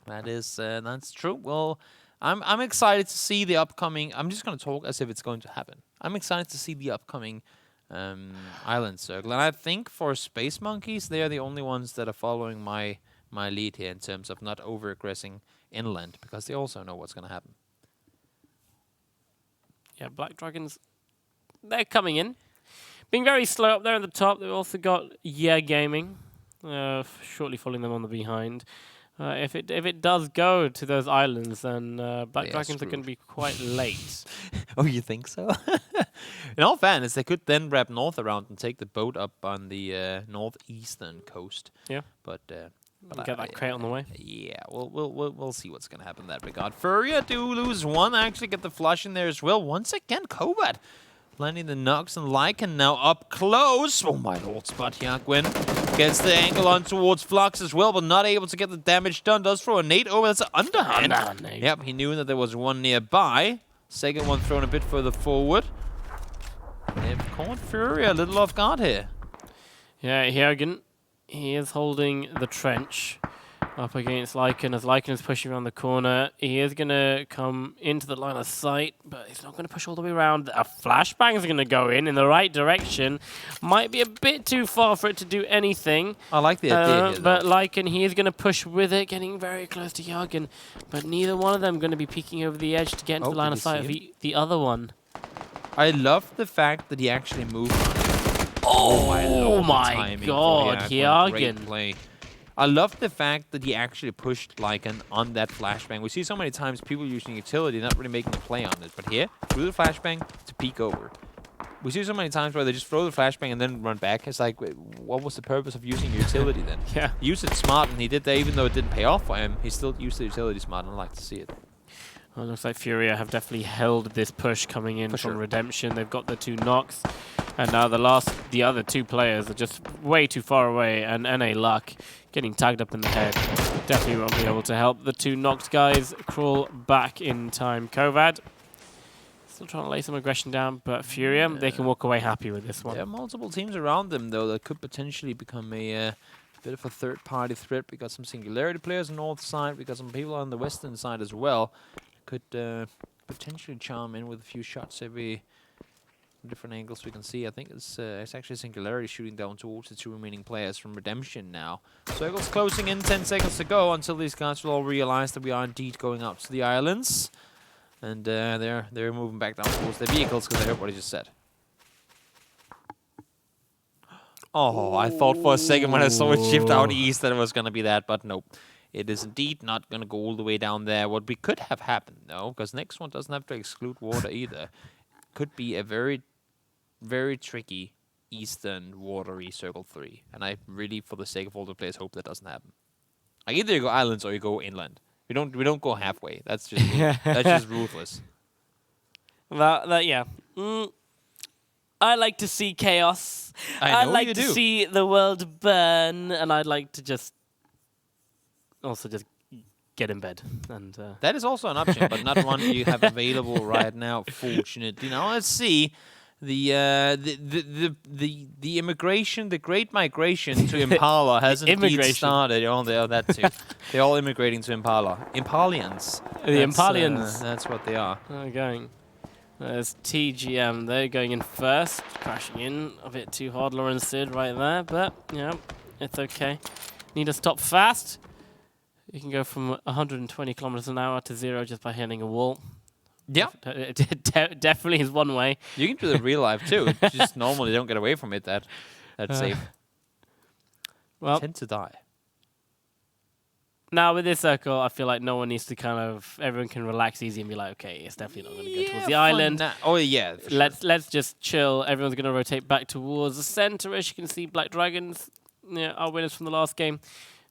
that's true. Well, I'm excited to see the upcoming. I'm just going to talk as if it's going to happen. I'm excited to see the upcoming island circle, and I think for Space Monkeys, they are the only ones that are following my lead here in terms of not over-aggressing inland, because they also know what's going to happen. Yeah, Black Dragons, they're coming in, being very slow up there at the top. They've also got Gaming, shortly following them on the behind. If it does go to those islands, then Black Dragons are going to be quite late. Oh, you think so? In all fairness, they could then wrap north around and take the boat up on the northeastern coast. Yeah, but get that crate on the way. Yeah, we'll see what's going to happen in that regard. Furia do lose one. Actually get the flush in there as well. Once again, Kobat landing the knocks, and Lycan now up close. Oh my lord, Spatiakwin gets the angle on towards Flux as well, but not able to get the damage done. Does throw a nade over. That's an underhand. Yep, he knew that there was one nearby. Second one thrown a bit further forward. They've caught Furia a little off guard here. Yeah, Hjergen, he is holding the trench up against Lycan as Lycan is pushing around the corner. He is going to come into the line of sight, but he's not going to push all the way around. A flashbang is going to go in the right direction. Might be a bit too far for it to do anything. I like the idea here, but Lycan, he is going to push with it, getting very close to Hjergen. But neither one of them going to be peeking over the edge to get into the line of sight of the other one. I love the fact that he actually moved. Oh my timing for god, Hyargan. Great Hyargan. play. I love the fact that he actually pushed like on that flashbang. We see so many times people using utility, not really making a play on it. But here, through the flashbang to peek over. We see so many times where they just throw the flashbang and then run back. It's like, what was the purpose of using utility then? Yeah. Use it smart, and he did that even though it didn't pay off for him. He still used the utility smart, and I like to see it. Well, it looks like Furia have definitely held this push coming in from Redemption. They've got the 2 knocks, and now the other 2 players are just way too far away, and NA Luck getting tagged up in the head. Definitely won't be able to help the 2 knocked guys crawl back in time. Kovad still trying to lay some aggression down, but Furia, they can walk away happy with this one. There are multiple teams around them, though, that could potentially become a bit of a third-party threat. We got some Singularity players on the north side. We got some people on the western side as well. Could potentially charm in with a few shots every different angles we can see. I think it's actually Singularity shooting down towards the 2 remaining players from Redemption now. Circle's closing in, 10 seconds to go until these guys will all realize that we are indeed going out to the islands. And they're moving back down towards their vehicles because they heard what he just said. Oh, I thought for a second when I saw it shift out east that it was going to be that, but nope. It is indeed not going to go all the way down there. What we could have happened, though, because next one doesn't have to exclude water either, could be a very, very tricky eastern watery circle 3. And I really, for the sake of all the players, hope that doesn't happen. Like either you go islands or you go inland. We don't go halfway. That's just that's just ruthless. Yeah. I like to see chaos. I like to see the world burn, and I'd like to just get in bed. And that is also an option, but not one you have available right now. Fortunately, now let's see the immigration, the great migration to Impala has indeed started. Oh, that too. They're all immigrating to Impala. Impalians. The Impalians. That's what they are. They're going. There's TGM. They're going in first, crashing in a bit too hard. Lauren Sid right there, but yeah, it's okay. Need to stop fast. You can go from 120 kilometers an hour to 0 just by hitting a wall. Yeah. Definitely is one way. You can do it real life too. Just normally don't get away from it that's safe. Well, tend to die. Now with this circle, I feel like no one needs to everyone can relax easy and be like, okay, it's definitely not going to go towards the island. Oh yeah. Let's just chill. Everyone's going to rotate back towards the center. As you can see, Black Dragons, our winners from the last game.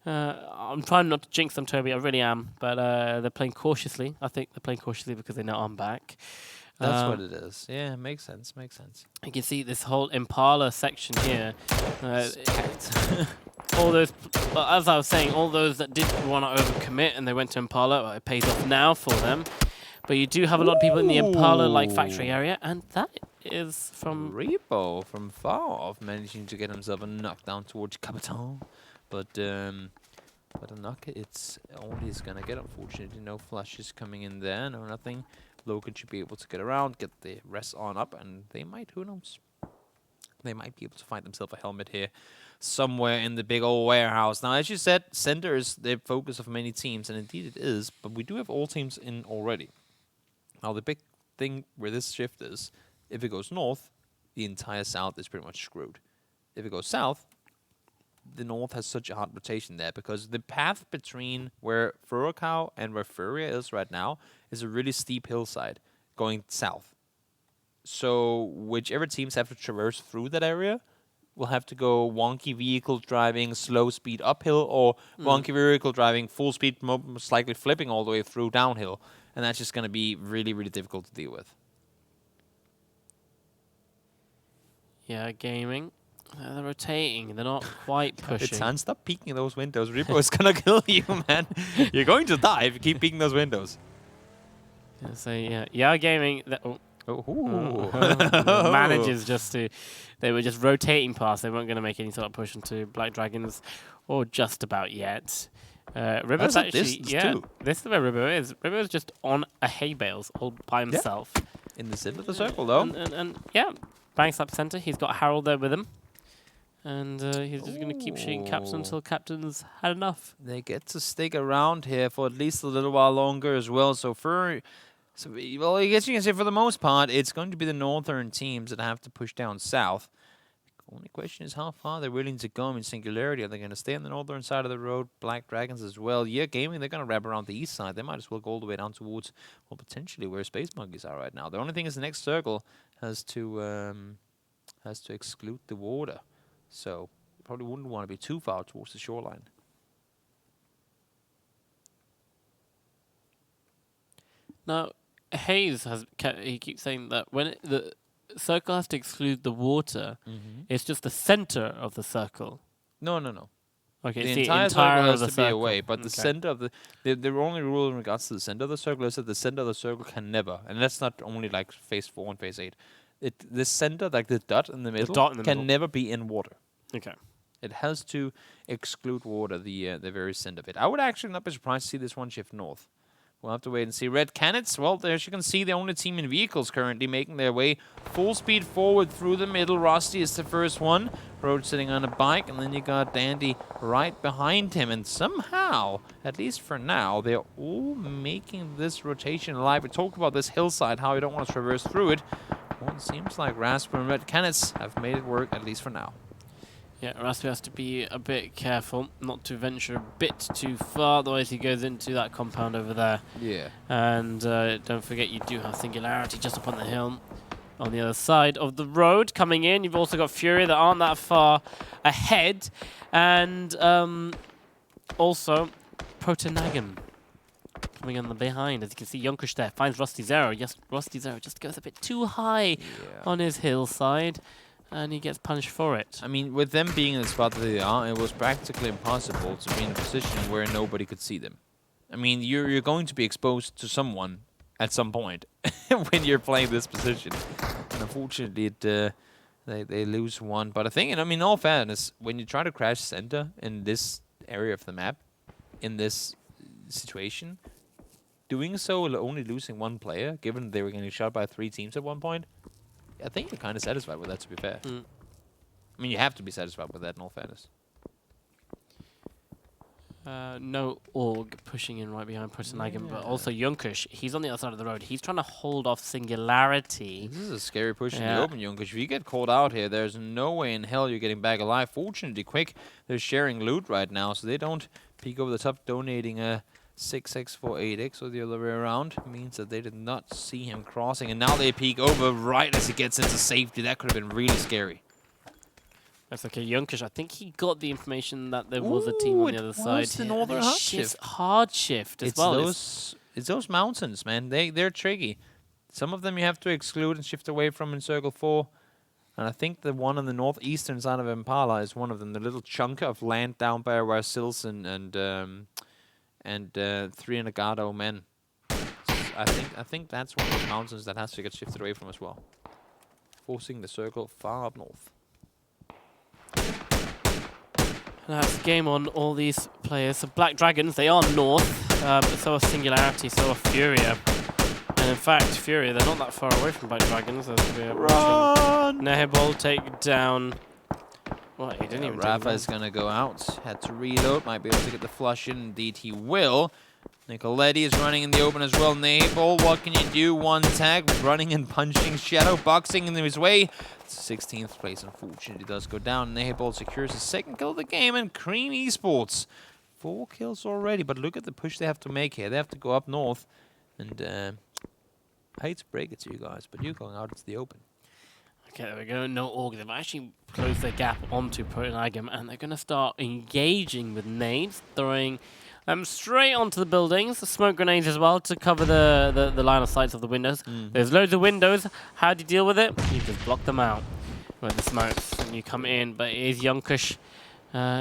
I'm trying not to jinx them, Toby. I really am. But they're playing cautiously. I think they're playing cautiously because they know I'm back. That's what it is. Yeah, makes sense. You can see this whole Impala section here. All those, as I was saying, all those that didn't want to overcommit and they went to Impala, well, it pays off now for them. But you do have a lot of people in the Impala-like factory area, and that is from Repo from far off, managing to get himself a knockdown towards Capitan. But a knock, it's all he's gonna get. Unfortunately, no flushes coming in there, no nothing. Logan should be able to get around, get the rest on up, and they might, who knows? They might be able to find themselves a helmet here somewhere in the big old warehouse. Now, as you said, center is the focus of many teams, and indeed it is, but we do have all teams in already. Now, the big thing where this shift is, if it goes north, the entire south is pretty much screwed. If it goes south, the north has such a hard rotation there because the path between where Furacao and where Furia is right now is a really steep hillside going south. So whichever teams have to traverse through that area will have to go wonky vehicle driving, slow speed uphill, or wonky vehicle driving, full speed, most likely flipping all the way through downhill. And that's just going to be really, really difficult to deal with. Yeah, gaming. They're rotating. They're not quite pushing. It's stop peeking those windows. Reaper is going to kill you, man. You're going to die if you keep peeking those windows. So, yeah, gaming. Manages just to... They were just rotating past. They weren't going to make any sort of push into Black Dragons, or just about yet. Ribo's actually... This is where Ribo is. Ribo is just on a hay bales all by himself. In the center of the circle, though. And banks up center. He's got Harold there with him. And he's just going to keep shooting caps until Captain's had enough. They get to stick around here for at least a little while longer as well. So So, well, I guess you can say for the most part, it's going to be the northern teams that have to push down south. The only question is how far they're willing to go in Singularity. Are they going to stay on the northern side of the road? Black Dragons as well. Yeah, Gaming, they're going to wrap around the east side. They might as well go all the way down towards, well, potentially where Space Monkeys are right now. The only thing is the next circle has to exclude the water. So, you probably wouldn't want to be too far towards the shoreline. Now, HayZ he keeps saying that when the circle has to exclude the water, it's just the center of the circle. No. Okay, The it's entire the circle entire has of the to be circle. away, but the center of the only rule in regards to the center of the circle is that the center of the circle can never, and that's not only like phase 4 and phase 8. The center, like the dot in the middle, can never be in water. Okay. It has to exclude water, the very center of it. I would actually not be surprised to see this one shift north. We'll have to wait and see. Red Cannons, well, there you can see the only team in vehicles currently making their way full speed forward through the middle. Rusty is the first one. Road sitting on a bike, and then you got Dandy right behind him. And somehow, at least for now, they're all making this rotation alive. We talked about this hillside, how you don't want to traverse through it. Well, it seems like Rasper and Red Cannons have made it work, at least for now. Yeah, Raspi has to be a bit careful not to venture a bit too far, otherwise he goes into that compound over there. Yeah. And don't forget, you do have Singularity just up on the hill on the other side of the road coming in. You've also got Fury that aren't that far ahead. And also Protonagam coming on the behind. As you can see, Yunkush there finds Rusty Zero. Yes, Rusty Zero just goes a bit too high on his hillside. And he gets punished for it. I mean, with them being in the spot that they are, it was practically impossible to be in a position where nobody could see them. I mean, you're going to be exposed to someone at some point when you're playing this position. And unfortunately, they lose one. But I think, I mean, in all fairness, when you try to crash center in this area of the map, in this situation, doing so only losing one player, given they were getting shot by 3 teams at one point, I think you're kind of satisfied with that, to be fair. I mean, you have to be satisfied with that, in all fairness. No Org pushing in right behind Protonagam, but also Yunkush. He's on the other side of the road. He's trying to hold off Singularity. This is a scary push in the open, Yunkush. If you get called out here, there's no way in hell you're getting back alive. Fortunately, Quick, they're sharing loot right now, so they don't peek over the top, donating a 6x for 8x or the other way around. Means that they did not see him crossing, and now they peek over right as he gets into safety. That could have been really scary. That's okay. Yunkush, I think he got the information that there was a team on the other side. It's the northern hard shift as well. It's those mountains, man. They're tricky. Some of them you have to exclude and shift away from in Circle 4. And I think the one on the northeastern side of Impala is one of them. The little chunk of land down by where Sils and 3 Nagado men. I think that's one of those mountains that has to get shifted away from as well. Forcing the circle far up north. That's game on all these players. So Black Dragons, they are north, but so are Singularity, so are Furia. And in fact, Furia, they're not that far away from Black Dragons. As we're watching Nehebol take down. What, he didn't even Rafa is going to go out. Had to reload. Might be able to get the flush in. Indeed, he will. Nicoletti is running in the open as well. Nehebol, what can you do? One tag, running and punching. Shadow boxing in his way. 16th place, unfortunately, does go down. Nehebol secures his 2nd kill of the game, and Cream Esports 4 kills already. But look at the push they have to make here. They have to go up north. And I hate to break it to you guys, but you're going out into the open. Okay, there we go. No Org. They've actually closed their gap onto Protonagam, and they're going to start engaging with nades, throwing straight onto the buildings. Smoke grenades as well to cover the line of sight of the windows. There's loads of windows. How do you deal with it? You just block them out with the smokes, and you come in. But it is Yunkush.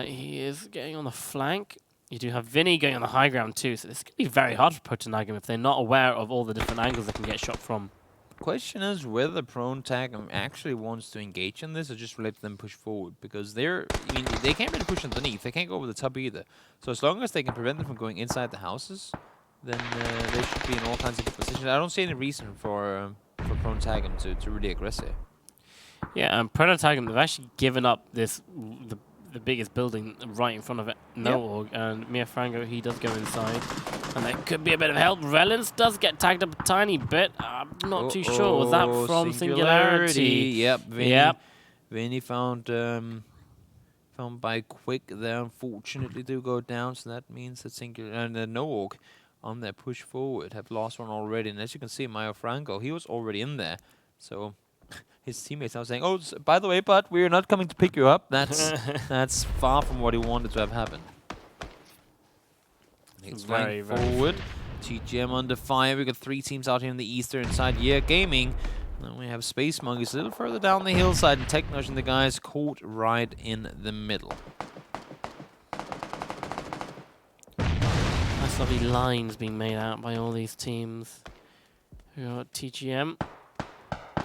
He is getting on the flank. You do have Vinny going on the high ground too, so this could be very hard for Protonagam if they're not aware of all the different angles they can get shot from. Question is whether the prone tag actually wants to engage in this or just let them push forward, because they can't really push underneath. They can't go over the top either. So as long as they can prevent them from going inside the houses, then they should be in all kinds of good positions. I don't see any reason for prone tag to really aggress here. Yeah, and Protonagam, they've actually given up this the biggest building right in front of it. No, and Frango, he does go inside. And that could be a bit of help. Relance does get tagged up a tiny bit. I'm not too sure. Was that from Singularity? Yep. Vinny found by Quick there, unfortunately, do go down. So that means that Singular and Nook on their push forward have lost one already. And as you can see, Franco, he was already in there. So his teammates now saying, "Oh, by the way, but we're not coming to pick you up." That's far from what he wanted to have happen. He's flying forward. TGM under fire. We got 3 teams out here in the eastern side. Gaming. Then we have Space Monkeys a little further down the hillside, and Technosh and the guys caught right in the middle. Nice lovely lines being made out by all these teams. We got TGM.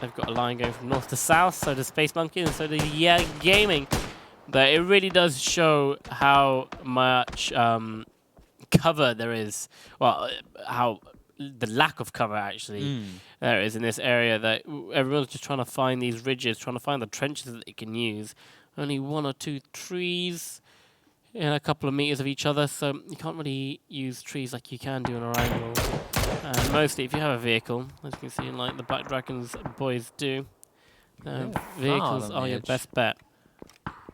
They've got a line going from north to south, so does Space Monkey, and so does Gaming. But it really does show how much cover there is. Well, how the lack of cover actually there is in this area, that everyone's just trying to find these ridges, trying to find the trenches that they can use. Only 1 or 2 trees in a couple of meters of each other, so you can't really use trees like you can do in Erangel. And mostly if you have a vehicle, as you can see, like the Black Dragons boys do, vehicles are your best bet.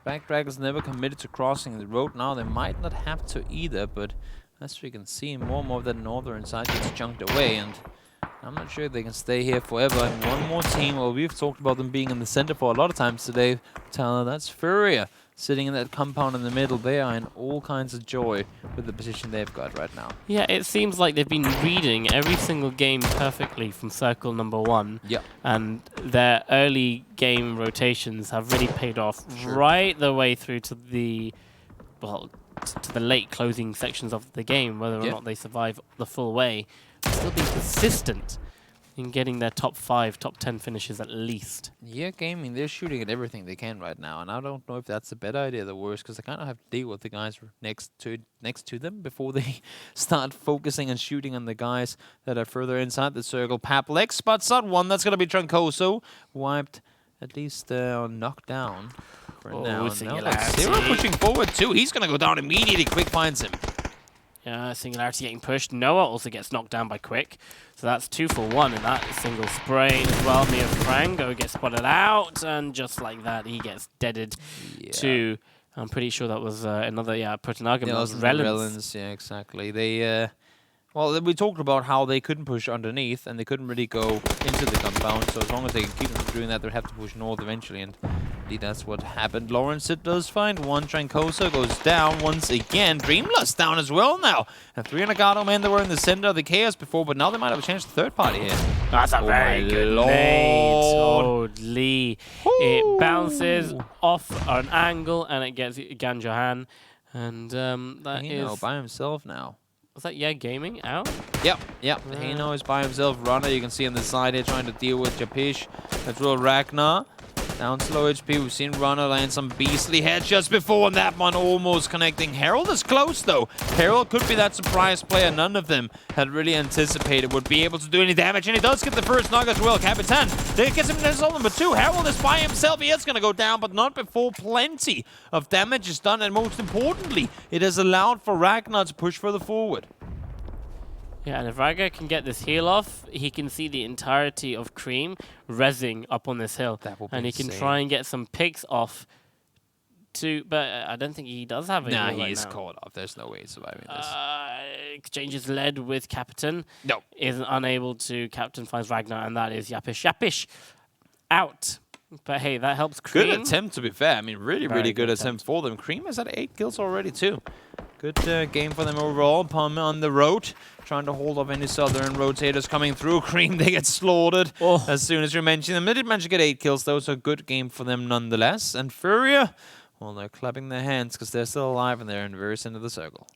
Black Dragons never committed to crossing the road. Now they might not have to either, but as we can see, more and more of that northern side gets chunked away, and I'm not sure they can stay here forever. And one more team, well, we've talked about them being in the center for a lot of times today, Talha, that's Furia. Sitting in that compound in the middle, they are in all kinds of joy with the position they've got right now. Yeah, it seems like they've been reading every single game perfectly from circle number 1. Yeah. And their early game rotations have really paid off right the way through to the, well, to the late closing sections of the game, whether or not they survive the full way. They've still been consistent in getting their top 5, top 10 finishes at least. Gaming, they're shooting at everything they can right now, and I don't know if that's a better idea or the worst, because they kind of have to deal with the guys next to them before they start focusing and shooting on the guys that are further inside the circle. Paplex spots out one. That's going to be Trancoso, wiped at least knocked down for now. Zero pushing forward too. He's going to go down immediately. Quick finds him. Yeah, Singularity getting pushed. Noah also gets knocked down by Quick. So that's 2 for 1 in that single spray as well. Frango gets spotted out, and just like that, he gets deaded too. I'm pretty sure that was another, Protonagam. Yeah, Relance. Yeah, exactly. They, well, we talked about how they couldn't push underneath, and they couldn't really go into the compound. So as long as they can keep them from doing that, they'll have to push north eventually, and indeed that's what happened. Lawrence, it does find one. Trancoso goes down once again. Dreamlust down as well now. And 3 Nagato men that were in the center of the chaos before, but now they might have a chance to third party here. That's a very good nade. Totally. It bounces off an angle, and it gets Ganjohan. And that is by himself now. Was that Gaming out? Yep. Hino is by himself. Runner, you can see on the side here trying to deal with Japish. That's real Ragnar. Down to low HP. We've seen Runner land some beastly headshots before, and that one almost connecting. Herald is close, though. Herald could be that surprise player none of them had really anticipated would be able to do any damage, and he does get the first knock as well. Capitan, they gets him to number 2. Herald is by himself. He is going to go down, but not before plenty of damage is done, and most importantly, it has allowed for Ragnar to push further forward. Yeah, and if Ragnar can get this heal off, he can see the entirety of Cream rezzing up on this hill. And he can try and get some picks off too, but I don't think he does have it. Nah, he's caught up. There's no way he's surviving this. Exchanges led with Captain. No. Isn't unable to. Captain finds Ragnar, and that is Yapish out. But hey, that helps Cream. Good attempt, to be fair. I mean, really good attempt for them. Cream has had 8 kills already, too. Good game for them overall. Palm on the road, trying to hold off any southern rotators coming through. Cream, they get slaughtered as soon as you mention them. They did manage to get 8 kills, though, so good game for them nonetheless. And Furia, well, they're clapping their hands because they're still alive and they're in the very center of the circle.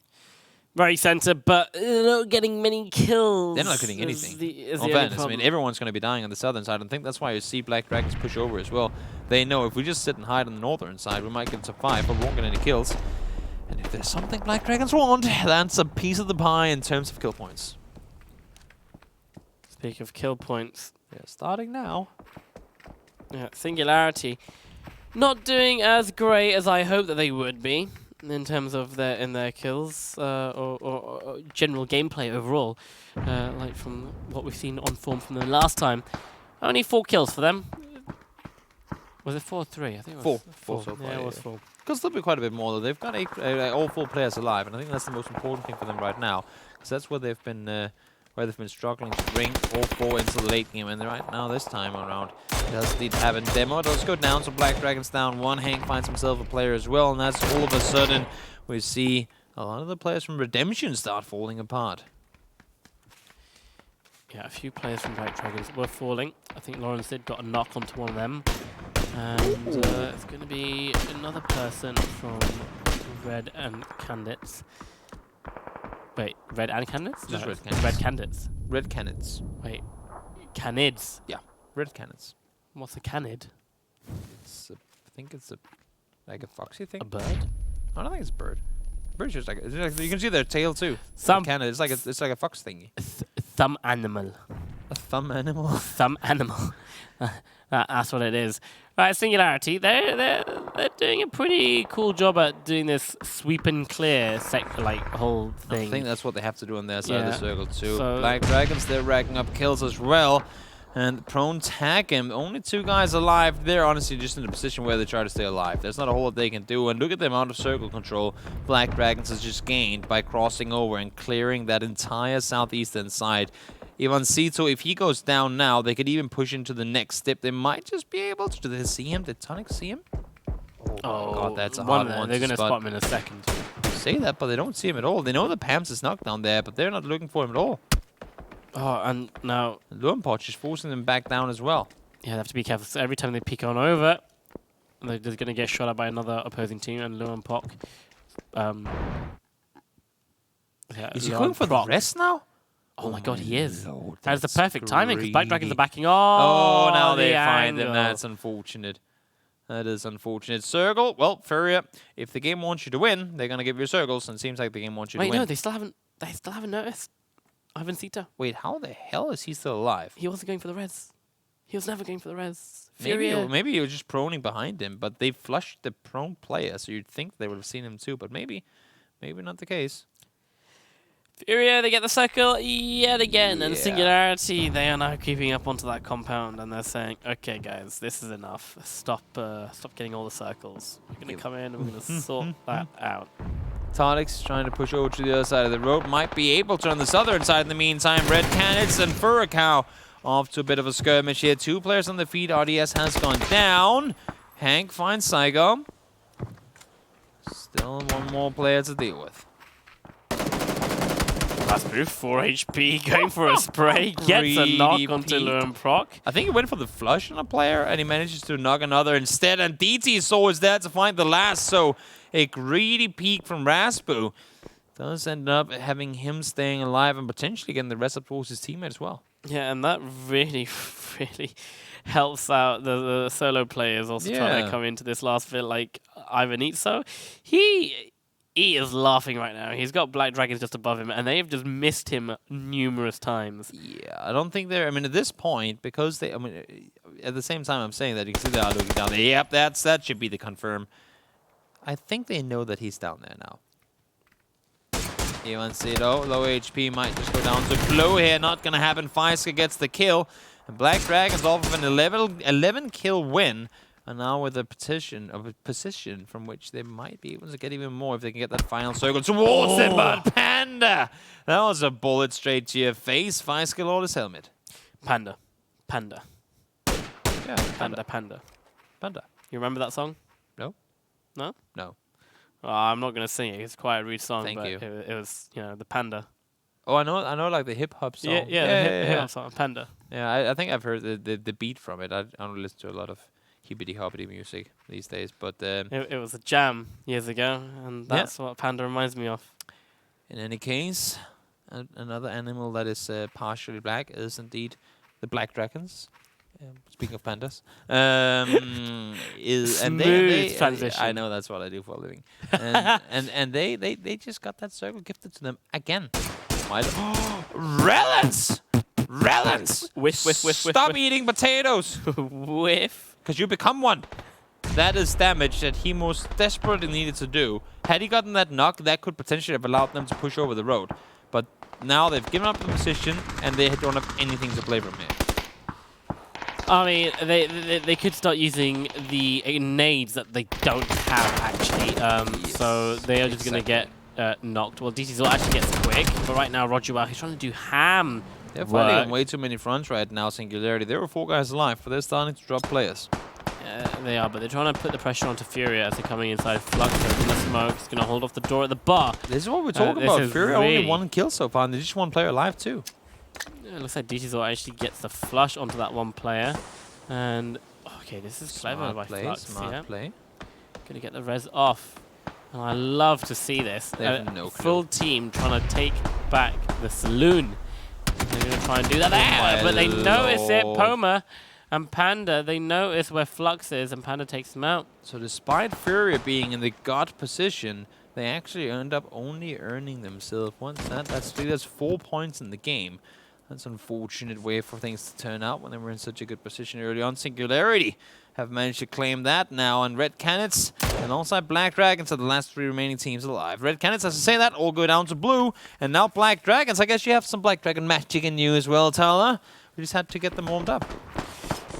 Very center, but not getting many kills. They're not getting anything. I mean, everyone's going to be dying on the southern side. I think that's why you see Black Dragons push over as well. They know if we just sit and hide on the northern side, we might get to 5, but we won't get any kills. And if there's something Black Dragons want, that's a piece of the pie in terms of kill points. Speak of kill points. Yeah, starting now. Yeah, Singularity. not doing as great as I hoped that they would be in terms of their kills or general gameplay overall. Like from what we've seen on form from them last time. Only 4 kills for them. Was it 4 or 3? I think it was 4 so far. Yeah, it was 4. Because there'll be quite a bit more though. They've got all 4 players alive, and I think that's the most important thing for them right now, because that's where they've been struggling to bring all 4 into the late game. And right now, this time around, it does need to have a demo. It does go down, so Black Dragon's down 1. Hank finds himself a player as well, and that's all of a sudden we see a lot of the players from Redemption start falling apart. Yeah, a few players from Black Dragons were falling. I think Lawrence did got a knock onto one of them. And it's going to be another person from Red and Candidates. Wait, Red and Candidates? Just no, Red Candidates. Red Candidates. Red Canids. Wait, Canids? Yeah, Red Canids. What's a Canid? I think it's like a foxy thing. A bird? I don't think it's a bird. Bird's just like, you can see their tail too. Some Canid. It's like a fox thingy. Thumb animal. A thumb animal. Thumb animal. That's what it is. Right, Singularity. They're doing a pretty cool job at doing this sweep and clear whole thing. I think that's what they have to do on their side of the circle too. So Black Dragons, they're racking up kills as well. And Prone tag him. Only 2 guys alive. They're honestly just in a position where they try to stay alive. There's not a whole lot they can do. And look at the amount of circle control Black Dragons has just gained by crossing over and clearing that entire southeastern side. Ivancito, if he goes down now, they could even push into the next step. They might just be able to. Do they see him? Did Tonic see him? Oh, God, that's a hard one. They're going to spot him in a second. Say that, but they don't see him at all. They know the Pams is knocked down there, but they're not looking for him at all. Oh, and now Luanpoch is forcing them back down as well. Yeah, they have to be careful. So every time they peek on over, they're going to get shot at by another opposing team. And Luanpoch. Is he going for the rest now? Oh my God, he is. Lord, that's the perfect timing because Black Dragons are backing. Oh, now they find angle. them. That's unfortunate. That is unfortunate. Circle. Well, Furia, if the game wants you to win, they're going to give you circles, and it seems like the game wants you to win. Wait, no, they still haven't noticed. Ivancito. Wait, how the hell is he still alive? He wasn't going for the res. He was never going for the res. Maybe he was just proning behind him, but they flushed the prone player, so you'd think they would have seen him too, but maybe not the case. Furia, they get the circle yet again, and Singularity, they are now creeping up onto that compound, and they're saying, okay, guys, this is enough. Stop getting all the circles. We're going to come in, and we're going to sort that out. Tardix trying to push over to the other side of the road. Might be able to on the southern side in the meantime. Red Canids and Furacao off to a bit of a skirmish here. 2 players on the feed. RDS has gone down. Hank finds Saigo. Still 1 more player to deal with. Last move, 4 HP, going for a spray, gets a knock onto Luanpoch. I think he went for the flush on a player, and he manages to knock another instead, and DT Soul is there to find the last, so a greedy peek from Raspu does end up having him staying alive and potentially getting the rest up towards his teammate as well. Yeah, and that really, really helps out the solo players also trying to come into this last bit, like Ivancito. He is laughing right now. He's got Black Dragons just above him, and they have just missed him numerous times. Yeah, I don't think they're... I mean, at this point, because they... I mean, at the same time I'm saying that, you can see they are looking down there. Yep, that should be the confirm. I think they know that he's down there now. Ivancito, low HP, might just go down to blow here. Not going to happen. Faiska gets the kill. And Black Dragons off of an 11 kill win. And now with a position from which they might be able to get even more if they can get that final circle towards them. But Panda! That was a bullet straight to your face. Faiska lost his helmet. Panda. Yeah, Panda. Panda. You remember that song? No. No? No. I'm not going to sing it. It's quite a rude song. Thank you. It was, the Panda. Oh, I know, like the hip hop song. Yeah, the hip hop song, Panda. Yeah, I think I've heard the beat from it. I don't listen to a lot of hibbity-hobbity music these days, but it was a jam years ago, and that's what Panda reminds me of. In any case, another animal that is partially black is indeed the Black Dragons. Speaking of pandas, Smooth transition. I know that's what I do for a living, and they just got that circle gifted to them again. Relance! Whiff. Stop eating potatoes. Whiff. Because you become one. that is damage that he most desperately needed to do. Had he gotten that knock, that could potentially have allowed them to push over the road. But now they've given up the position, and they don't have anything to play from here. I mean, they could start using the nades that they don't have, actually. Yes, so they are just going to get knocked. Well, DT's actually gets quick, but right now, Roger, he's trying to do ham. They're fighting on way too many fronts right now, Singularity. There were 4 guys alive, but they're starting to drop players. They are, but they're trying to put the pressure onto Furia as they're coming inside. Flux in the smoke. He's going to hold off the door at the bar. This is what we're talking about. Furia only 1 kill so far, and there's just 1 player alive too. It looks like DT's actually gets the flush onto that 1 player. And, okay, this is clever by Flux. Smart play. Going to get the res off. And I love to see this. They have no clue. Full team trying to take back the saloon. They're going to try and do that but they notice it. Poma and Panda, they notice where Flux is, and Panda takes them out. So despite Furia being in the god position, they actually end up only earning themselves once. That's 4 points in the game. That's an unfortunate way for things to turn out when they were in such a good position early on. Singularity have managed to claim that now, and Red Canids and alongside Black Dragons are the last 3 remaining teams alive. Red Canids, as I say that, all go down to blue, and now Black Dragons. I guess you have some Black Dragon magic in you as well, Talha. We just had to get them warmed up.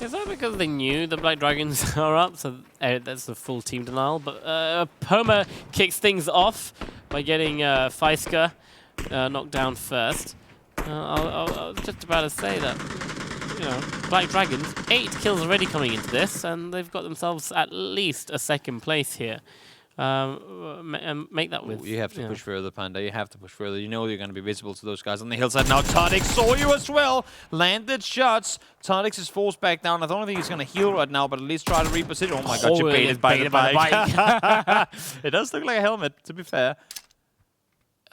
Is that because they knew the Black Dragons are up? So that's the full team denial. But Poma kicks things off by getting Feiska knocked down first. I was just about to say that, you know, Black Dragons, 8 kills already coming into this, and they've got themselves at least a 2nd place here. Make that with... You have to push further, Panda. You have to push further. You know you're going to be visible to those guys on the hillside. Now Todix saw you as well. Landed shots. Todix is forced back down. I don't think he's going to heal right now, but at least try to reposition. Oh my god, you baited by the bike. It does look like a helmet, to be fair.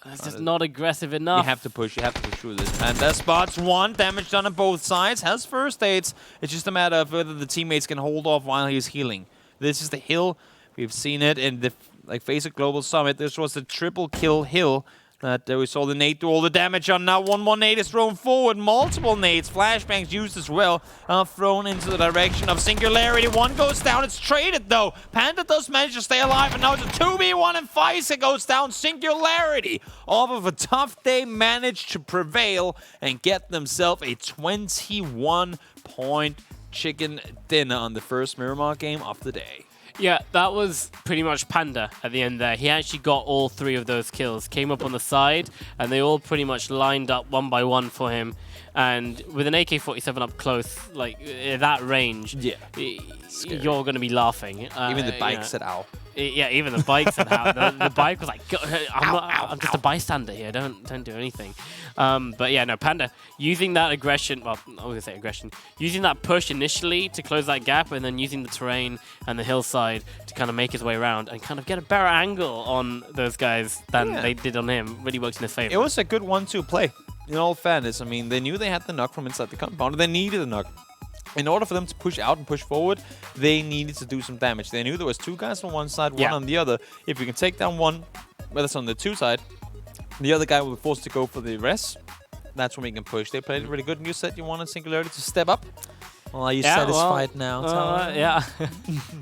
It's just not aggressive enough. You have to push through this. And that spots 1. Damage done on both sides. Has first aids. It's just a matter of whether the teammates can hold off while he's healing. This is the hill. We've seen it in the FayZ Global Summit. This was the triple kill hill that we saw the nade do all the damage on. Now 1 more nade is thrown forward. Multiple nades, flashbangs used as well, thrown into the direction of Singularity. 1 goes down. It's traded though. Panda does manage to stay alive, and now it's a 2v1, and FayZ goes down. Singularity, off of a tough day, managed to prevail and get themselves a 21-point chicken dinner on the first Miramar game of the day. Yeah, that was pretty much Panda at the end there. He actually got all 3 of those kills. Came up on the side, and they all pretty much lined up 1 by 1 for him. And with an AK-47 up close, like that range, you're going to be laughing. Even the bike said ow. Yeah, even the bike said ow. The bike was like, I'm just a bystander here. Don't do anything. But yeah, no, Panda using that aggression. Well, I was going to say aggression. Using that push initially to close that gap, and then using the terrain and the hillside to kind of make his way around and kind of get a better angle on those guys than they did on him. Really worked in his favor. It was a good 1-2 play. In all fairness, I mean, they knew they had the knock from inside the compound. They needed the knock. In order for them to push out and push forward, they needed to do some damage. They knew there was 2 guys on one side, 1 on the other. If you can take down 1, whether it's on the 2 side, the other guy will be forced to go for the rest. That's when we can push. They played it really good, and you said you wanted Singularity to step up. Well, are you satisfied now, Talha? Yeah.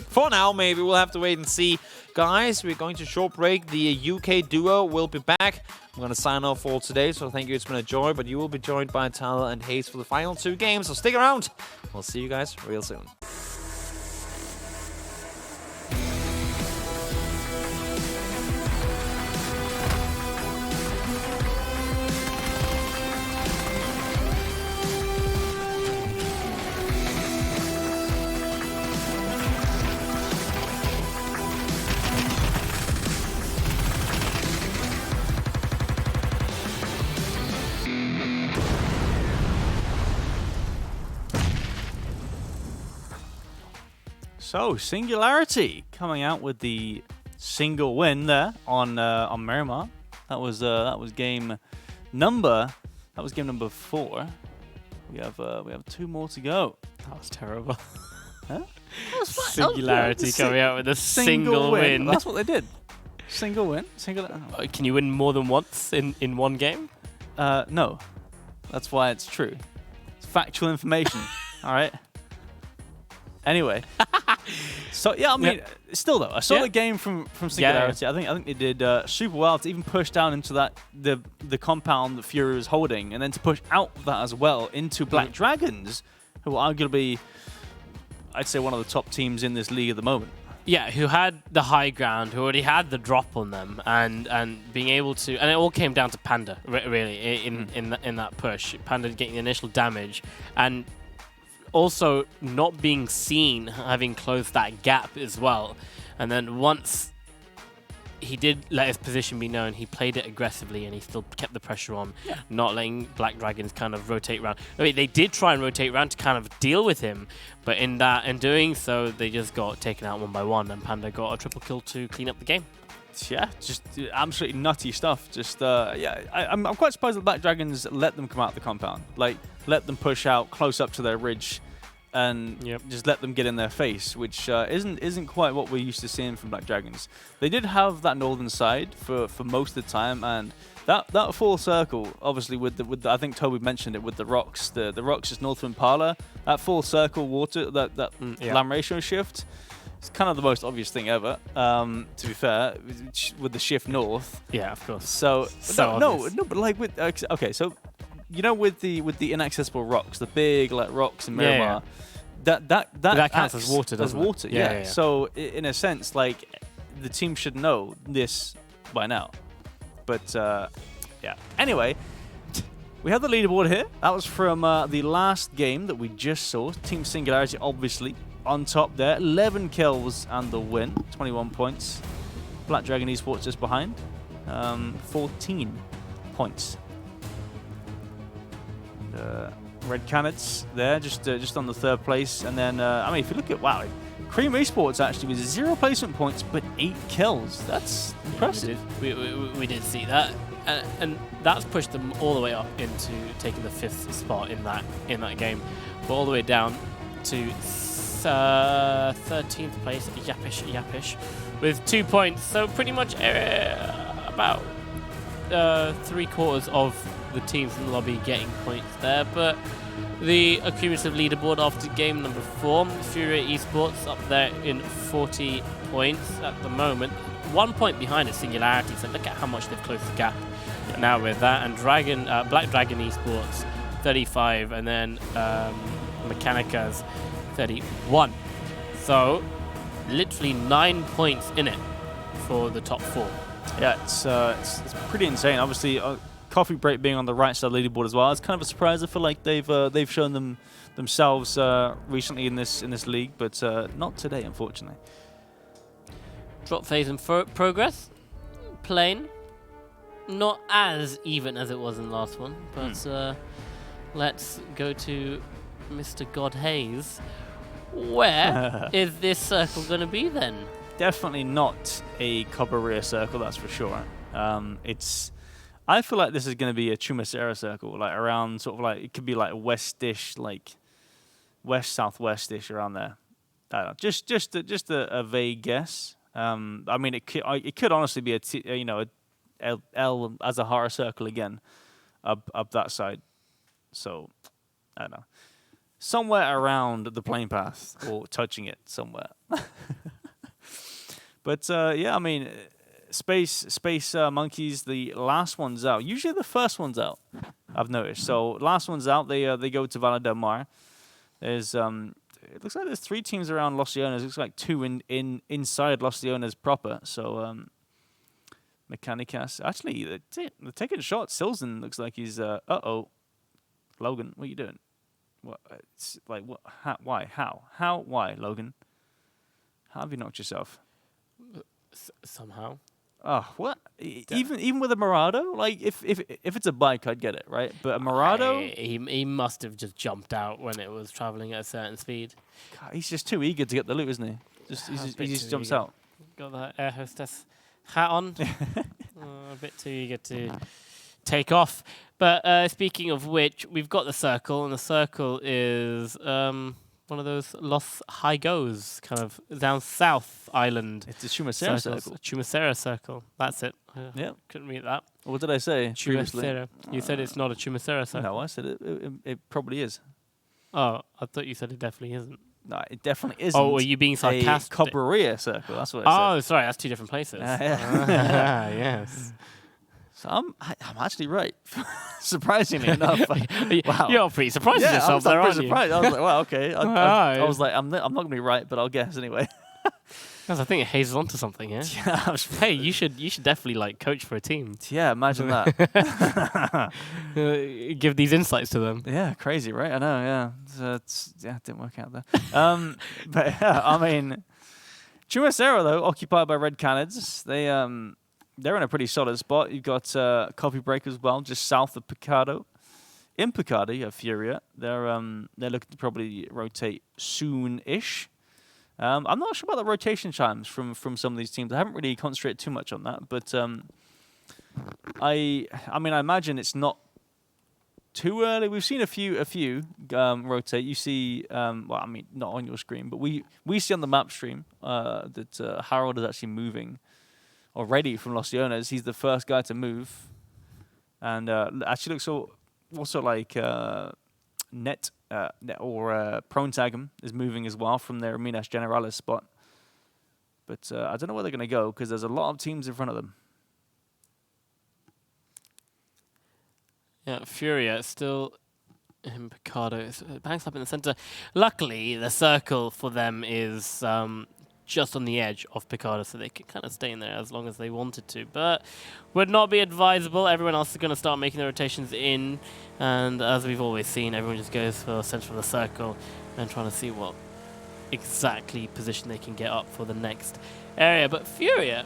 For now, maybe we'll have to wait and see. Guys, we're going to short break. The UK duo will be back. I'm going to sign off for today, so thank you. It's been a joy, but you will be joined by Talha and HayZ for the final 2 games, so stick around. We'll see you guys real soon. So Singularity coming out with the single win there on Miramar. That was game number 4. We have 2 more to go. That was terrible. Huh? Singularity coming out with a single win. That's what they did. Single win. Can you win more than once in one game? No. That's why it's true. It's factual information. All right. Anyway. So yeah, I mean, still though, a solid game from Singularity. Yeah. I think they did super well to even push down into that the compound that Fury was holding, and then to push out of that as well into Black Dragons, who are arguably, I'd say, one of the top teams in this league at the moment. Yeah, who had the high ground, who already had the drop on them, and being able to, and it all came down to Panda, really, in that push. Panda getting the initial damage, and also not being seen, having closed that gap as well. And then once he did let his position be known, he played it aggressively, and he still kept the pressure on, not letting Black Dragons kind of rotate around. I mean, they did try and rotate around to kind of deal with him, but in doing so, they just got taken out one by one, and Panda got a triple kill to clean up the game. Yeah, just absolutely nutty stuff. Just I'm quite surprised that Black Dragons let them come out of the compound, like let them push out close up to their ridge, and just let them get in their face, which isn't quite what we're used to seeing from Black Dragons. They did have that northern side for most of the time, and that full circle, obviously with the I think Toby mentioned it with the rocks, the rocks just north of Impala, that full circle water, that land ratio shift. It's kind of the most obvious thing ever, to be fair, with the shift north. Yeah, of course. So no, but like with okay, so you know with the inaccessible rocks, the big like rocks in Miramar, that counts as water, doesn't it? Water, yeah. So in a sense, like the team should know this by now. But yeah. Anyway, we have the leaderboard here. That was from the last game that we just saw. Team Singularity, obviously, on top there. 11 kills and the win. 21 points. Black Dragon Esports just behind. 14 points. Red Canids there, just on the third place. And then, I mean, if you look at, wow, Cream Esports actually with 0 placement points, but 8 kills. That's impressive. We did see that. And that's pushed them all the way up into taking the 5th spot in that game. But all the way down to 13th place, Yappish, with 2 points. So pretty much about 3/4 of the teams in the lobby getting points there. But the accumulative leaderboard after game number 4, Fury Esports up there in 40 points at the moment. 1 point behind is Singularity, so look at how much they've closed the gap now with that. And Black Dragon Esports 35, and then Mechanica's 31. So literally 9 points in it for the top 4. Yeah, it's pretty insane. Obviously, Coffee Break being on the right side of the leaderboard as well. It's kind of a surprise. I feel like they've shown themselves recently in this league, but not today, unfortunately. Drop phase in progress. Plain. Not as even as it was in the last one, but let's go to Mr. God HayZ. Where is this circle going to be then? Definitely not a Cabrera circle, that's for sure. I feel like this is going to be a Chumacera circle, like around sort of like, it could be like west-ish, like west-southwest-ish around there. I don't know, just a vague guess. I mean, it could honestly be a L as a horror circle again, up that side. So, I don't know. Somewhere around the plane path or touching it somewhere. But yeah, I mean, Space Monkeys, the last one's out. Usually the first one's out, I've noticed. So last one's out. They go to Valle del Mar. There's it looks like there's 3 teams around Los Leones. It looks like 2 inside Los Leones proper. So Mechanicas. Actually, they're taking shots. Silzen looks like he's uh-oh. Logan, what are you doing? What? It's like what? Why? How? Why, Logan? How have you knocked yourself? Somehow. Oh, what? Even with a Murado? Like, if it's a bike, I'd get it, right? But a Murado? He must have just jumped out when it was traveling at a certain speed. God, he's just too eager to get the loot, isn't he? He just jumps out. Got that air hostess hat on. A bit too eager to take off. But speaking of which, we've got the circle, and the circle is one of those Los Higos, kind of down south island. It's a Chumacera circle. Chumacera circle. That's it. Yeah. Couldn't read that. What did I say? Chumacera. You said it's not a Chumacera circle. No, I said it probably is. Oh, I thought you said it definitely isn't. No, it definitely isn't. Oh, are you being sarcastic? A Cabrera circle. That's what I said. Oh, sorry, that's 2 different places. Yes. So I'm actually right, surprisingly enough. Wow. You're pretty surprised with yourself I'm there, pretty aren't surprised. I was like, well, okay. I Wow. was like, I'm not going to be right, but I'll guess anyway. Because I think HayZ is onto something here. Yeah, Hey, you should definitely like coach for a team. yeah, imagine that. Give these insights to them. Yeah, crazy, right? I know, yeah. So it didn't work out there. But yeah, I mean, Chumacero, though, occupied by red cannons. They're in a pretty solid spot. You've got Coffee Break as well, just south of Picado. In Picado, you have Furia. They're looking to probably rotate soon-ish. I'm not sure about the rotation times from some of these teams. I haven't really concentrated too much on that, but I mean, I imagine it's not too early. We've seen a few rotate. You see, well, I mean, not on your screen, but we see on the map stream that Harold is actually moving already from Los Leones. He's the first guy to move, and actually looks also like Net or Prone Tagum is moving as well from their Minas Generalis spot. But I don't know where they're going to go because there's a lot of teams in front of them. Yeah, Furia still in Picado. Banks up in the center. Luckily, the circle for them is just on the edge of Picado, so they can kind of stay in there as long as they wanted to. But would not be advisable. Everyone else is going to start making their rotations in. And as we've always seen, everyone just goes for center of the circle and trying to see what exactly position they can get up for the next area. But Furia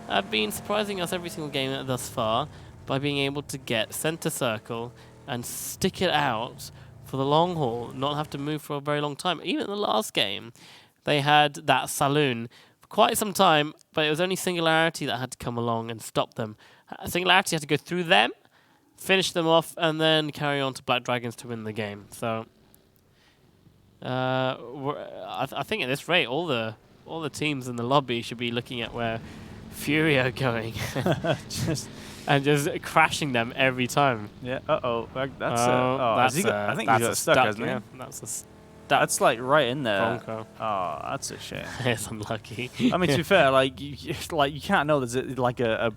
have been surprising us every single game thus far by being able to get center circle and stick it out for the long haul, not have to move for a very long time. Even in the last game, they had that saloon for quite some time, but it was only Singularity that had to come along and stop them. Singularity had to go through them, finish them off, and then carry on to Black Dragons to win the game. So I think at this rate, all the teams in the lobby should be looking at where Fury are going. And just crashing them every time. Yeah. Uh-oh. That's I think that's he got stuck, hasn't he? Yeah, That's like right in there. Bronco. Oh, that's a shame. It's unlucky. I mean, to be fair, like you can't know there's like a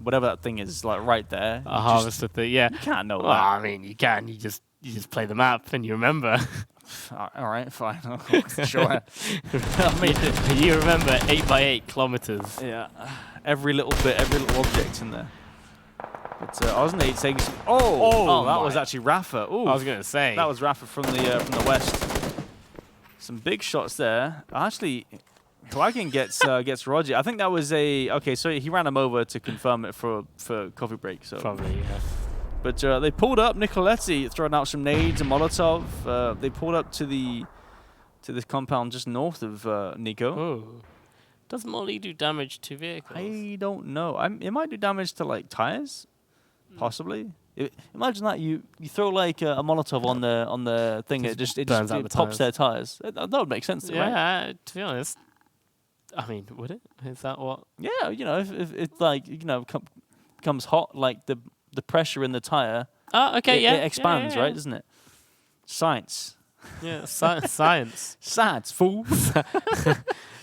whatever that thing is like right there. A harvester thing, yeah. You can't know Well, that. I mean, you can. You just play the map and you remember. All right, fine. Sure. I mean, you remember 8x8 kilometers. Yeah. Every little bit, every little object in there. But I wasn't taking some. Oh, that was actually Rafa. Ooh, I was gonna say that was Rafa from the west. Some big shots there. Actually, Wagon gets Roger. I think that was so he ran him over to confirm it for coffee break. So probably, yeah. But they pulled up. Nicoletti throwing out some nades and Molotov. They pulled up to this compound just north of Nico. Ooh. Does Molly do damage to vehicles? I don't know. It might do damage to like tires, possibly. Imagine that you throw like a Molotov on the thing, it just pops their tires. That would make sense, yeah, right? To be honest, I mean, would it? Is that what? Yeah, if it's like becomes hot, like the pressure in the tire. Oh, okay, it expands, yeah. right? Doesn't it? Science. Yeah, science. Science, fool.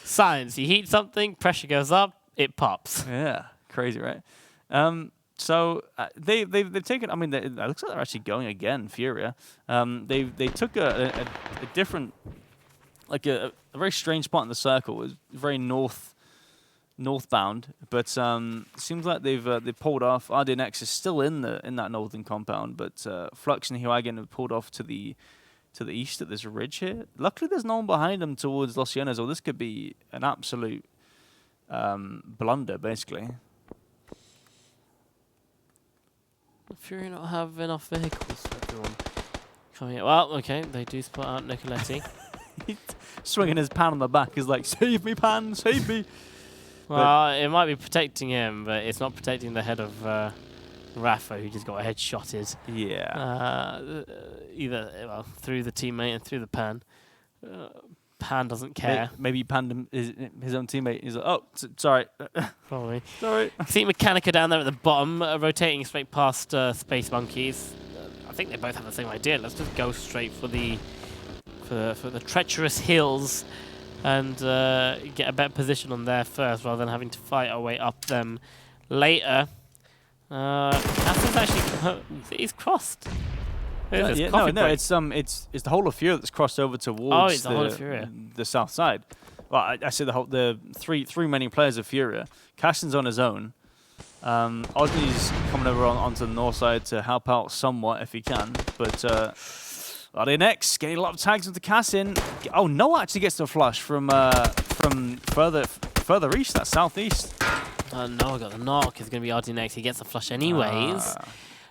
Science. You heat something, pressure goes up, it pops. Yeah, crazy, right? So they've taken. I mean, it looks like they're actually going again. Furia. They took a different, like a very strange spot in the circle. It was very northbound, but seems like they've pulled off. RDNX is still in that northern compound, but Flux and Hiwagen have pulled off to the east at this ridge here. Luckily, there's no one behind them towards Los Llanos, or this could be an absolute blunder, basically. Fury not have enough vehicles for everyone coming in. Well, okay, they do spot out Nicoletti. Swinging his pan on the back is like, save me, pan, save me. Well, it might be protecting him, but it's not protecting the head of Rafa, who just got headshotted. Yeah. Either through the teammate and through the pan. Pan doesn't care. Maybe he panned his own teammate. He's like, oh, sorry. Probably. Sorry. See Mechanica down there at the bottom, rotating straight past Space Monkeys. I think they both have the same idea. Let's just go straight for the for the treacherous hills and get a better position on there first rather than having to fight our way up them later. Caston's actually he's crossed. No, it's the whole of Furia that's crossed over towards the whole of Furia. The south side. Well, I say the three remaining players of Furia. Caston's on his own. Osney's coming over onto the north side to help out somewhat if he can, but RDNX getting a lot of tags into Caston. Oh, Noah actually gets the flush from further east, that's southeast. Noah got the knock. It's going to be RDNX. He gets the flush anyways.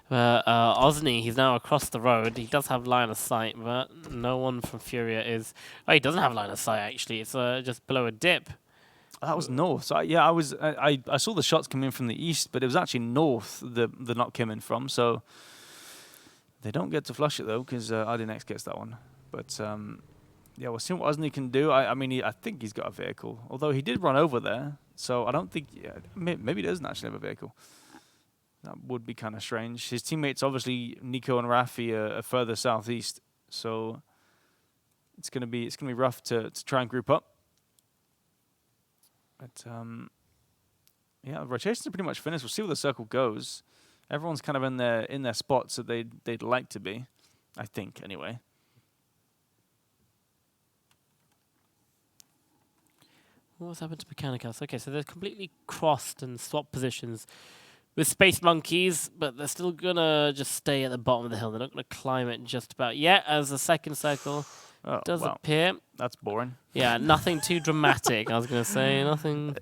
Osney, he's now across the road. He does have line of sight, but no one from Furia is... Oh, he doesn't have line of sight, actually. It's just below a dip. That was north. So, yeah, I saw the shots come in from the east, but it was actually north the knock came in from. So they don't get to flush it, though, because RDNX gets that one. But, yeah, we'll see what Osney can do. I mean, I think he's got a vehicle, although he did run over there. So I don't think... Yeah, maybe he doesn't actually have a vehicle. That would be kind of strange. His teammates, obviously, Nico and Rafi, are further southeast, so it's gonna be rough to try and group up. But yeah, the rotations are pretty much finished. We'll see where the circle goes. Everyone's kind of in their spots that they'd like to be, I think, anyway. What's happened to Mechanicus? Okay, so they're completely crossed and swapped positions with Space Monkeys, but they're still gonna just stay at the bottom of the hill. They're not gonna climb it just about yet, as the second circle does appear. That's boring. Yeah, nothing too dramatic. I was gonna say nothing.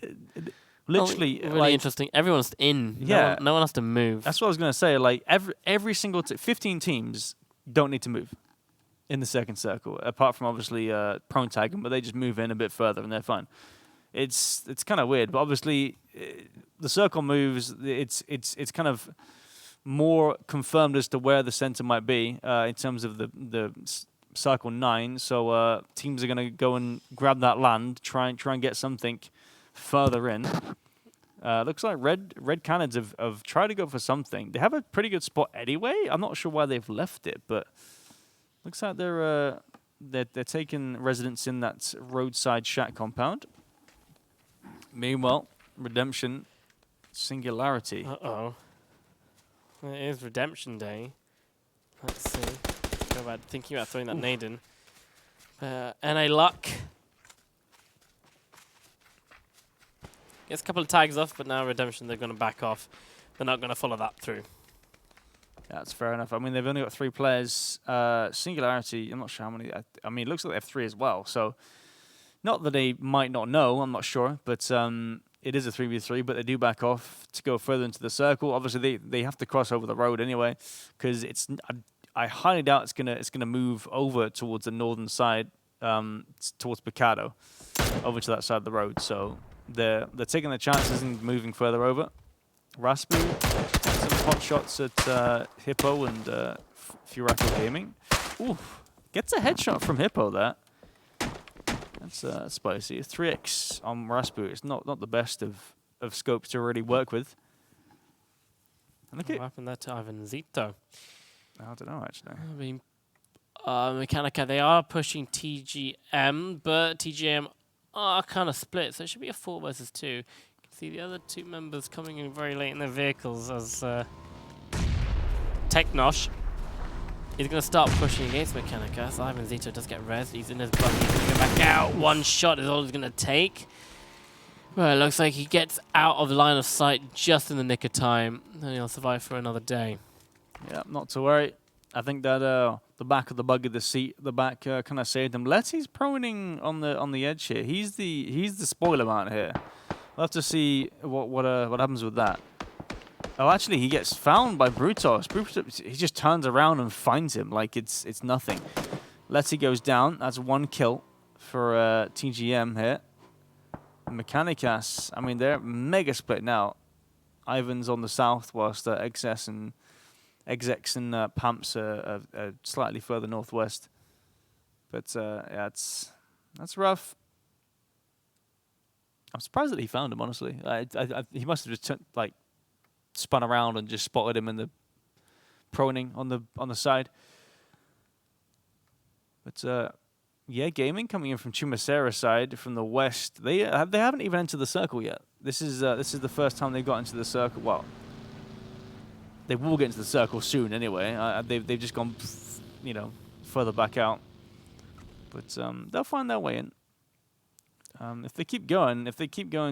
Literally, really like, interesting. Everyone's in. Yeah, no one has to move. That's what I was gonna say. Like every single 15 teams don't need to move in the second circle, apart from obviously prone tagging, but they just move in a bit further and they're fine. It's kind of weird, but obviously the circle moves. It's kind of more confirmed as to where the center might be in terms of the circle 9. So teams are going to go and grab that land, try and get something further in. Looks like red cannons have tried to go for something. They have a pretty good spot anyway. I'm not sure why they've left it, but looks like they're taking residence in that roadside shack compound. Meanwhile, Redemption, Singularity. Uh-oh. It is Redemption Day. Let's see. Go about thinking about throwing that nade in. NA Luck gets a couple of tags off, but now Redemption, they're going to back off. They're not going to follow that through. Yeah, that's fair enough. I mean, they've only got 3 players. Singularity, I'm not sure how many. I mean, it looks like they have 3 as well, so... Not that they might not know, I'm not sure, but it is a 3v3, but they do back off to go further into the circle. Obviously, they have to cross over the road anyway, because I highly doubt it's gonna move over towards the northern side, towards Picado, over to that side of the road. So they're taking their chances and moving further over. Raspu, some hot shots at Hippo and Furaco Gaming. Ooh, gets a headshot from Hippo there. That's spicy. 3x on Raspu. It's not the best of scopes to really work with. And what happened there to Ivan Zito? I don't know, actually. I mean, Mechanica, they are pushing TGM, but TGM are kind of split, so it should be a 4 versus 2. You can see the other 2 members coming in very late in their vehicles as Technosh is going to start pushing against Mechanica. So Ivan Zito does get res. He's in his bucket. He's going to go back out. 1 shot is all he's going to take. Well, it looks like he gets out of the line of sight just in the nick of time. And he'll survive for another day. Yeah, not to worry. I think that the back of the buggy, the seat, the back kind of saved him. Letty's proning on the edge here. He's the spoiler man here. We'll have to see what happens with that. Oh, actually, he gets found by Brutos. He just turns around and finds him like it's nothing. Letty goes down. That's 1 kill for TGM here. Mechanicas, I mean, they're mega split now. Ivan's on the south, whilst XS and Exex and Pamps are slightly further northwest. But yeah, that's rough. I'm surprised that he found him, honestly. He must have just spun around and just spotted him in the proning on the side. But Yeah, Gaming coming in from Chumasera side from the west. They haven't even entered the circle yet. This is the first time they've got into the circle. Well, they will get into the circle soon anyway. They've just gone, you know, further back out. But they'll find their way in. If they keep going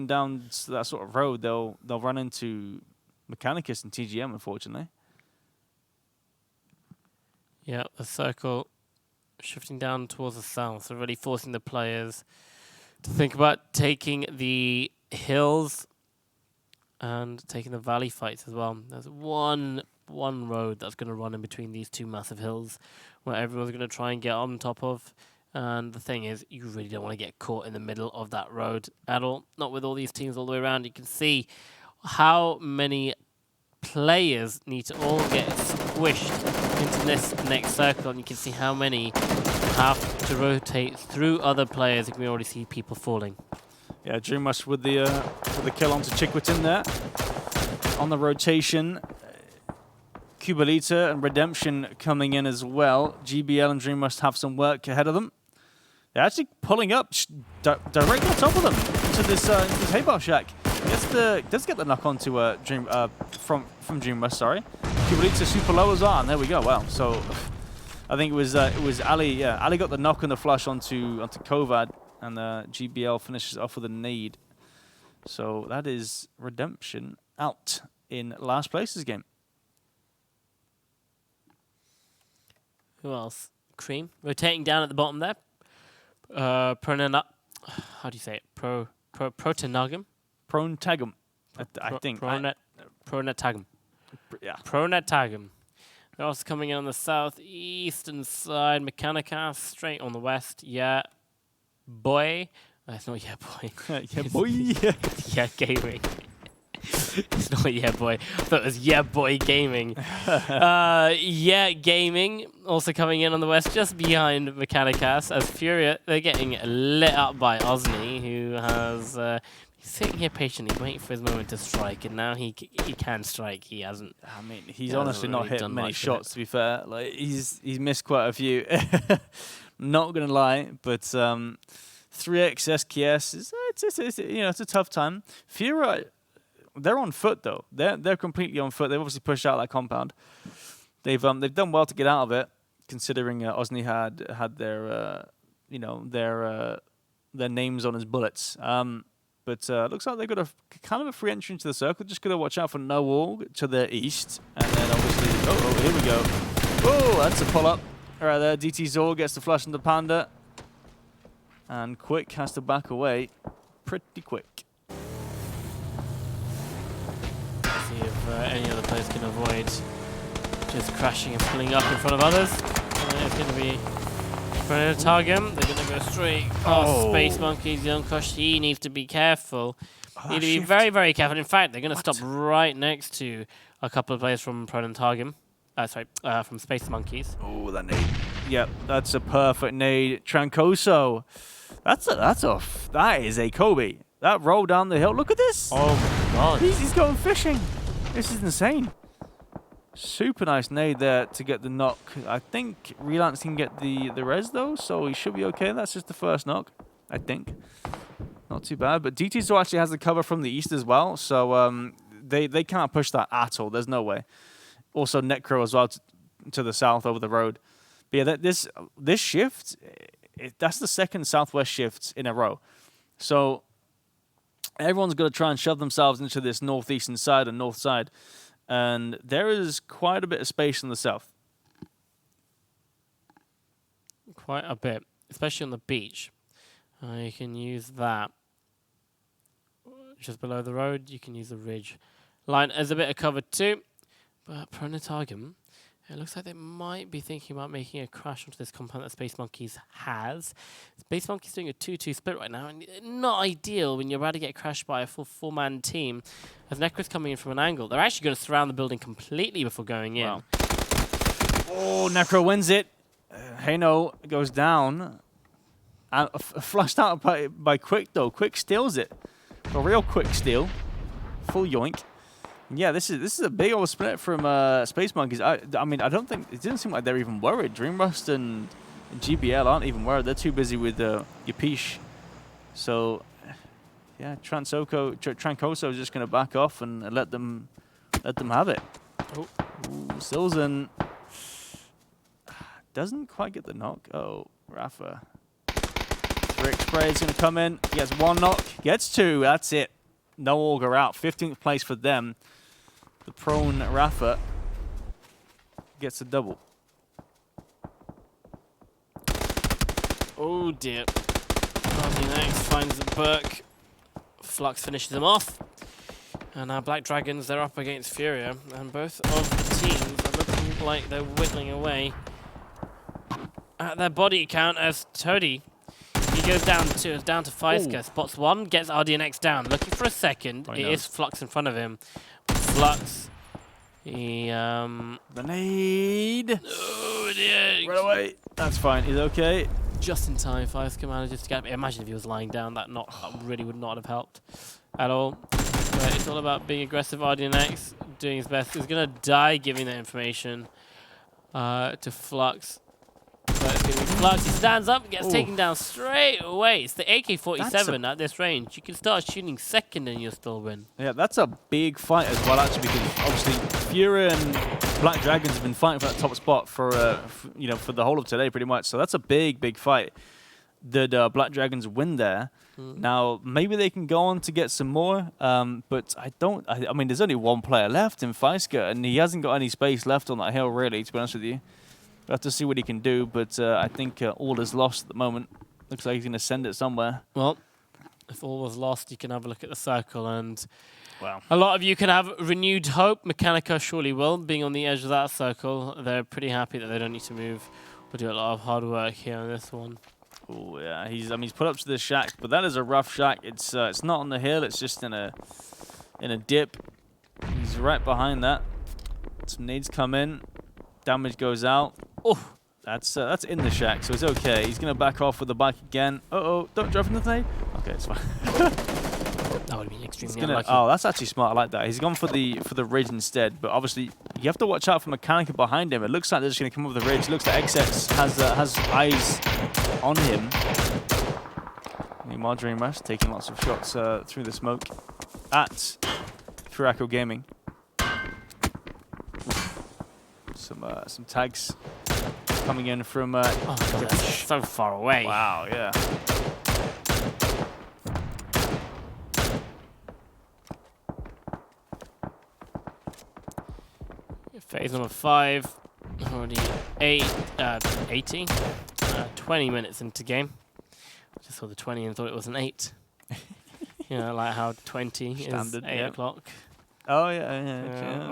down that sort of road, they'll run into Mechanicus and TGM, unfortunately. Yeah, the circle shifting down towards the south, so really forcing the players to think about taking the hills and taking the valley fights as well. There's one road that's going to run in between these two massive hills where everyone's going to try and get on top of. And the thing is, you really don't want to get caught in the middle of that road at all. Not with all these teams all the way around. You can see how many players need to all get squished into this next circle, and you can see how many have to rotate through other players. You can already see people falling. Yeah, Dreamrush with the kill onto Chikwitin there. On the rotation, Kubalita and Redemption coming in as well. GBL and Dreamrush have some work ahead of them. They're actually pulling up directly on top of them into this Haybar shack. Does get the knock onto from Dreamrush, sorry. Kubalita super low as well, and there we go. Wow. So I think it was Ali. Yeah, Ali got the knock and the flush onto Kovad, and GBL finishes off with a nade. So that is Redemption out in last place's game. Who else? Cream rotating down at the bottom there. How do you say it? Protonagum. Prontagum, I think. Pronatagum. Yeah. Pronatagum. They're also coming in on the southeastern side. Mechanicas straight on the west. Yeah, boy. That's not yeah, boy. Yeah, boy. Yeah, gaming. It's not yeah, boy. I thought it was yeah, boy gaming. Yeah, gaming also coming in on the west, just behind Mechanicas. As Furia, they're getting lit up by Osni, who has he's sitting here patiently waiting for his moment to strike, and now he can strike. He hasn't. I mean, he's honestly not hit many shots. To be fair, like he's missed quite a few. Not gonna lie, but 3x SKS is it's a tough time. Furia. They're on foot though. They're completely on foot. They've obviously pushed out that compound. They've done well to get out of it, considering Osni had their their names on his bullets. But looks like they've got a kind of a free entry into the circle. Just gotta watch out for no wall to their east, and then obviously here we go. Oh, that's a pull up right there. DT Zor gets the flush into Panda, and Quick has to back away pretty quick. See if any other players can avoid just crashing and pulling up in front of others. It's going to be Pronatagum. They're going to go straight past Space Monkeys. Young Kosh, he needs to be careful. Need to be very, very careful. In fact, they're going to stop right next to a couple of players from Pronatagum. From Space Monkeys. Oh, that nade. Yep, that's a perfect nade. Trancoso. That is a Kobe. That roll down the hill. Look at this. Oh my god. He's going fishing. This is insane. Super nice nade there to get the knock. I think Relance can get the res though, so he should be okay. That's just the first knock, I think. Not too bad. But DTZO actually has the cover from the east as well, so they can't push that at all. There's no way. Also Necro as well to the south over the road. But yeah, this shift, that's the second southwest shift in a row. So everyone's got to try and shove themselves into this northeastern side and north side. And there is quite a bit of space in the south. Quite a bit, especially on the beach. You can use that. Just below the road, you can use the ridge line as a bit of cover too. But Pronatagum, it looks like they might be thinking about making a crash onto this compound that Space Monkeys has. Space Monkeys doing a 2-2 split right now, and not ideal when you're about to get crashed by a full four-man team. As Necro's coming in from an angle, they're actually going to surround the building completely before going in. Wow. Oh, Necro wins it. Hano goes down. And flushed out by Quick, though. Quick steals it. A real quick steal. Full yoink. Yeah, this is a big old split from Space Monkeys. I mean, I don't think it didn't seem like they're even worried. Dreamrust and GBL aren't even worried. They're too busy with Yapish. So, yeah, Trancoso is just going to back off and let them have it. Oh. Ooh, Silzen doesn't quite get the knock. Oh, Rafa. Brick spray is going to come in. He gets 1 knock. Gets 2. That's it. No auger out. 15th place for them. The prone Rafa gets a double. Oh dear. Next finds the Burke. Flux finishes him off. And now Black Dragons, they're up against Furia. And both of the teams are looking like they're whittling away at their body count as Toady. He goes down to Feisker. Spots 1, gets RDNX down. Looking for a second. It is Flux in front of him. Flux. He the nade. Oh dear. Right away. That's fine. He's okay. Just in time, Feisker manages to get. Imagine if he was lying down. That really would not have helped at all. But it's all about being aggressive. RDNX doing his best. He's gonna die giving that information to Flux. But it's going to be Flux. He stands up, gets taken down straight away. It's the AK-47 at this range. You can start shooting second and you'll still win. Yeah, that's a big fight as well, actually, because obviously Fury and Black Dragons have been fighting for that top spot for the whole of today, pretty much. So that's a big fight. Did Black Dragons win there? Now maybe they can go on to get some more, but I mean, there's only 1 player left in Feisker, and he hasn't got any space left on that hill, really. To be honest with you. We'll have to see what he can do, but I think all is lost at the moment. Looks like he's going to send it somewhere. Well, if all was lost, you can have a look at the circle, and wow. A lot of you can have renewed hope. Mechanica surely will, being on the edge of that circle. They're pretty happy that they don't need to move. We'll do a lot of hard work here on this one. Oh yeah, he's put up to the shack, but that is a rough shack. It's not on the hill. It's just in a dip. He's right behind that. Some nades come in. Damage goes out. Oh, that's in the shack, so it's okay. He's gonna back off with the bike again. Don't drop into the nade. Okay, it's fine. That would be extremely unlucky. Oh, that's actually smart. I like that. He's gone for the ridge instead, but obviously you have to watch out for Mechanica behind him. It looks like they're just gonna come over the ridge. It looks like XX has eyes on him. Meanwhile, Dream Rush taking lots of shots through the smoke at Furaco Gaming. Some tags coming in from. Oh god, that's so far away. Wow, yeah. Phase number 5, already 80, 20 minutes into game. I just saw the 20 and thought it was an 8. You know, like how 20 Standard, is 8 o'clock. Oh yeah.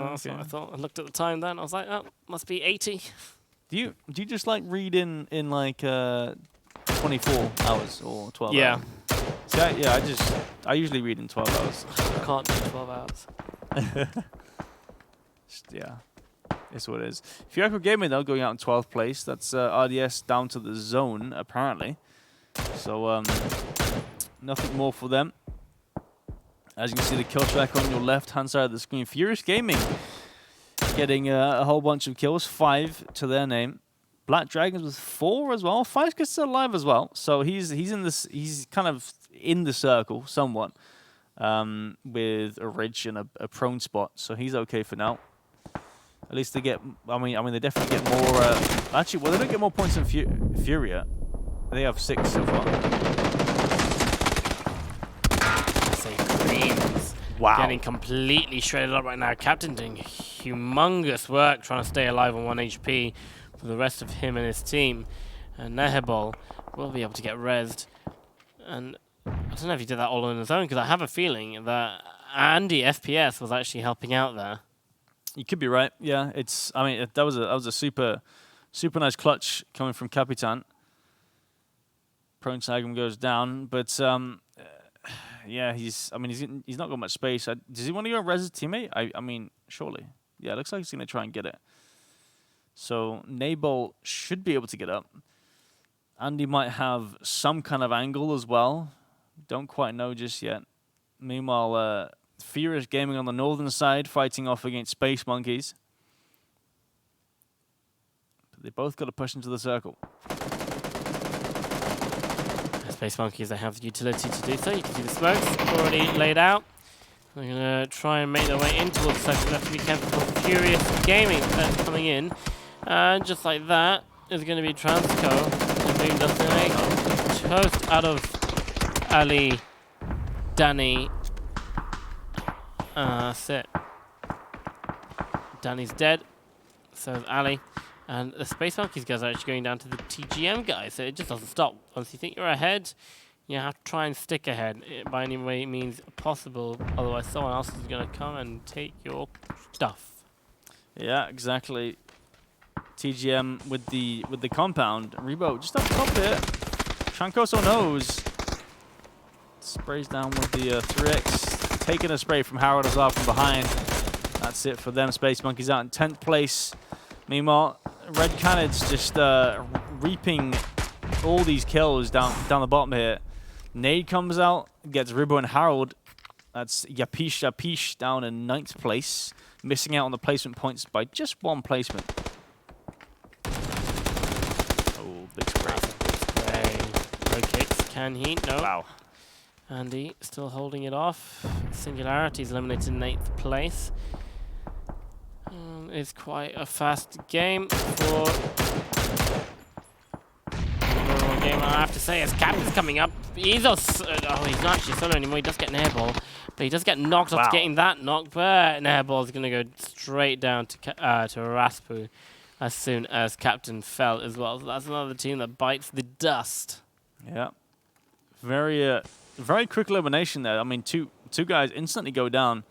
That's what I thought. I looked at the time then. I was like, oh, must be 80. Do you just like read in like 24 hours or 12 yeah. hours? See, I usually read in 12 hours. I can't do 12 hours. Yeah, it's what it is. Furaco Gaming though going out in 12th place. That's RDS down to the zone apparently. So nothing more for them. As you can see, the kill track on your left-hand side of the screen. Furious Gaming getting a whole bunch of kills, 5 to their name. Black Dragons with 4 as well. 5's still alive as well, so he's in this. He's kind of in the circle somewhat with a ridge and a prone spot, so he's okay for now. At least they get. I mean, they definitely get more. Actually, well, they don't get more points than Furia. They have 6 so far. Wow. Getting completely shredded up right now. Captain doing humongous work trying to stay alive on 1 HP for the rest of him and his team. And Nehebol will be able to get rezzed. And I don't know if he did that all on his own, because I have a feeling that Andy FPS was actually helping out there. You could be right. Yeah, it's. I mean, that was a super nice clutch coming from Capitan. Prone Sagum goes down, but yeah, he's not got much space. Does he want to go res his teammate? I mean, surely. Yeah, it looks like he's gonna try and get it. So Nabol should be able to get up. Andy might have some kind of angle as well. Don't quite know just yet. Meanwhile, Furious Gaming on the northern side fighting off against Space Monkeys. But they both got to push into the circle. Space Monkeys, they have the utility to do so. You can see the smokes already laid out. They're going to try and make their way in towards the circle. They have to be careful for Furious Gaming coming in. And just like that, is going to be Transco. And Boom does make toast out of Ali, Danny. That's it. Danny's dead. So is Ali. And the Space Monkeys guys are actually going down to the TGM guys. So it just doesn't stop. Once you think you're ahead, you have to try and stick ahead by any way means possible. Otherwise, someone else is going to come and take your stuff. Yeah, exactly. TGM with the compound. Rebo just up top here. Trancoso knows. Sprays down with the 3x. Taking a spray from Harold as well from behind. That's it for them. Space Monkeys out in 10th place. Meanwhile, Red Cannon's just reaping all these kills down the bottom here. Nade comes out, gets Ribbo and Harold. That's Yapish down in 9th place. Missing out on the placement points by just 1 placement. Oh, big spray. No kicks. Can he? No. Wow. Andy still holding it off. Singularity's eliminated in 8th place. It's quite a fast game for the game. I have to say, as Captain's coming up, he's not actually solo anymore. He does get an airball, but he does get knocked off getting that knock. But an airball is going to go straight down to Raspu as soon as Captain fell as well. So that's another team that bites the dust. Yeah, very quick elimination there. I mean, two guys instantly go down.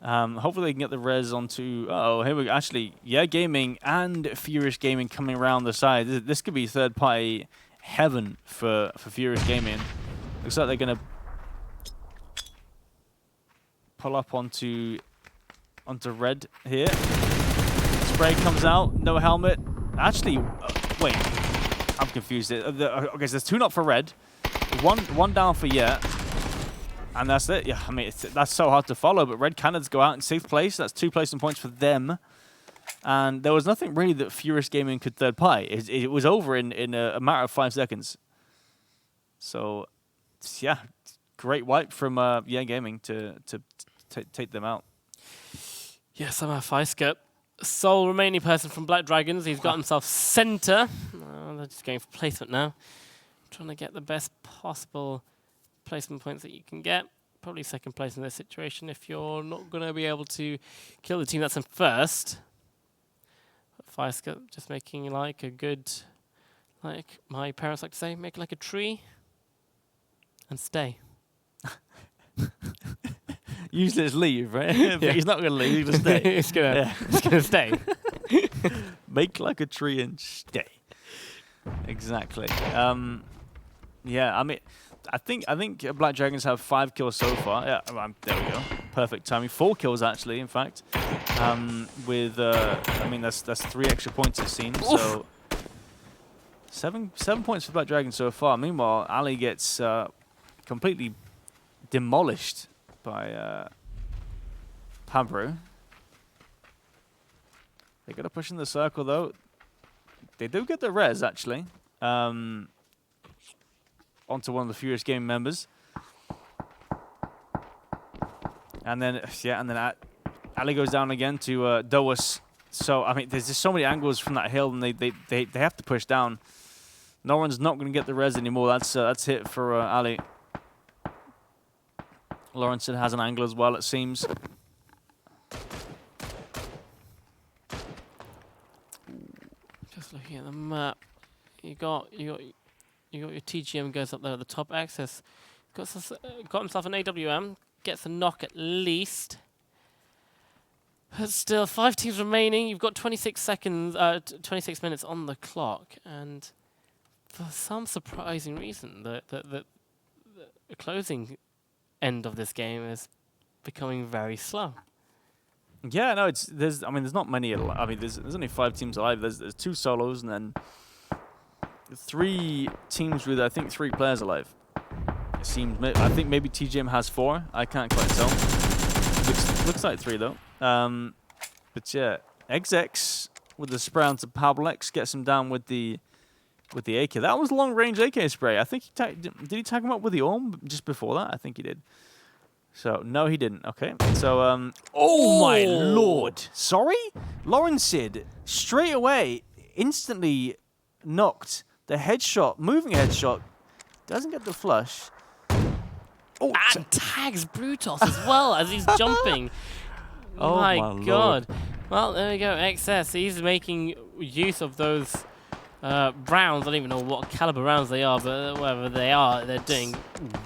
Hopefully they can get the res onto... Oh, here we go. Actually, yeah, Gaming and Furious Gaming coming around the side. This could be third-party heaven for Furious Gaming. Looks like they're going to pull up onto red here. Spray comes out. No helmet. Actually, wait. I'm confused. Okay, so there's 2 not for red. One down for Yet. And that's it. Yeah, I mean, that's so hard to follow. But Red Cannons go out in 6th place. That's 2 placement points for them. And there was nothing really that Furious Gaming could third party. It was over in a matter of 5 seconds. So, yeah, great wipe from Gaming to take them out. Yeah, somehow Feisker, sole remaining person from Black Dragons. He's got himself center. They're just going for placement now. Trying to get the best possible placement points that you can get. Probably 2nd place in this situation if you're not going to be able to kill the team that's in 1st. But Feisker just making like a good, like my parents like to say, make like a tree and stay. Usually it's leave, right? But he's not going to leave, he's going to stay. He's going to stay. Make like a tree and stay. Exactly. Yeah, I mean... I think Black Dragons have 5 kills so far. Yeah, there we go. Perfect timing. 4 kills actually, in fact. With I mean that's 3 extra points it seems. Oof. So 7 points for Black Dragons so far. Meanwhile, Ali gets completely demolished by Pabro. They got to push in the circle though. They do get the res actually. Onto one of the Furious Gaming members. And then, Ali goes down again to Doas. So, I mean, there's just so many angles from that hill, and they have to push down. No one's not going to get the res anymore. That's it for Ali. Lawrenson has an angle as well, it seems. Just looking at the map, you got your TGM goes up there at the top axis. Got himself an AWM. Gets a knock at least. But still, 5 teams remaining. You've got 26 seconds, 26 minutes on the clock, and for some surprising reason, the closing end of this game is becoming very slow. Yeah, no, there's not many. I mean, there's only 5 teams alive. There's 2 solos and then 3 teams with, I think, 3 players alive. It seems. I think maybe TGM has 4. I can't quite tell. Looks like 3 though. But yeah, XX with the spray onto Pablex gets him down with the with the AK. That was long-range AK spray. I think did he tag him up with the Orm just before that? I think he did. So, no, he didn't. Okay. So, oh my lord. Sorry? Lauren Sid, straight away, instantly knocked the headshot, moving headshot. Doesn't get the flush. Oh, and tags Brutos as well as he's jumping. Oh my Lord. god. Well, there we go. XS, he's making use of those rounds. I don't even know what caliber rounds they are, but whatever they are, they're doing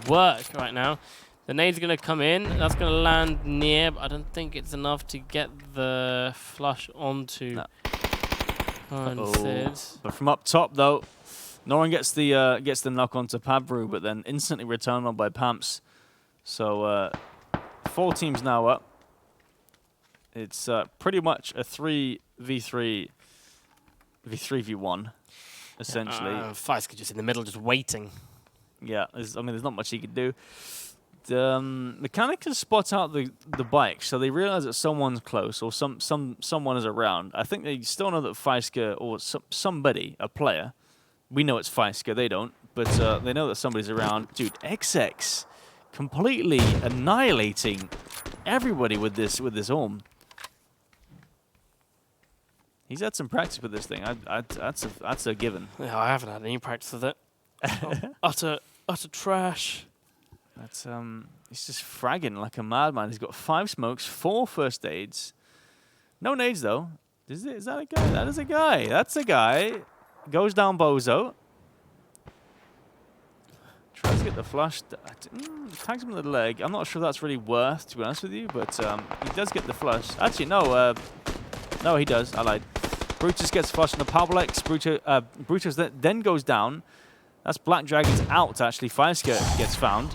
work right now. The nade's going to come in. That's going to land near, but I don't think it's enough to get the flush onto Sid. But from up top, though, Noran gets the knock onto Pabru, but then instantly returned on by Pamps. So 4 teams now up. It's pretty much a 3v3, v1, essentially. Feiske just in the middle, just waiting. Yeah, there's not much he could do. The mechanic can spot out the bike, so they realize that someone's close or someone is around. I think they still know that Feiske or somebody, a player, we know it's Feiske, they don't, but they know that somebody's around. Dude, XX completely annihilating everybody with this Orm. He's had some practice with this thing. That's a given. Yeah, I haven't had any practice with it. utter trash. That's he's just fragging like a madman. He's got 5 smokes, 4 first aids. No nades though. Is that a guy? That is a guy. That's a guy. Goes down Bozo. Tries to get the flush. Tags him in the leg. I'm not sure that's really worth, to be honest with you, but he does get the flush. Actually, no. No, he does. I lied. Brutus gets flushed on the Pavlex. Brutus then goes down. That's Black Dragon's out, actually. Feiske gets found.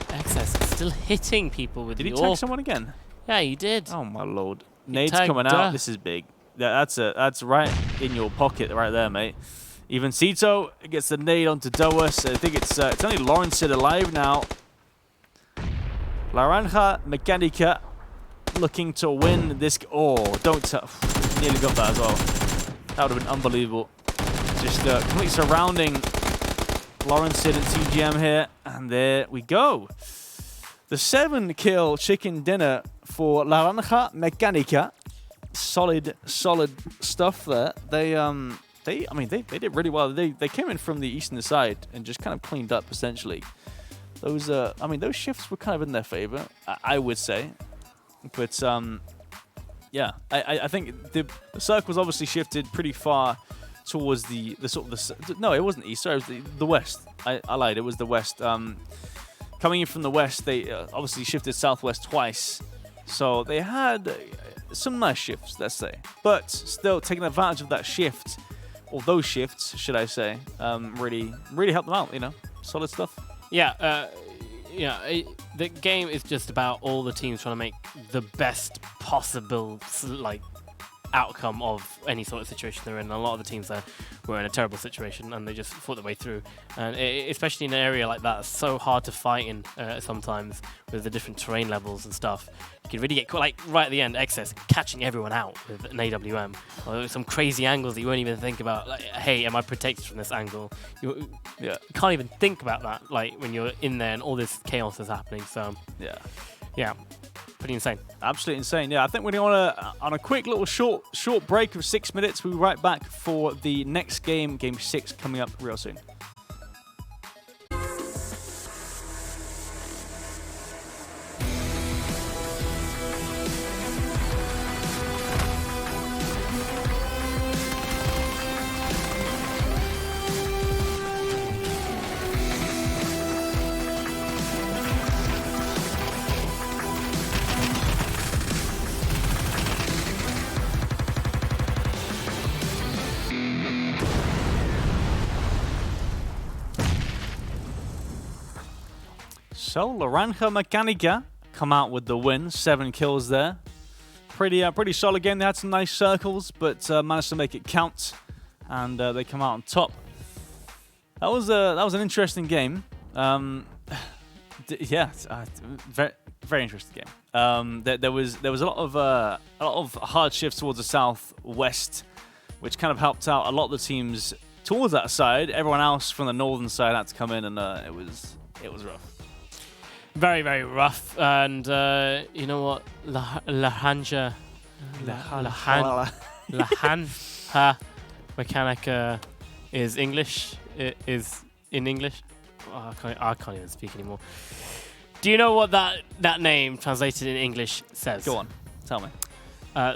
XS still hitting people with the Did he tag someone again? Yeah, he did. Oh, my lord. Nade's coming out. This is big. That's right in your pocket right there, mate. Even Cito gets the nade onto Doas. I think it's only Lawrence Sid alive now. Laranja Mechanica looking to win this. Oh, don't nearly got that as well. That would have been unbelievable. Just completely surrounding Lawrence Sid and TGM here. And there we go. The 7-kill chicken dinner for Laranja Mechanica. Solid stuff there. They did really well. They came in from the eastern side and just kind of cleaned up essentially. Those those shifts were kind of in their favor, I would say. But yeah, I think the circle's obviously shifted pretty far towards the no, it wasn't east. Sorry, it was the west. I lied. It was the west. Coming in from the west, they obviously shifted southwest twice. So they had some nice shifts, let's say. But still taking advantage of that shift, or those shifts, should I say, really helped them out, you know. Solid stuff. Yeah, the game is just about all the teams trying to make the best possible, like, outcome of any sort of situation they're in. A lot of the teams were in a terrible situation and they just fought their way through. And especially in an area like that, it's so hard to fight in sometimes with the different terrain levels and stuff. You can really get caught, like right at the end, XS catching everyone out with an AWM. Or some crazy angles that you won't even think about. Like, hey, am I protected from this angle? You can't even think about that, like when you're in there and all this chaos is happening. So yeah. Pretty insane. Absolutely insane. Yeah, I think we're going on a quick little short break of 6 minutes. We'll be right back for the next game, Game 6, coming up real soon. So, Laranja Mechanica come out with the win. 7 kills there. Pretty solid game. They had some nice circles, but managed to make it count, and they come out on top. That was an interesting game. Yeah, very interesting game. There was a lot of hard shifts towards the southwest, which kind of helped out a lot of the teams towards that side. Everyone else from the northern side had to come in, and it was rough. Very, very rough. And you know what? Lahanha Mechanica is English. It is in English. Oh, I can't even speak anymore. Do you know what that name translated in English says? Go on, tell me.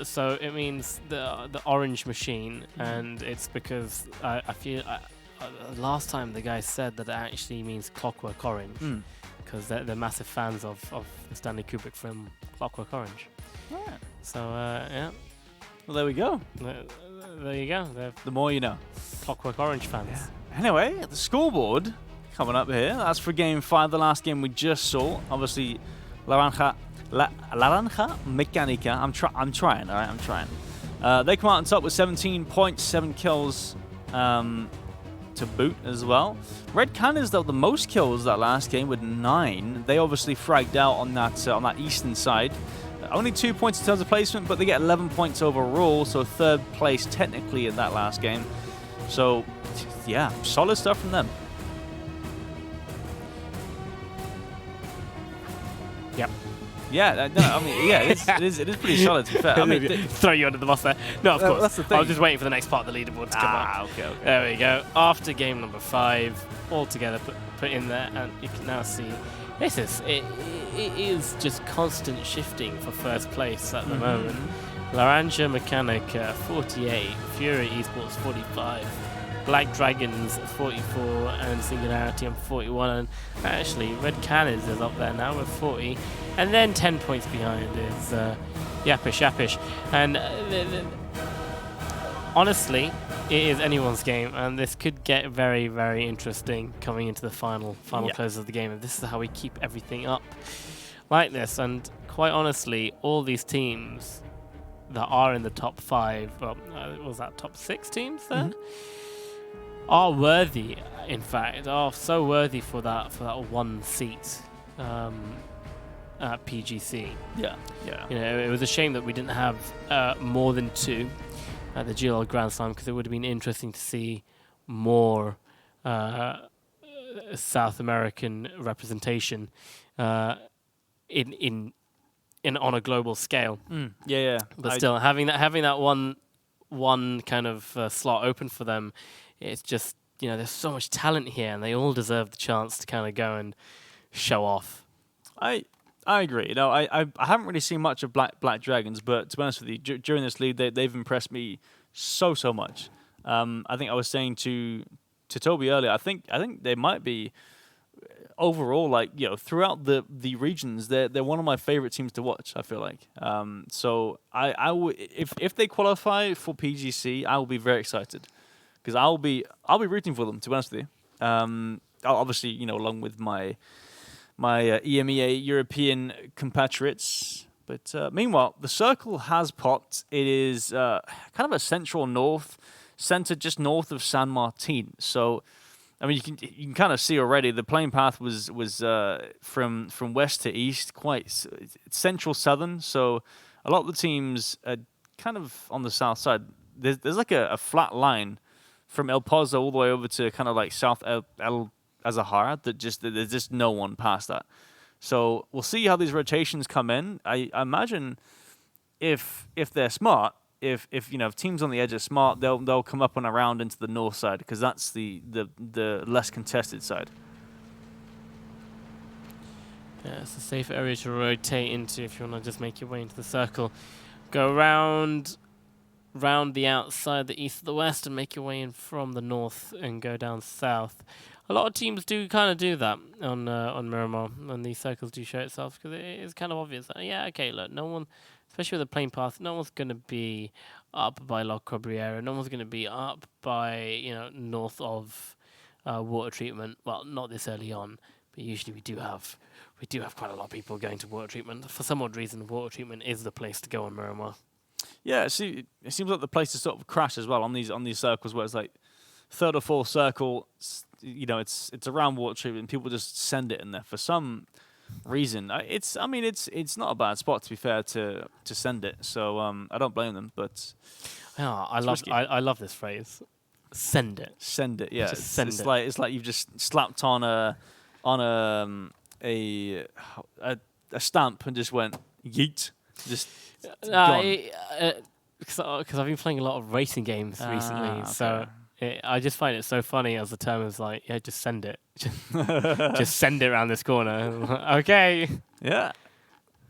So it means the orange machine, and it's because I feel last time the guy said that it actually means Clockwork Orange, because they're massive fans of the Stanley Kubrick film Clockwork Orange. Yeah. So yeah. Well, there we go. There you go. They're The more you know. Clockwork Orange fans. Yeah. Anyway, the scoreboard coming up here. That's for Game 5, the last game we just saw. Obviously, Laranja Mechanica. I'm trying, all right? I'm trying. They come out on top with 17.7 kills to boot as well. Red Cannons, though, the most kills that last game with 9. They obviously fragged out on that eastern side. Only 2 points in terms of placement, but they get 11 points overall, so 3rd place technically in that last game. So, yeah, solid stuff from them. Yep. Yeah, no, I mean, yeah, it is pretty solid, to be fair. I mean, throw you under the bus there. No, of course. That's the thing. I was just waiting for the next part of the leaderboard to come up. Okay. There we go. After game number 5, all together put in there, and you can now see it is just constant shifting for first place at the moment. Laranja Mechanica 48, Fury Esports 45, Black Dragons 44, and Singularity on 41. And actually, Red Cannons is up there now with 40, and then 10 points behind is Yapish. And honestly, it is anyone's game, and this could get very, very interesting coming into the final close of the game. If this is how we keep everything up like this, and quite honestly, all these teams that are in the top 5, well, was that top 6 teams then? Are worthy, in fact, are so worthy for that 1 seat at PGC. Yeah. You know, it was a shame that we didn't have more than 2 at the GLL Grand Slam, because it would have been interesting to see more South American representation in on a global scale. Yeah. But still, having that one kind of slot open for them, it's just, you know, there's so much talent here, and they all deserve the chance to kind of go and show off. I agree. You know, I haven't really seen much of Black Dragons, but to be honest with you, during this league, they've impressed me so much. I think I was saying to Toby earlier, I think they might be overall, like, you know, throughout the regions, they're one of my favorite teams to watch, I feel like. So I would, if they qualify for PGC, I will be very excited, because I'll be rooting for them, to be honest with you. Obviously, you know, along with my EMEA European compatriots. But meanwhile, the circle has popped. It is kind of a central north, centered just north of San Martin. So, I mean, you can kind of see already the playing path was from west to east, quite central southern. So, a lot of the teams are kind of on the south side. There's like a flat line from El Pozo all the way over to kind of like South El Azahara, there's just no one past that. So we'll see how these rotations come in. I imagine if they're smart, if you know, if teams on the edge are smart, they'll come up and around into the north side, because that's the less contested side. Yeah, it's a safe area to rotate into if you want to just make your way into the circle. Go round the outside, the east, the west, and make your way in from the north and go down south. A lot of teams do kind of do that on Miramar, and these circles do show itself, because it is kind of obvious. Yeah, okay, look, no one, especially with a plain path, no one's going to be up by La Cabrera, no one's going to be up by, you know, north of water treatment. Well, not this early on, but usually we do have quite a lot of people going to water treatment. For some odd reason, water treatment is the place to go on Miramar. Yeah, see, it seems like the place to sort of crash as well on these circles, where it's like third or fourth circle, you know, it's around water treatment, and people just send it in there for some reason. It's not a bad spot, to be fair, to send it. So I don't blame them. But yeah, I love this phrase. send it. Send it, yeah. Just send it. It's like you've just slapped on a stamp and just went yeet. Just gone. Because I've been playing a lot of racing games recently, okay. so I just find it so funny as the term is like, yeah, just send it. Just send it around this corner. Okay. Yeah.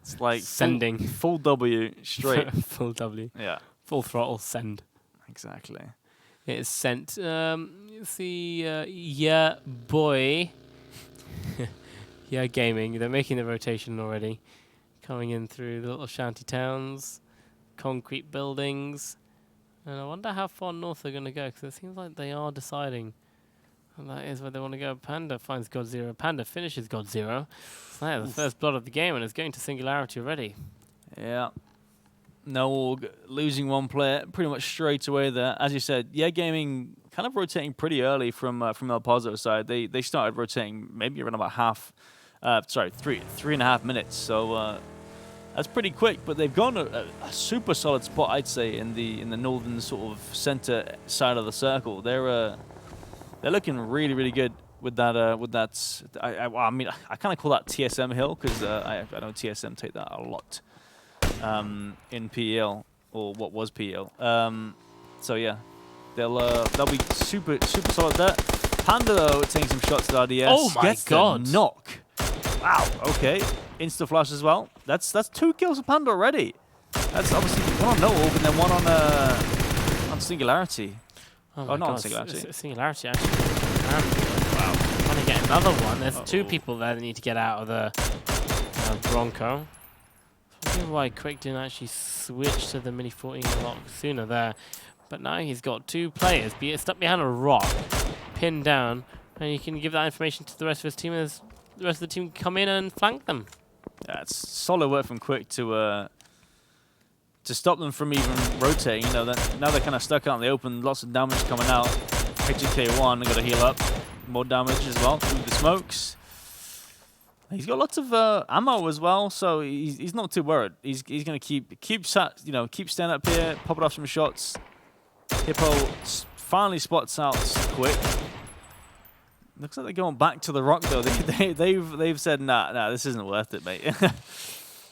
It's like sending. Full W straight. Full W. Yeah. Full throttle send. Exactly. It is sent. See, yeah, boy. Yeah, gaming. They're making the rotation already. Coming in through the little shanty towns, concrete buildings. And I wonder how far north they're going to go, because it seems like they are deciding. And that is where they want to go. Panda finds God Zero. Panda finishes God Zero. So that's the first blood of the game, and it's going to Singularity already. Yeah. No, losing one player pretty much straight away there. As you said, yeah, gaming kind of rotating pretty early from El Paso side. They started rotating maybe around about 3.5 minutes. So that's pretty quick. But they've gone a super solid spot, I'd say, in the northern sort of center side of the circle. They're looking really, really good with that. I mean, I kind of call that TSM hill because I know TSM take that a lot. In PEL, or what was PEL. So yeah, they'll be super solid there. Panda though taking some shots at RDS. Oh my god! The knock. Wow. Okay. Insta flash as well. That's 2 kills for Panda already. That's obviously one on No Orb and then one on Singularity. Oh, not on god. Singularity. Singularity actually. Wow. Trying to get another one. There's 2 people there that need to get out of the Bronco. I don't know why Quick didn't actually switch to the Mini 14 a lot sooner there. But now he's got 2 players stuck behind a rock, pinned down, and you can give that information to the rest of his team as the rest of the team can come in and flank them. That's solid work from Quick to stop them from even rotating. You know, now they're kind of stuck out in the open, lots of damage coming out. HK1, they got to heal up. More damage as well through the smokes. He's got lots of ammo as well, so he's not too worried. He's going to keep standing up here, popping off some shots. Hippo finally spots out Quick. Looks like they're going back to the rock though. They've said nah, this isn't worth it, mate.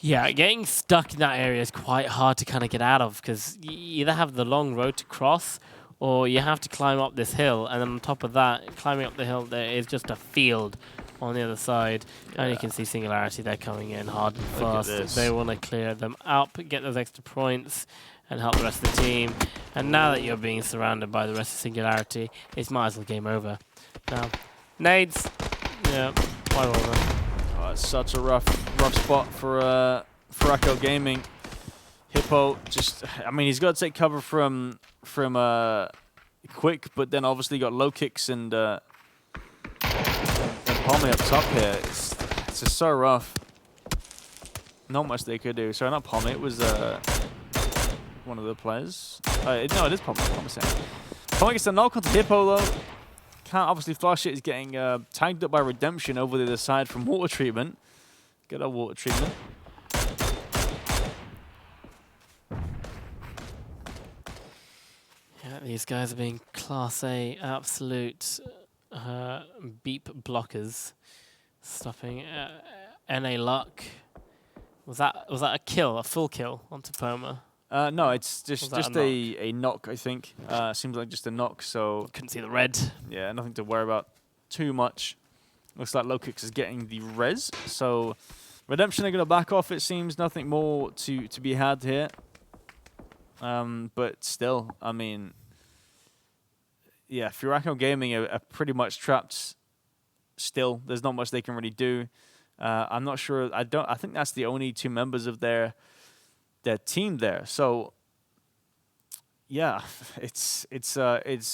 Yeah, getting stuck in that area is quite hard to kind of get out of because you either have the long road to cross or you have to climb up this hill, and then on top of that, climbing up the hill, there is just a field on the other side, and you can see Singularity, they're coming in hard and fast. They want to clear them up, get those extra points, and help the rest of the team. And now that you're being surrounded by the rest of Singularity, it's might as well game over. Now, nades, yeah, quite over. Oh, it's such a rough spot for Echo Gaming. Hippo I mean, he's got to take cover from Quick, but then obviously got low kicks and Pommy up top here. It's just so rough. Not much they could do. Sorry, not Pommy. It was one of the players. No, it is Pommy. Pommy gets a knock onto Hippo though. Can't obviously flush it. He's getting tagged up by Redemption over the other side from water treatment. Get our water treatment. Yeah, these guys are being Class A absolute beep blockers, stopping NA Luck. Was that a kill, a full kill onto Poma? No, it's just a knock, I think. Seems like just a knock, so couldn't see the red. Yeah, nothing to worry about too much. Looks like Low Kicks is getting the res, so Redemption are going to back off, it seems. Nothing more to be had here. But still, I mean, yeah, Furaco Gaming are pretty much trapped still. There's not much they can really do. I'm not sure. I think that's the only 2 members of their team there. So yeah, it's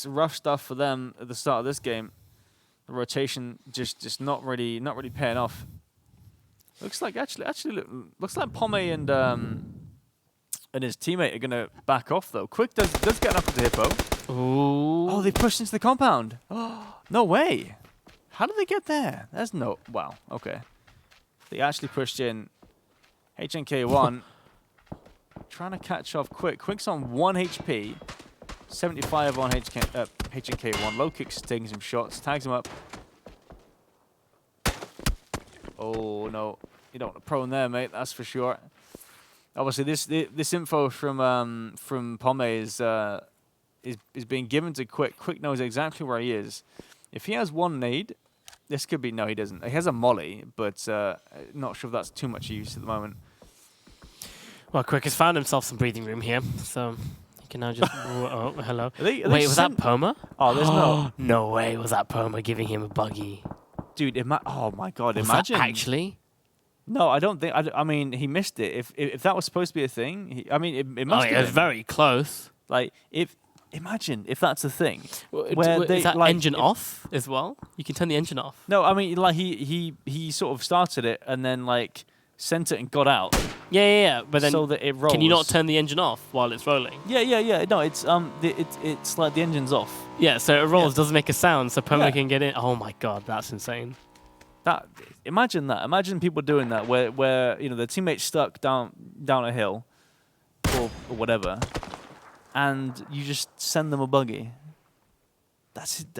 rough stuff for them at the start of this game. The rotation just not really paying off. Looks like looks like Pommy and his teammate are gonna back off though. Quick does get knocked into Hippo. Ooh. Oh, they pushed into the compound. Oh, no way. How did they get there? There's no... Wow, okay. They actually pushed in. HNK1 trying to catch off Quick. Quick's on 1 HP. 75 on HNK1. Low kicks, taking some shots, tags him up. Oh no, you don't want to prone there, mate. That's for sure. Obviously, this info from Pomme is being given to Quick. Quick knows exactly where he is. If he has one nade, this could be... No, he doesn't. He has a molly, but not sure if that's too much use at the moment. Well, Quick has found himself some breathing room here, so he can now just... oh, hello. Are they Wait, was that Poma? Oh, there's no... No way was that Poma giving him a buggy. Dude, oh my God, Was imagine... that actually? No, I don't think... I mean, he missed it. If that was supposed to be a thing, it must have been. It was very close. Like, imagine if that's a thing. Is that engine off as well? You can turn the engine off. No, I mean, like, he sort of started it and then, like, sent it and got out. Yeah. But then so that it rolls. Can you not turn the engine off while it's rolling? Yeah. No, it's like the engine's off. Yeah, so it rolls, doesn't make a sound, so Poma can get in. Oh my God, that's insane. Imagine that. Imagine people doing that, where you know their teammate's stuck down a hill, or whatever, and you just send them a buggy. That's it.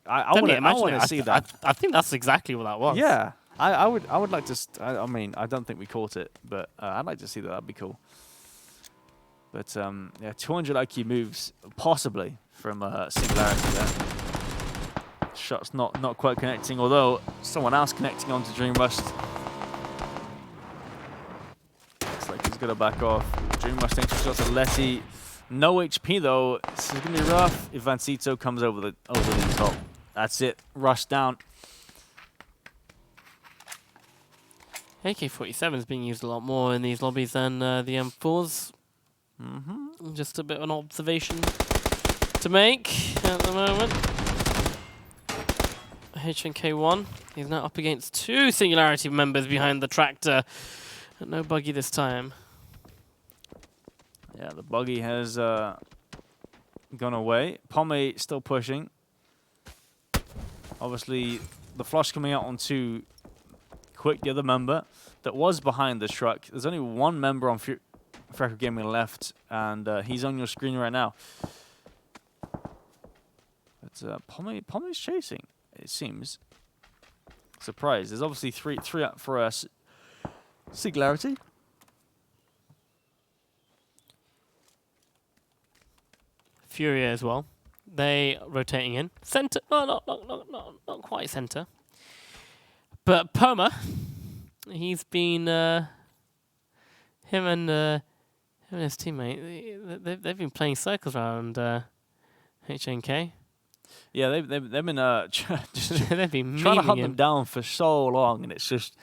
I want to see that. I think that's exactly what that was. Yeah, I would like to. I mean, I don't think we caught it, but I'd like to see that. That'd be cool. But yeah, 200 IQ moves possibly from Singularity there. Shots not quite connecting, although someone else connecting onto Dream Rust. Looks like he's gonna back off. Dream Rust entry shots are Letty. No HP though. This is gonna be rough if Vancito comes over the top. That's it. Rush down. AK-47 is being used a lot more in these lobbies than the M4s. Just a bit of an observation to make at the moment. HNK1, he's now up against two Singularity members behind the tractor. And no buggy this time. Yeah, the buggy has gone away. Pomme still pushing. Obviously, the flush coming out onto Quick, the other member that was behind the truck. There's only one member on Freckle Gaming left, and he's on your screen right now. But Pomme's chasing, it seems. Surprise. There's obviously three up for us. Singularity. Furia as well. They rotating in. Center. No, not quite center. But Poma, he's been him and his teammate. They've been playing circles around HNK. Yeah, they've been they've been trying to hunt them down for so long, and it's just.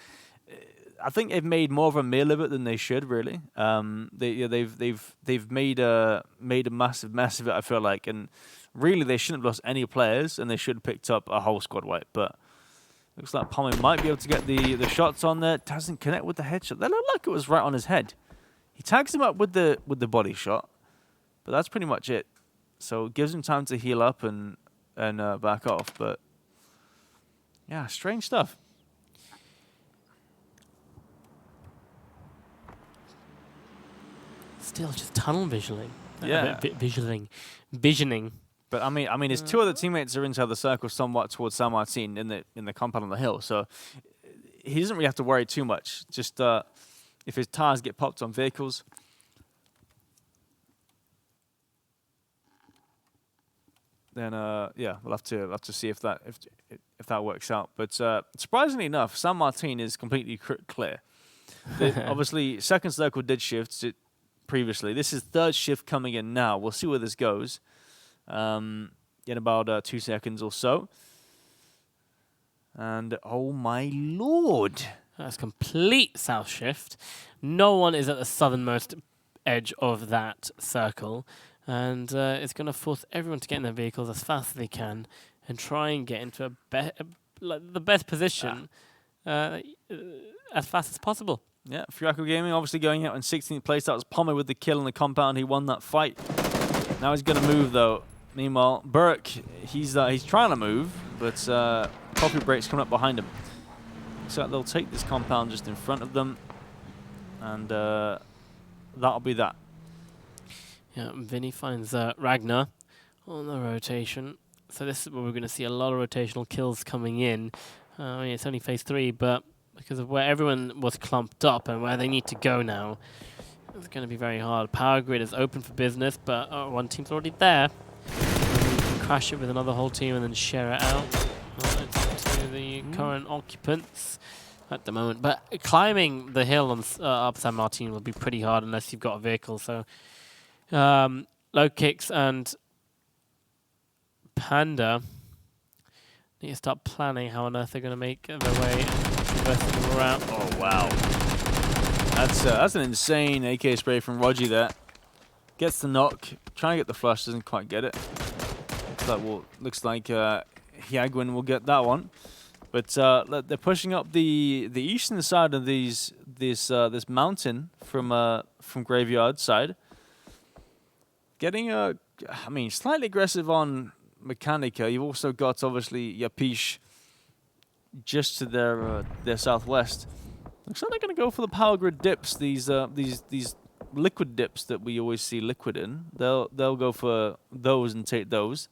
I think they've made more of a meal of it than they should, really. They've made a massive mess of it, I feel like, and really they shouldn't have lost any players, and they should have picked up a whole squad wipe. But looks like Pomme might be able to get the shots on there. Doesn't connect with the headshot. That looked like it was right on his head. He tags him up with the body shot, but that's pretty much it. So it gives him time to heal up and back off. But yeah, strange stuff. Still just tunnel visioning. Yeah. Visioning. But I mean, his two other teammates are inside the circle, somewhat towards San Martin in the compound on the hill. So he doesn't really have to worry too much. Just if his tires get popped on vehicles, then yeah, we'll have to see if that works out. But surprisingly enough, San Martin is completely clear. Obviously, second circle did shift previously. This is third shift coming in now. We'll see where this goes. In about 2 seconds or so. And oh my lord, that's complete south shift. No one is at the southernmost edge of that circle, and it's going to force everyone to get in their vehicles as fast as they can and try and get into the best position as fast as possible. Yeah, Freckle Gaming obviously going out in 16th place. That was Pomme with the kill in the compound. He won that fight. Now he's going to move though. Meanwhile, Burke, he's trying to move, but coffee break's coming up behind him. So they'll take this compound just in front of them, and that'll be that. Yeah, Vinny finds Ragnar on the rotation. So this is where we're going to see a lot of rotational kills coming in. I mean, it's only phase 3, but because of where everyone was clumped up and where they need to go now, it's going to be very hard. Power grid is open for business, but one team's already there. Crash it with another whole team and then share it out to the current occupants at the moment. But climbing the hill on up San Martin will be pretty hard unless you've got a vehicle. So low kicks and Panda need to start planning how on earth they're going to make their way around. Oh wow, that's an insane AK spray from Roger there. Gets the knock, trying to get the flush, doesn't quite get it. Looks like Hyagwin will get that one. But they're pushing up the eastern side of this mountain from Graveyard side. Getting slightly aggressive on Mechanica. You've also got obviously Yapish just to their southwest. Looks like they're going to go for the power grid dips. These liquid dips that we always see liquid in. They'll go for those and take those.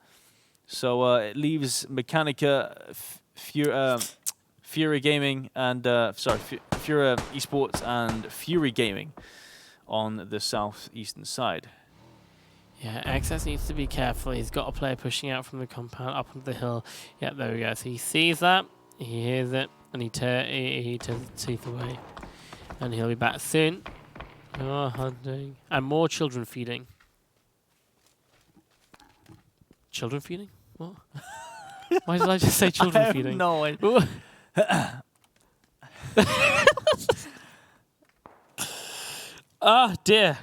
So it leaves Mechanica, Fury Gaming, and Fury Esports and Fury Gaming on the southeastern side. Yeah, XS needs to be careful. He's got a player pushing out from the compound up onto the hill. Yeah, there we go. So he sees that, he hears it, and he turns his teeth away. And he'll be back soon. Oh, hunting. And more children feeding. Children feeding? What? Why did I just say children feeding? No idea. Oh dear.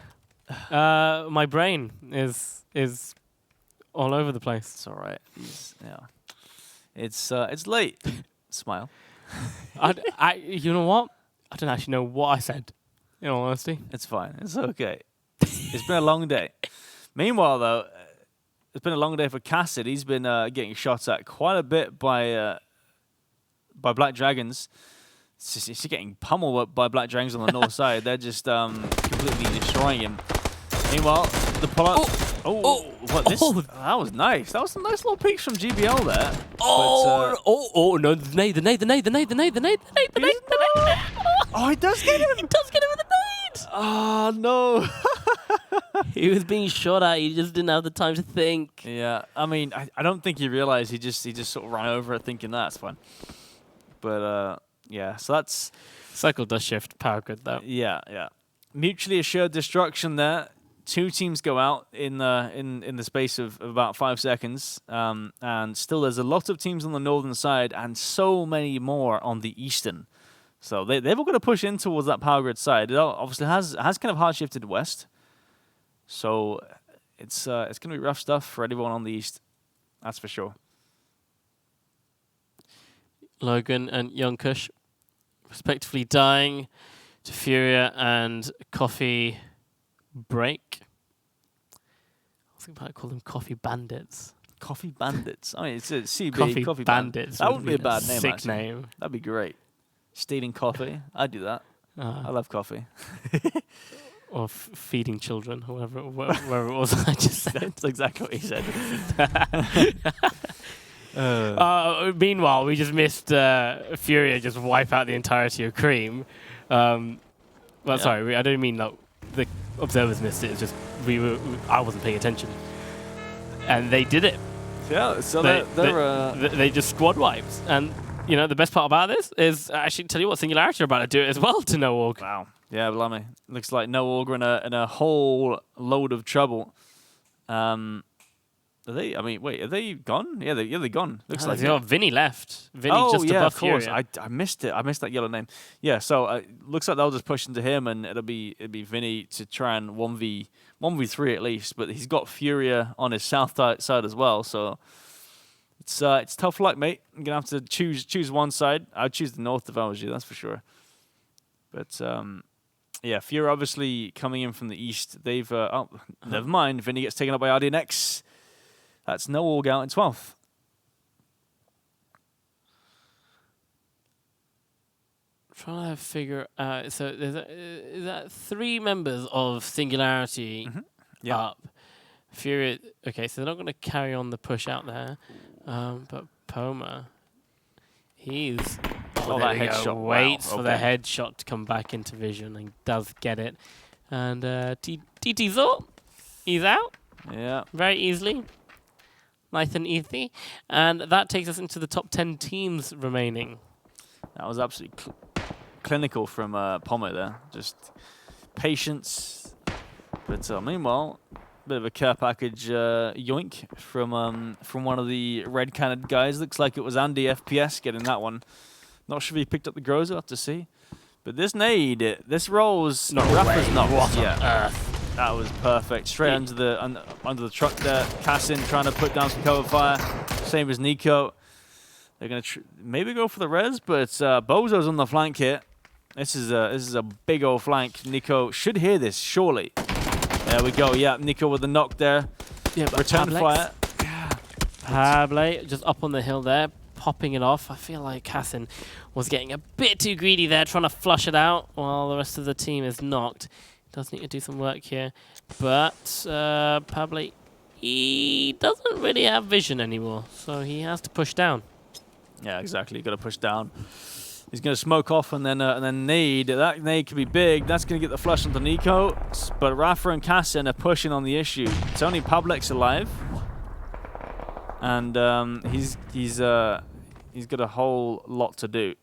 My brain is all over the place. It's all right. It's late. Smile. You know what? I don't actually know what I said. In all honesty, it's fine. It's okay. It's been a long day. Meanwhile, though, it's been a long day for Cassidy. He's been getting shot at quite a bit by Black Dragons. He's getting pummeled by Black Dragons on the north side. They're just completely destroying him. Meanwhile, the pull-up. That was nice. That was some nice little peeks from GBL there. No, the nade. Oh, he does get him. He does get him with the nade. Oh, no. He was being shot at. He just didn't have the time to think. Yeah, I mean, I don't think he realized. He just sort of ran over it thinking that's fine. But, yeah, so that's... Cycle does shift power grid, though. Yeah. Mutually assured destruction there. Two teams go out in the space of about 5 seconds. And still there's a lot of teams on the northern side and so many more on the eastern. So they've all got to push in towards that power grid side. It obviously has kind of hard shifted west. So it's going to be rough stuff for everyone on the east. That's for sure. Logan and Young Kush respectively dying to Furia and Coffee Break. I was thinking about calling them Coffee Bandits. Coffee Bandits. I mean, it's a CB. Coffee Bandits. That wouldn't be a bad name, sick actually. Name. That'd be great. Stealing coffee. I'd do that. I love coffee. Or feeding children, wherever it was I just said. That's exactly what he said. Meanwhile, we just missed Furia just wipe out the entirety of Cream. Sorry, I don't mean like the observers missed it. It's just I wasn't paying attention, and they did it. Yeah, so they just squad wiped. And you know the best part about this is actually tell you what, Singularity are about to do it as well to no org. Wow. Yeah, blimey. Looks like no org in a whole load of trouble. Are they? I mean, wait, are they gone? Yeah, they're gone. Looks like Vinny left. Vinny just above of course. Furia. I missed it. I missed that yellow name. Yeah, so looks like they'll just push into him, and it'll be Vinny to try and 1v3 at least. But he's got Furia on his south side as well, so it's tough luck, mate. I'm gonna have to choose one side. I'd choose the north if I was you. That's for sure. But yeah, Furia obviously coming in from the east. They've never mind. Vinny gets taken up by RDNX. That's no org out in 12th. Trying to figure out. So is that 3 members of Singularity up. Fury. Okay, so they're not going to carry on the push out there. But Poma, he's that headshot. Waits Wow, for the headshot to come back into vision and does get it. And TT Zor, he's out. Yeah. Very easily. Nice and easy. And that takes us into the top 10 teams remaining. That was absolutely clinical from Poma there. Just patience. But meanwhile, bit of a care package yoink from one of the red cannon guys. Looks like it was Andy FPS getting that one. Not sure if he picked up the Groza, I'll have to see. But this nade, this rolls. No Rapper's way. not. What on Yeah. earth? That was perfect. Straight under the truck there. Cassin trying to put down some cover fire. Same as Nico. They're gonna maybe go for the res, but Bozo's on the flank here. This is a big old flank. Nico should hear this surely. There we go. Yeah, Nico with the knock there. Yeah, but Return fire. Pable just up on the hill there, popping it off. I feel like Cassin was getting a bit too greedy there, trying to flush it out while the rest of the team is knocked. Does need to do some work here, but Pable, he doesn't really have vision anymore, so he has to push down. Yeah, exactly. Got to push down. He's going to smoke off and then nade. That nade could be big. That's going to get the flush onto Nico. But Rafa and Cassin are pushing on the issue. It's only Pablex alive, and he's got a whole lot to do.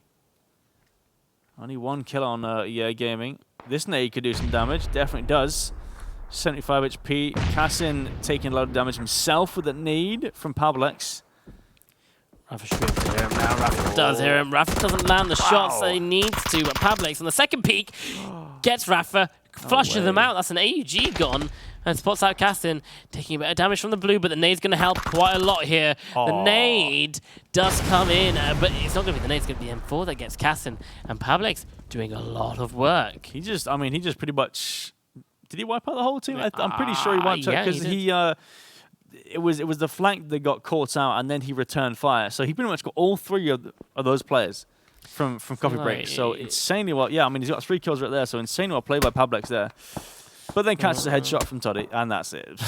Only 1 kill on EA Gaming. This nade could do some damage. Definitely does. 75 HP. Cassin taking a lot of damage himself with that nade from Pablex. Rafa should be able to hear him now. Rafa does hear him. Rafa doesn't land the shots that he needs to, but Pablex on the second peak gets Rafa, flushes him out. That's an AUG gone, and spots out Cassin, taking a bit of damage from the blue, but the nade's going to help quite a lot here. The nade does come in, but it's not going to be the nade, it's going to be M4 that gets Cassin, and Pablex doing a lot of work. He just pretty much... Did he wipe out the whole team? I'm pretty sure he wiped out because it was the flank that got caught out, and then he returned fire. So he pretty much got all 3 of those players from Coffee Break. So insanely well. Yeah, I mean, he's got 3 kills right there. So insanely well played by Pablex there. But then catches a headshot from Toddy, and that's it.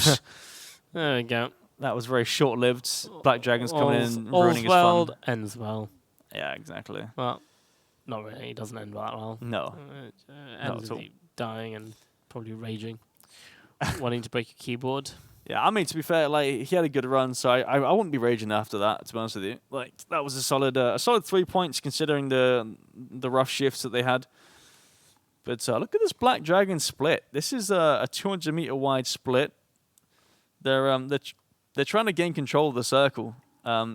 There we go. That was very short-lived. Black Dragons coming in and ruining his fun. Ends well. Yeah, exactly. Well, not really. It doesn't end that well. No. Ends with you dying and probably raging, wanting to break your keyboard. Yeah, I mean, to be fair, like, he had a good run, so I wouldn't be raging after that, to be honest with you. Like, that was a solid 3 points considering the rough shifts that they had. But look at this Black Dragon split. This is a 200-meter wide split. They're trying to gain control of the circle.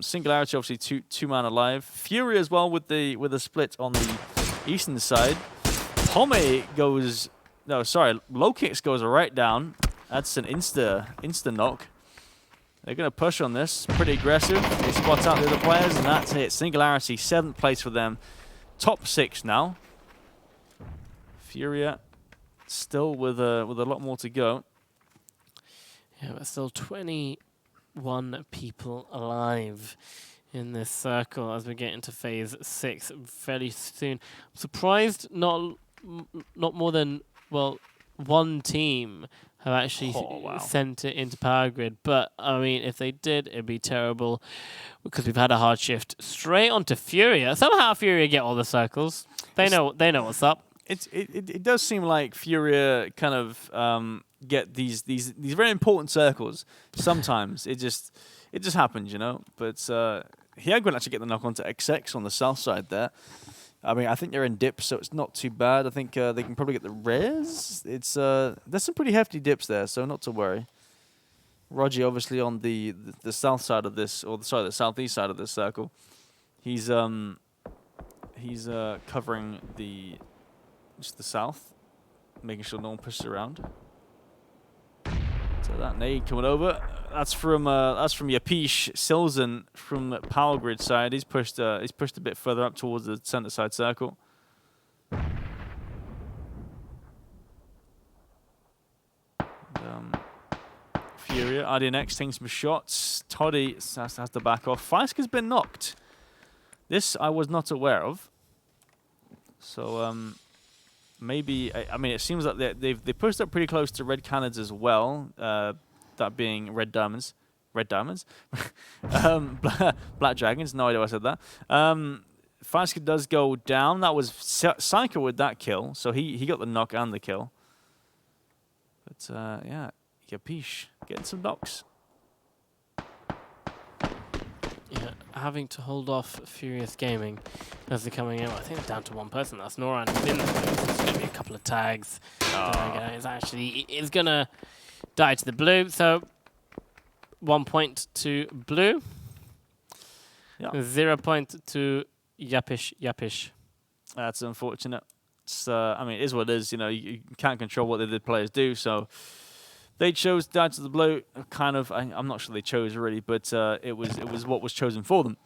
Singularity, obviously, two man alive. Fury as well with the split on the eastern side. Pome goes... No, sorry, Low Kicks goes right down. That's an insta knock. They're going to push on this. Pretty aggressive. They spot out the other players, and that's it. Singularity, 7th place for them. Top 6 now. Furia still with a lot more to go. Yeah, but still 21 people alive in this circle as we get into phase 6 fairly soon. I'm surprised not more than, well, 1 team have actually sent it into Power Grid. But, I mean, if they did, it'd be terrible because we've had a hard shift straight onto Furia. Somehow Furia get all the circles. They know what's up. It does seem like Furia kind of get these very important circles. Sometimes it just happens, you know. But Hyagwin actually get the knock onto XX on the south side there. I mean, I think they're in dips, so it's not too bad. I think they can probably get the res. It's there's some pretty hefty dips there, so not to worry. Roger, obviously on the south side of this, or the southeast side of this circle, he's covering just the south, making sure no one pushes around. So that nade coming over. That's from Yapish Silzen from Power Grid side. He's pushed a bit further up towards the center side circle. Furia, RDNX taking some shots. Toddy has to back off. Feiska's been knocked. This I was not aware of. So maybe, I mean, it seems like they pushed up pretty close to red cannons as well, that being red diamonds. Red diamonds? Black dragons, no idea why I said that. Faska does go down. That was Psycho with that kill, so he got the knock and the kill. But yeah, Yapish getting some knocks. Yeah, having to hold off Furious Gaming as they're coming out. I think they're down to one person. That's Noran. He's in the booth. There's going to be a couple of tags. It's going to die to the blue. So 1 point to blue. Yeah. 0 point to Yapish. That's unfortunate. It's, I mean, it is what it is. You know, you can't control what the players do. So they chose down to the blue. Kind of. I'm not sure they chose really, but it was what was chosen for them.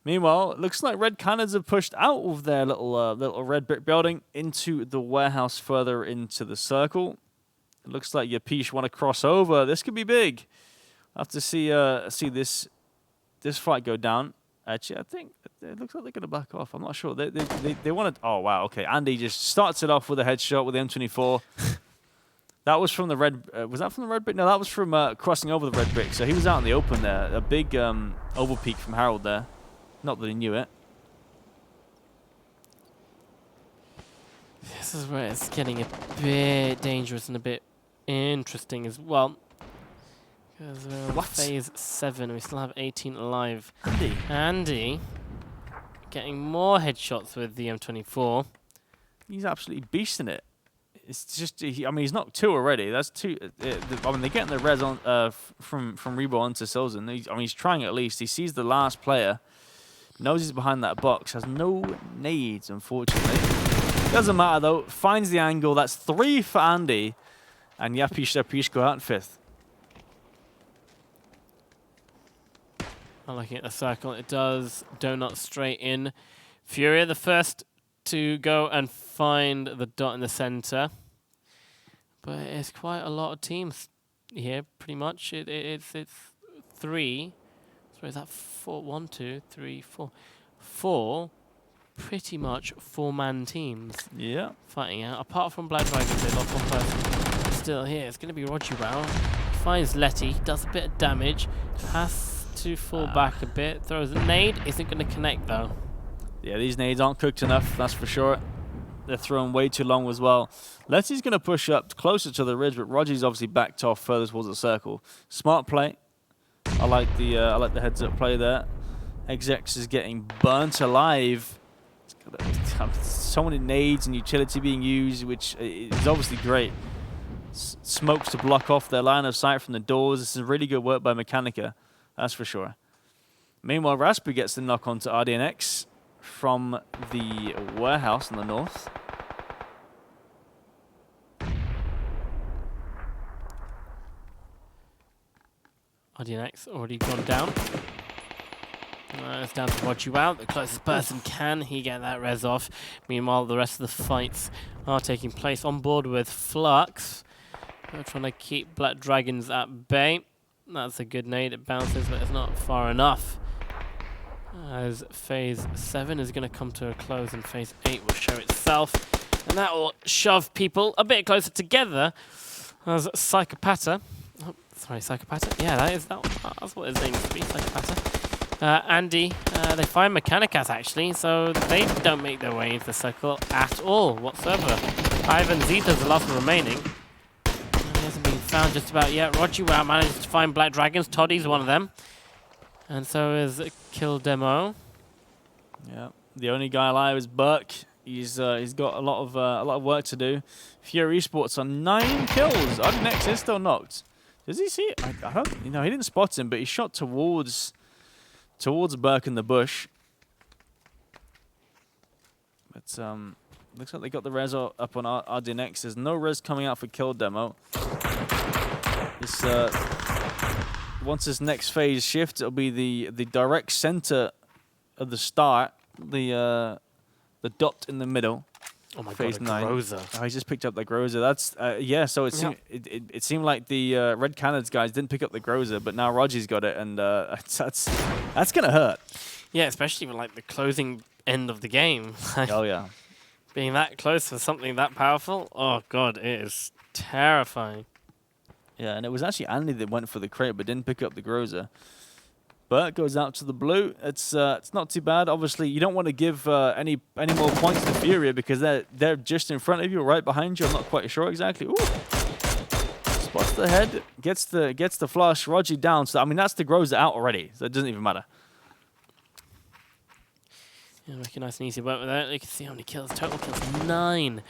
Meanwhile, it looks like red cannons have pushed out of their little red brick building into the warehouse further into the circle. It looks like Yapish want to cross over. This could be big. I'll have to see this fight go down. Actually, I think it looks like they're going to back off. I'm not sure. They want to... Oh, wow. Okay. Andy just starts it off with a headshot with the M24. That was from the red... was that from the red brick? No, that was from crossing over the red brick. So he was out in the open there. A big overpeak from Harold there. Not that he knew it. This is where it's getting a bit dangerous and a bit interesting as well. Because we're on phase 7, we still have 18 alive. Andy getting more headshots with the M24. He's absolutely beasting it. It's just, I mean, he's knocked 2 already. That's 2. I mean, they're getting the res on from Rebo onto Silzen. I mean, he's trying at least. He sees the last player, knows he's behind that box, has no nades, unfortunately. Doesn't matter though. Finds the angle. That's 3 for Andy, and Yapish go out in 5th. I'm looking at the circle. It does donut straight in. Furia, the first to go and find the dot in the center. But it's quite a lot of teams here, pretty much. It's 3. So is that 4? 1, 2, 3, 4. 4 pretty much 4-man teams. Yeah. Fighting out. Apart from Black Dragons, they lost 1 person. Still here, it's going to be Roger Rao. Finds Letty, does a bit of damage. Has to fall back a bit. Throws a nade. Isn't going to connect though. Yeah, these nades aren't cooked enough, that's for sure. They're thrown way too long as well. Letty's going to push up closer to the ridge, but Roger's obviously backed off further towards the circle. Smart play. I like the heads-up play there. XX is getting burnt alive. So many nades and utility being used, which is obviously great. Smokes to block off their line of sight from the doors. This is really good work by Mechanica, that's for sure. Meanwhile, Raspberry gets the knock onto RDNX from the warehouse in the north. RDNX already gone down. It's down to Roger out. The closest person can he get that res off. Meanwhile, the rest of the fights are taking place on board with Flux. They're trying to keep Black Dragons at bay. That's a good nade. It bounces, but it's not far enough. As phase 7 is going to come to a close and phase 8 will show itself. And that will shove people a bit closer together as Psychopata. Oh, sorry, Psychopata? Yeah, that's what his name is to be, Psychopata. Andy, they find Mechanicas actually, so they don't make their way into the circle at all whatsoever. Ivan Zeta's the last one remaining. And he hasn't been found just about yet. Roger Wow manages to find Black Dragons. Toddy's one of them. And so is Kill Demo. Yeah, the only guy alive is Burke. He's got a lot of work to do. Fury Esports on 9 kills. RDNX is still knocked. Does he see it? I don't. He didn't spot him, but he shot towards Burke in the bush. But looks like they got the res up on RDNX. There's no res coming out for Kill Demo. This once this next phase shifts, it'll be the direct center of the start, the dot in the middle. Oh my phase god, 9. Groza. Oh, he just picked up the Groza. That's yeah. So it seemed like the Red Cannons guys didn't pick up the Groza, but now Roger's got it, and that's gonna hurt. Yeah, especially with like the closing end of the game. Oh yeah. Being that close for something that powerful, oh god, it is terrifying. Yeah, and it was actually Andy that went for the crate but didn't pick up the Groza. But it goes out to the blue. It's not too bad. Obviously, you don't want to give any more points to Furia because they're just in front of you, right behind you. I'm not quite sure exactly. Ooh. Spots the head, gets the flush. Roger down. So I mean, that's the Groza out already. So it doesn't even matter. Yeah, making nice and easy work with that. You can see how many kills. Total kills 9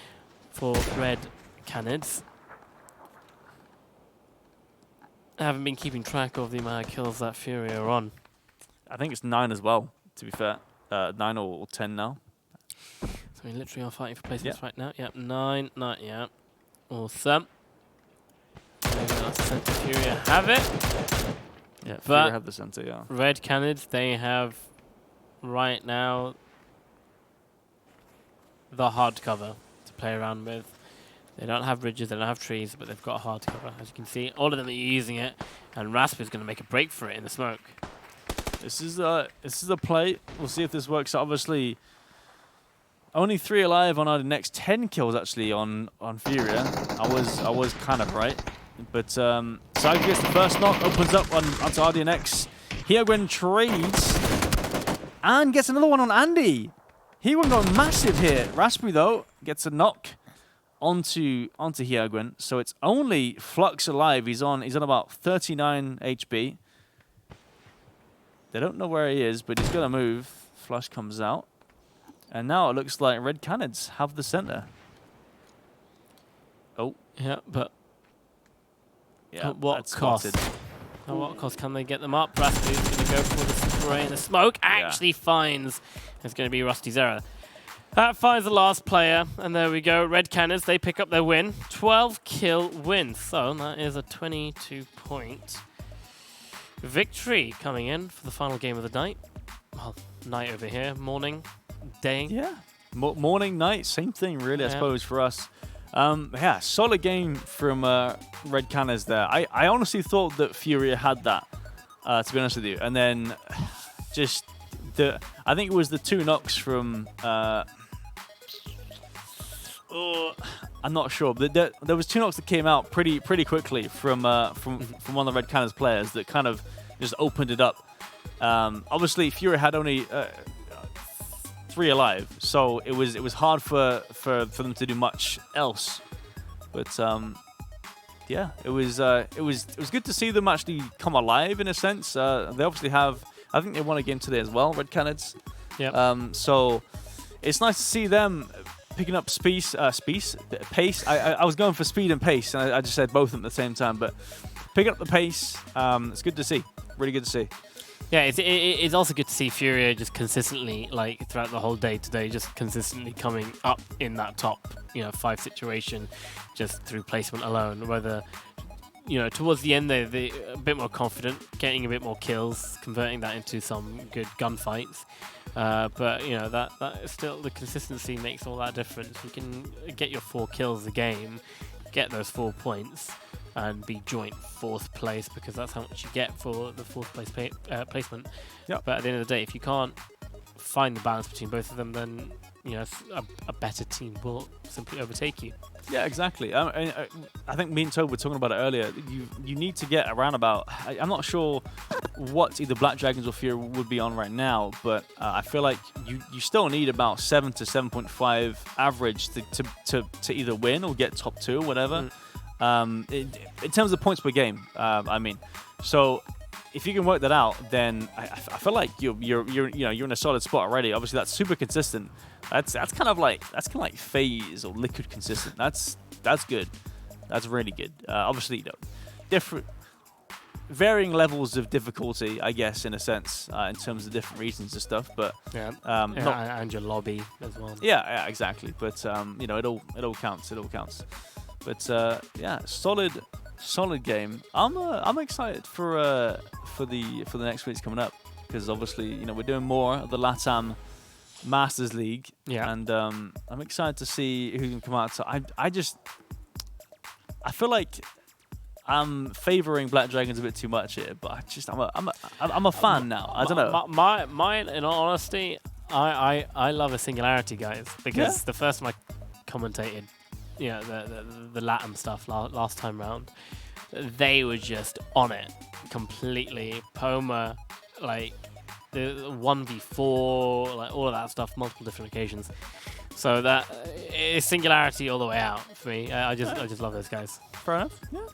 for red canids. I haven't been keeping track of the amount of kills that Fury are on. I think it's 9 as well, to be fair. 9 or 10 now. So we literally are fighting for placements right now. Yep, 9, yeah. Awesome. Maybe that's center Fury have it. Yeah, but Fury have the center, yeah. Red canids, they have right now the hard cover to play around with. They don't have bridges, they don't have trees, but they've got a hard cover. As you can see, all of them are using it, and Rasp is going to make a break for it in the smoke. This is a play. We'll see if this works. Obviously, only 3 alive on our next 10 kills actually on Furia. I was kind of right, but Saigo gets the first knock, opens up onto RDNX. Hyagwen trades and gets another one on Andy. Hyagwen going massive here. Raspberry though gets a knock onto Hyagwen, so it's only Flux alive. He's on about 39 HP. They don't know where he is, but he's gonna move. Flush comes out, and now it looks like red canids have the center. Oh, yeah, but yeah, at what cost? At what cost can they get them up? Raspberry's gonna go for the spray in the smoke. Actually finds it's gonna be Rusty's error. That finds the last player, and there we go. Red Cannons, they pick up their win. 12 kill win. So that is a 22-point victory coming in for the final game of the night. Well, night over here, morning, day. Yeah, morning, night, same thing really, I suppose, for us. Yeah, solid game from Red Cannons there. I honestly thought that Furia had that, to be honest with you. And then just I think it was the 2 knocks from... I'm not sure, but there was 2 knocks that came out pretty quickly from one of the Red Cannons players that kind of just opened it up. Obviously, Fury had only 3 alive, so it was hard for them to do much else. But yeah, it was good to see them actually come alive in a sense. They obviously have. I think they won a game today as well, Red Cannons. Yeah. So it's nice to see them picking up pace. I was going for speed and pace, and I just said both of them at the same time. But picking up the pace, it's good to see. Really good to see. Yeah, it's also good to see Furia just consistently, like throughout the whole day today, just consistently coming up in that top, 5 situation, just through placement alone. Whether, towards the end they're a bit more confident, getting a bit more kills, converting that into some good gunfights. But that is still, the consistency makes all that difference. You can get your 4 kills a game, get those 4 points, and be joint 4th place, because that's how much you get for the 4th place placement. Yep. But at the end of the day, if you can't find the balance between both of them, then a better team will simply overtake you. Yeah, exactly. I think me and Toby were talking about it earlier. You need to get around about... I'm not sure what either Black Dragons or Fury would be on right now, but I feel like you still need about 7 to 7.5 average to either win or get top 2 or whatever. In terms of points per game, I mean. So if you can work that out, then I feel like you're in a solid spot already. Obviously, that's super consistent. That's kind of like FaZe or Liquid consistent. That's good. That's really good. Obviously, different, varying levels of difficulty, I guess, in a sense, in terms of different regions and stuff. But and your lobby as well. Yeah, exactly. But it all counts. It all counts. But yeah, solid game. I'm excited for the next weeks coming up, because obviously we're doing more of the Latam Masters League. Yeah. And I'm excited to see who can come out. So I feel like I'm favoring Black Dragons a bit too much here, but I'm a fan now. I don't know. Mine, in all honesty, I love a singularity, guys, because the first time I commentated, the Latam stuff last time round, they were just on it completely. Poma, like the 1v4, like all of that stuff, multiple different occasions. So that is singularity all the way out for me. I just love those guys. Fair enough. Yeah.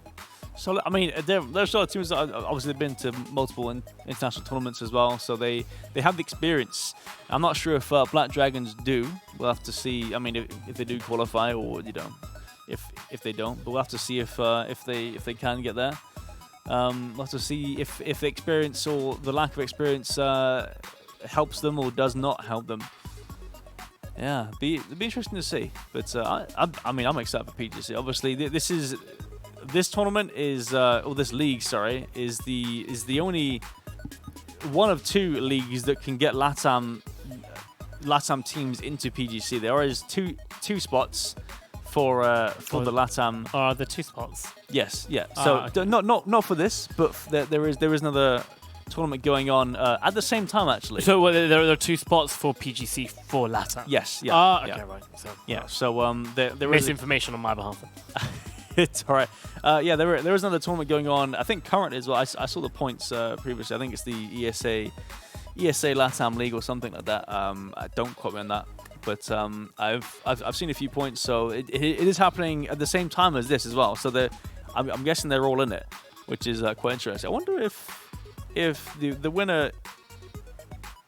So I mean, there's a lot of teams that obviously been to multiple international tournaments as well, so they have the experience. I'm not sure if Black Dragons do. We'll have to see. I mean, if they do qualify, or if they don't, but we'll have to see if they can get there. We'll have to see if the experience or the lack of experience helps them or does not help them. Yeah, it'd be interesting to see. But I mean, I'm excited for PGC. Obviously, this tournament is, or this league, sorry, is the only one of two leagues that can get Latam teams into PGC. There is two spots for the Latam. Are there 2 spots? Yes, yeah. So okay. not for this, but there is another tournament going on at the same time, actually. So there are 2 spots for PGC for Latam. Yes, yeah. Okay, right. So, yeah. So there is misinformation on my behalf. It's all right. Yeah, there is another tournament going on. I think currently as well. I saw the points previously. I think it's the ESA Latam League or something like that. Don't quote me on that. But I've seen a few points. So it is happening at the same time as this as well. So I'm guessing they're all in it, which is quite interesting. I wonder if the winner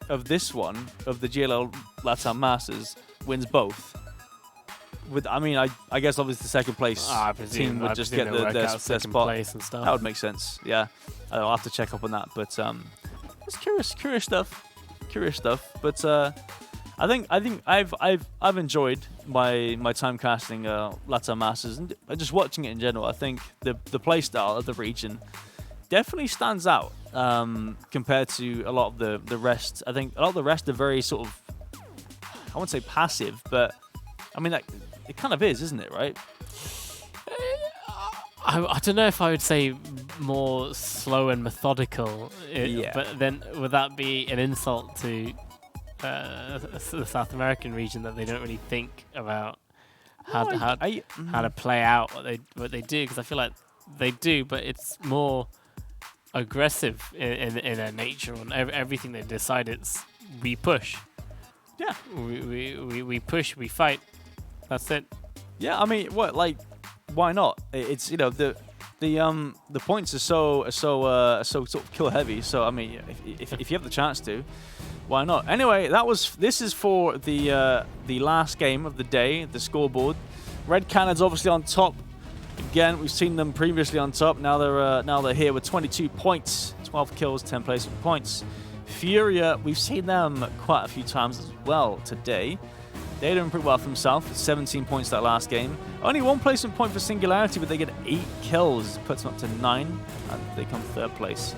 of this one, of the GLL Latam Masters, wins both. I guess obviously the second place team would just get their spot. Place and stuff. That would make sense. Yeah, I'll have to check up on that. But it's curious stuff. But I think I've enjoyed my time casting Latam Masters and just watching it in general. I think the play style of the region definitely stands out compared to a lot of the rest. I think a lot of the rest are very sort of, I wouldn't say passive, but I mean it kind of is, isn't it, right? I don't know if I would say more slow and methodical, but then would that be an insult to the South American region that they don't really think about how to play out what they do? Because I feel like they do, but it's more aggressive in their nature. On everything they decide, we push. Yeah, we push, we fight. That's it. Yeah, I mean, why not? It's the points are so sort of kill heavy. So I mean, if you have the chance to, why not? Anyway, this is for the last game of the day, the scoreboard. Red Cannon's obviously on top. Again, we've seen them previously on top. Now they're here with 22 points, 12 kills, 10 placement points. Furia, we've seen them quite a few times as well today. They're doing pretty well for themselves. 17 points that last game. Only 1 placement point for Singularity, but they get 8 kills. Puts them up to 9, and they come 3rd place.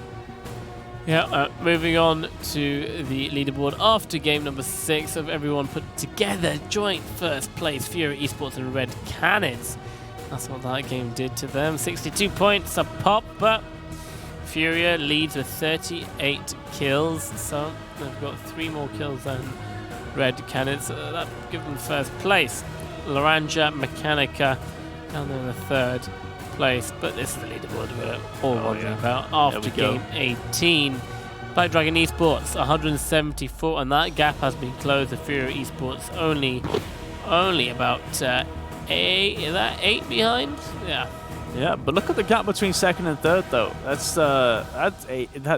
Yeah, moving on to the leaderboard after game number 6 of everyone put together. Joint 1st place, Fury Esports and Red Cannons. That's what that game did to them. 62 points a pop, but Furia leads with 38 kills. So they've got 3 more kills than Red Cannons. That gives them 1st place. Laranja Mechanica down there in the 3rd place. But this is the leaderboard we're all wondering about. After game 18, Black Dragon Esports 174, and that gap has been closed. The Fury Esports only about 8. Is that 8 behind? Yeah. Yeah, but look at the gap between 2nd and 3rd, though.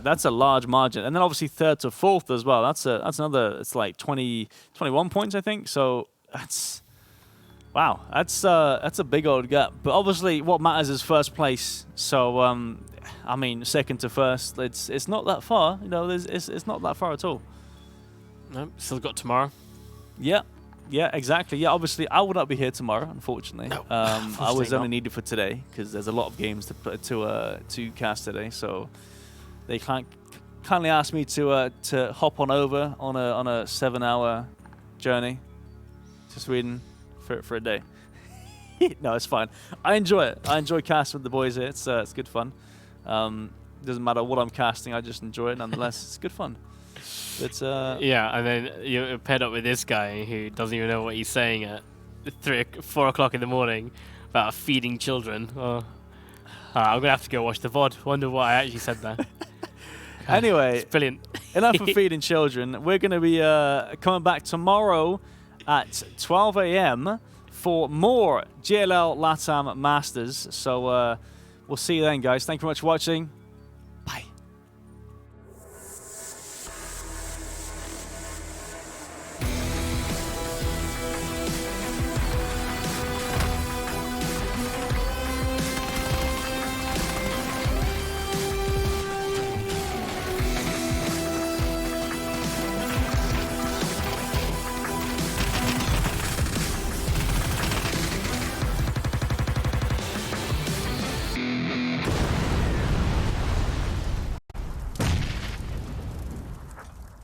That's a large margin, and then obviously 3rd to 4th as well. That's another. It's like 21 points, I think. So that's wow. That's a big old gap. But obviously, what matters is 1st place. So I mean, 2nd to 1st, it's not that far. It's not that far at all. No, still got tomorrow. Yeah. Yeah, exactly. Yeah, obviously, I will not be here tomorrow, unfortunately. No, I was only needed for today because there's a lot of games to cast today. So they kindly asked me to hop on over on a 7-hour journey to Sweden for a day. No, it's fine. I enjoy it. I enjoy casting with the boys here. It's good fun. Doesn't matter what I'm casting. I just enjoy it nonetheless. It's good fun. But yeah, and then you're paired up with this guy who doesn't even know what he's saying at 4 o'clock in the morning about feeding children. Oh. I'm gonna have to go watch the VOD. Wonder what I actually said there. Anyway, it's brilliant. Enough of feeding children. We're going to be coming back tomorrow at 12 a.m. for more GLL Latam Masters. So we'll see you then, guys. Thank you very much for watching.